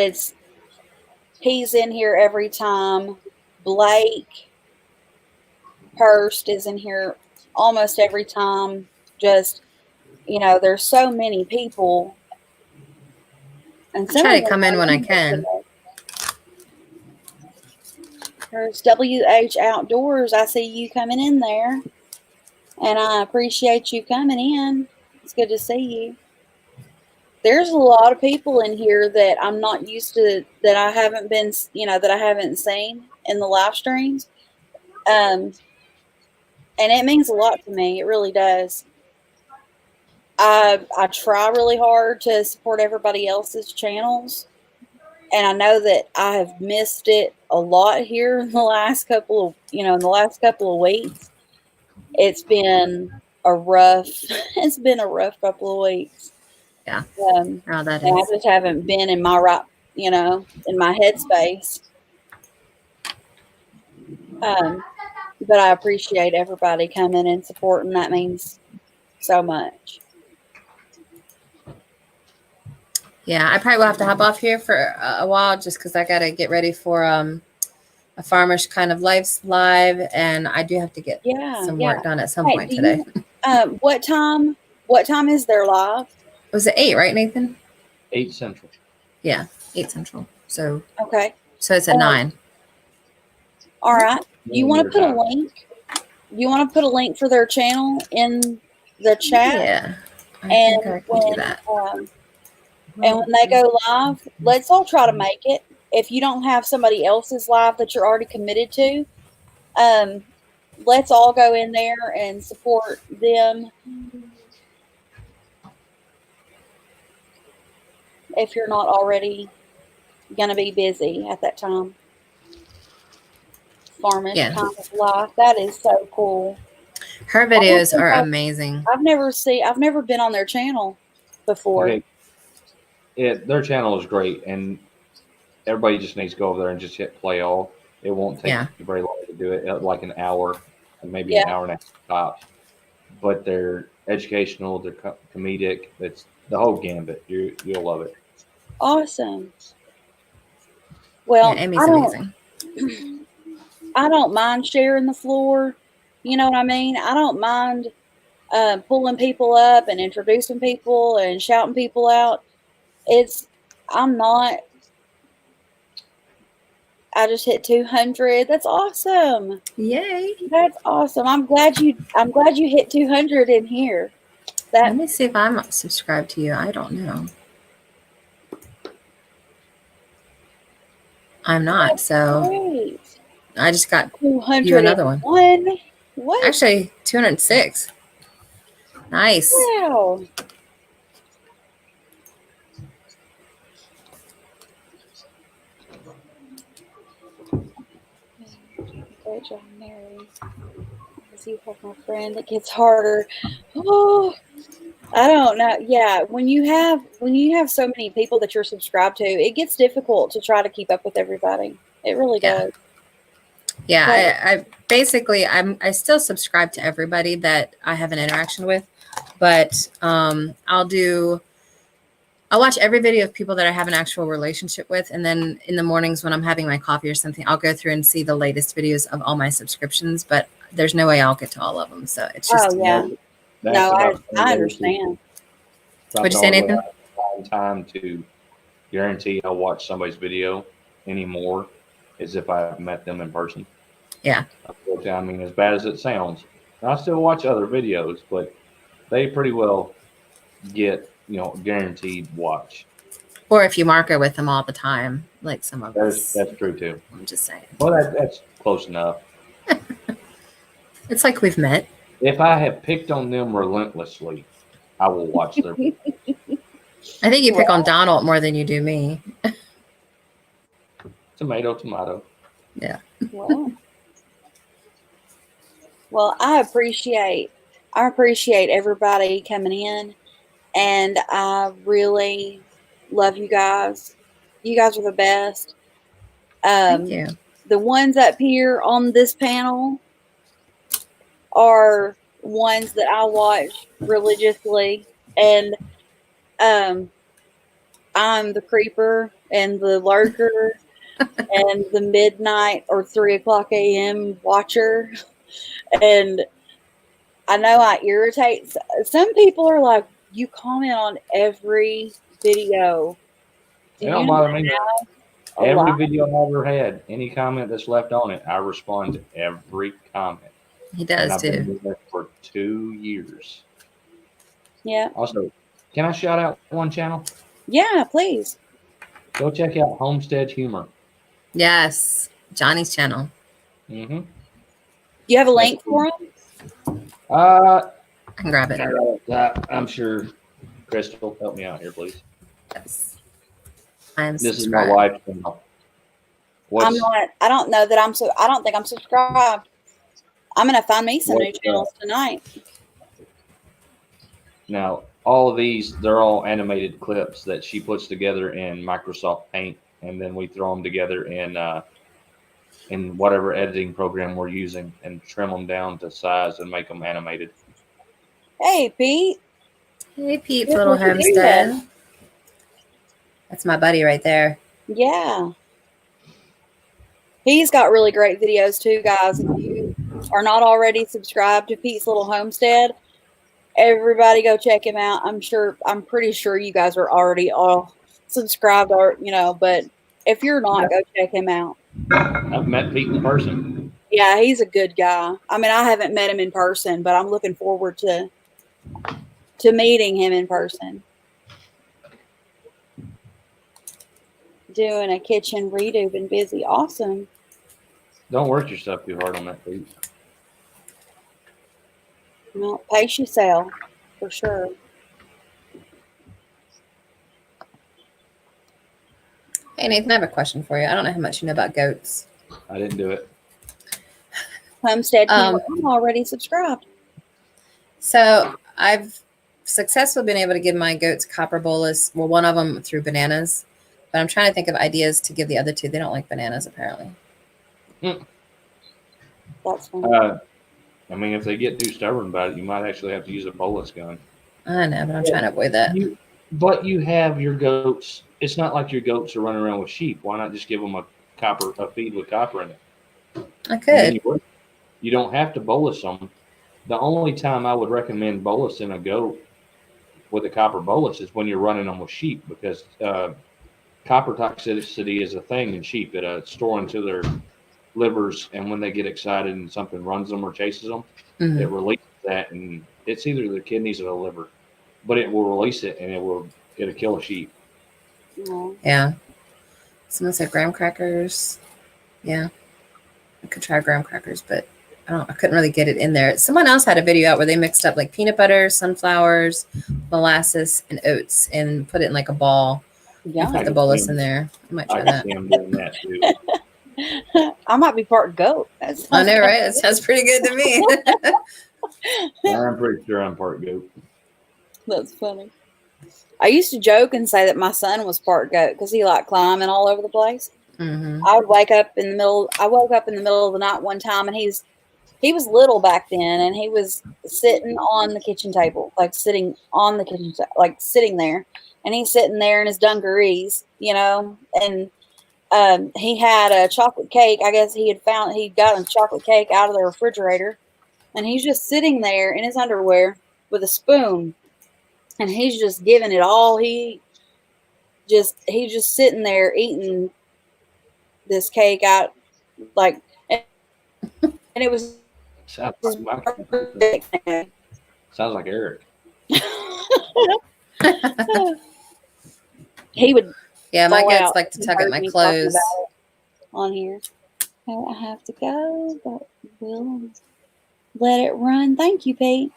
he's in here every time. Blake Hurst is in here almost every time. Just, there's so many people, and I some try of to them come in are when I in here can. today. There's WH Outdoors. I see you coming in there, and I appreciate you coming in. It's good to see you. There's a lot of people in here that I'm not used to, that I haven't been, that I haven't seen in the live streams. And it means a lot to me. It really does. I try really hard to support everybody else's channels, and I know that I have missed it a lot here in the last couple of weeks. It's been a rough it's been a rough couple of weeks. Yeah. And that I is. just haven't been in my in my headspace. But I appreciate everybody coming and supporting. That means so much. Yeah, I probably will have to hop off here for a while just because I got to get ready for a Farmers Kind of Life's live, and I do have to get some work done at some Hey, point today. What time is their live? Was it 8, right, Nathan? 8 Central. Yeah, 8 Central. So Okay. So it's at 9. All right. You want to put a Time. link? You want to put a link for their channel in the chat? Yeah, I think I can do that. And when they go live, let's all try to make it. If you don't have somebody else's live that you're already committed to, let's all go in there and support them. If you're not already going to be busy at that time. Farmers Kind of Life. That is so cool. Her videos are amazing. I've never been on their channel before. Okay. Yeah, their channel is great, and everybody just needs to go over there and just hit play all. It won't take you very long to do it, like an hour, maybe an hour and a half tops. But they're educational, they're comedic. It's the whole gambit. You'll love it. Awesome. Well, Yeah, Amy's amazing. I don't mind sharing the floor. You know what I mean? I don't mind pulling people up and introducing people and shouting people out. It's I'm not. I just hit 200. That's awesome. Yay. That's awesome. I'm glad you hit 200 in here. Let That me see if I'm subscribed to you. I don't know. I'm not, so great. I just got you 201. another one. What? Actually, 206. Nice. Wow. Great job, Mary. As you have my friend, it gets harder. Oh, I don't know. Yeah, when you have so many people that you're subscribed to, it gets difficult to try to keep up with everybody. It really does. Yeah, I basically I still subscribe to everybody that I have an interaction with, but I'll watch every video of people that I have an actual relationship with, and then in the mornings when I'm having my coffee or something, I'll go through and see the latest videos of all my subscriptions. But there's no way I'll get to all of them, so it's just. Oh yeah. That's No, about I understand. What'd you say, Nathan? Time to guarantee I'll watch somebody's video anymore is if I've met them in person. Yeah. I mean, as bad as it sounds, I still watch other videos, but they pretty well get, guaranteed watch. Or if you market with them all the time, like some of us. That's true too. I'm just saying. Well, that's close enough. It's like we've met. If I have picked on them relentlessly, I will watch their video. I think you pick on Donald more than you do me. Tomato. Yeah. Well, I appreciate everybody coming in, and I really love you guys. You guys are the best. Thank you. The ones up here on this panel are ones that I watch religiously, and I'm the creeper and the lurker and the midnight or 3 o'clock a.m. watcher. And I know I irritate some people. Are like, you comment on every video. It don't bother me. Every video I've ever had, any comment that's left on it, I respond to every comment. He does and I've too. been doing that for 2 years. Yeah. Also, can I shout out one channel? Yeah, please. Go check out Homestead Humor. Yes, Johnny's channel. Mm-hmm. You have a link for him? I can grab it. I'm sure Crystal, help me out here, please. Yes. I am This subscribed. is my wife's channel. I'm not. I don't know that I don't think I'm subscribed. I'm gonna find me some new What's channels tonight. Now, all of these, they're all animated clips that she puts together in Microsoft Paint, and then we throw them together in whatever editing program we're using and trim them down to size and make them animated. Hey, Pete. Hey, Pete's Good little to see homestead. ya. That's my buddy right there. Yeah. He's got really great videos too, guys. If you are not already subscribed to Pete's Little Homestead, everybody go check him out. I'm pretty sure you guys are already all subscribed, or but if you're not, go check him out. I've met Pete in person. Yeah, he's a good guy. I mean, I haven't met him in person, but I'm looking forward to meeting him in person. Doing a kitchen redo, been busy. Awesome. Don't work yourself too hard on that, Pete. Well, pace yourself, for sure. Hey, Nathan, I have a question for you. I don't know how much you know about goats. I didn't do it. Homestead, I'm already subscribed. So I've successfully been able to give my goats copper bolus. Well, one of them through bananas, but I'm trying to think of ideas to give the other two. They don't like bananas, apparently. That's fine. I mean, if they get too stubborn about it, you might actually have to use a bolus gun. I know, but I'm trying to avoid that. But you have your goats. It's not like your goats are running around with sheep. Why not just give them a feed with copper in it. I And then could. you don't have to bolus them. The only time I would recommend bolusing a goat with a copper bolus is when you're running them with sheep, because copper toxicity is a thing in sheep. It store into their livers, and when they get excited and something runs them or chases them, Mhm. it releases that, and it's either the kidneys or the liver, but it will release it, and it'll kill a sheep. No. Yeah. Someone said graham crackers. Yeah. I could try graham crackers, but I couldn't really get it in there. Someone else had a video out where they mixed up like peanut butter, sunflowers, molasses, and oats and put it in like a ball and Yeah. put the bolus in there. I might try I can that. see them doing that too. I might be part goat. That I sounds know, right? That sounds pretty good to me. I'm pretty sure I'm part goat. That's funny. I used to joke and say that my son was part goat because he liked climbing all over the place. Hmm. I would wake up in the middle. I woke up in the middle of the night one time, and he was little back then, and he was sitting on the kitchen table, like sitting on the kitchen, like sitting there, and he's sitting there in his dungarees, and he had a chocolate cake. I guess he'd gotten a chocolate cake out of the refrigerator, and he's just sitting there in his underwear with a spoon, and he's just giving it all. He's just sitting there eating this cake out, like, and it was Sounds his like birthday. sounds like Eric. He would Yeah, my fall goats out. like to He tug at heard my me talking about clothes. it on here. I have to go, but we'll let it run. Thank you, Pete.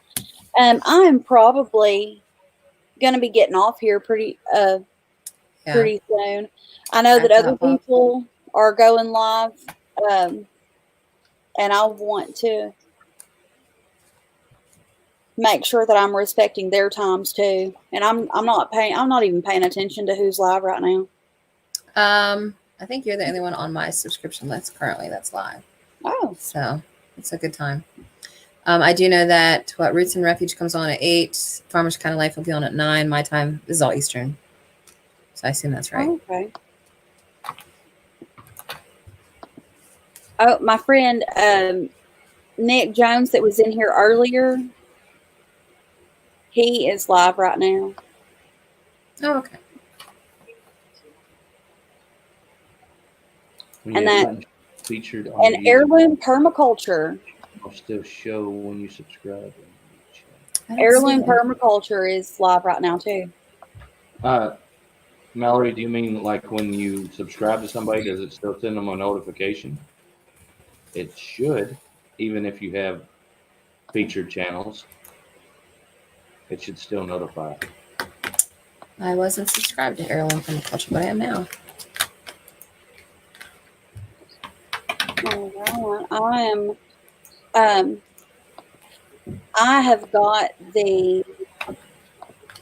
I am probably going to be getting off here Yeah. pretty soon. I know I have that to other hop off. people are going live, and I want to make sure that I'm respecting their times too. And I'm not even paying attention to who's live right now. I think you're the only one on my subscription list currently that's live. Oh, So it's a good time. I do know that Roots and Refuge comes on at 8. Farmer's Kind of Life will be on at 9. My time is all Eastern. So I assume that's right. okay. Oh, my friend Nick Jones that was in here earlier, he is live right now. Oh, okay. When And you that featured on and the Heirloom Permaculture. will still show when you subscribe. I don't see Heirloom it. Permaculture is live right now too. Mallory, do you mean like when you subscribe to somebody, does it still send them a notification? It should, even if you have featured channels, it should still notify. I wasn't subscribed to Heirloom Permaculture, but I am now. All right. I have got the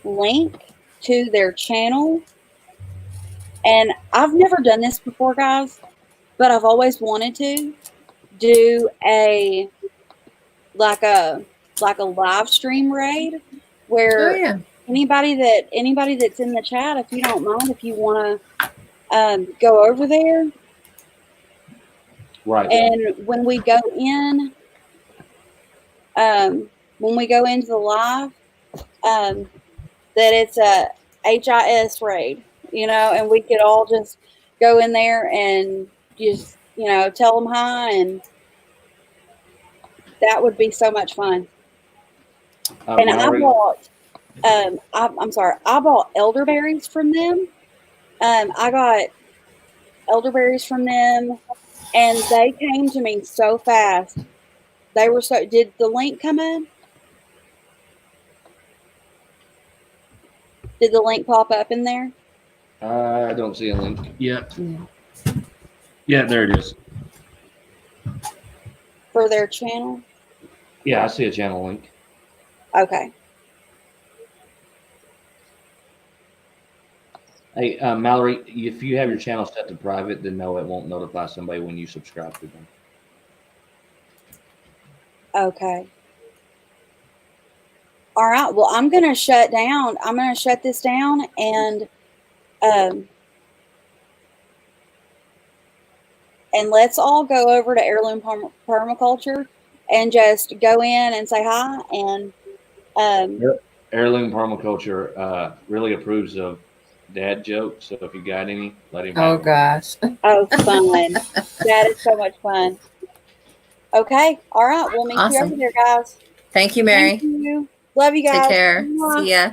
link to their channel, and I've never done this before, guys, but I've always wanted to do a live stream raid Oh where yeah. anybody that's in the chat, if you don't mind, if you want to go over there, Right. and when we go into the live, that it's a H.I.S raid, and we could all just go in there and just, tell them hi, and that would be so much fun. And I Mallory, bought, I'm sorry, I bought elderberries from them. I got elderberries from them, and they came to me so fast. They were so. Did the link come in? Did the link pop up in there I don't see a link. Yep. Yeah. Yeah, there it is. for their channel? Yeah, I see a channel link. Okay. Hey, Mallory, if you have your channel set to private, then no, it won't notify somebody when you subscribe to them. Okay. All right. Well, I'm going to shut down. I'm going to shut this down, and and let's all go over to Heirloom Permaculture and just go in and say hi. And Heirloom Permaculture really approves of dad jokes. So if you got any, let him Oh have them. gosh. oh, fun! That is so much fun. Okay, all right, we'll meet you over Awesome. there, guys. Thank you, Thank Mary. you. Love you Take guys. care. Bye. See ya.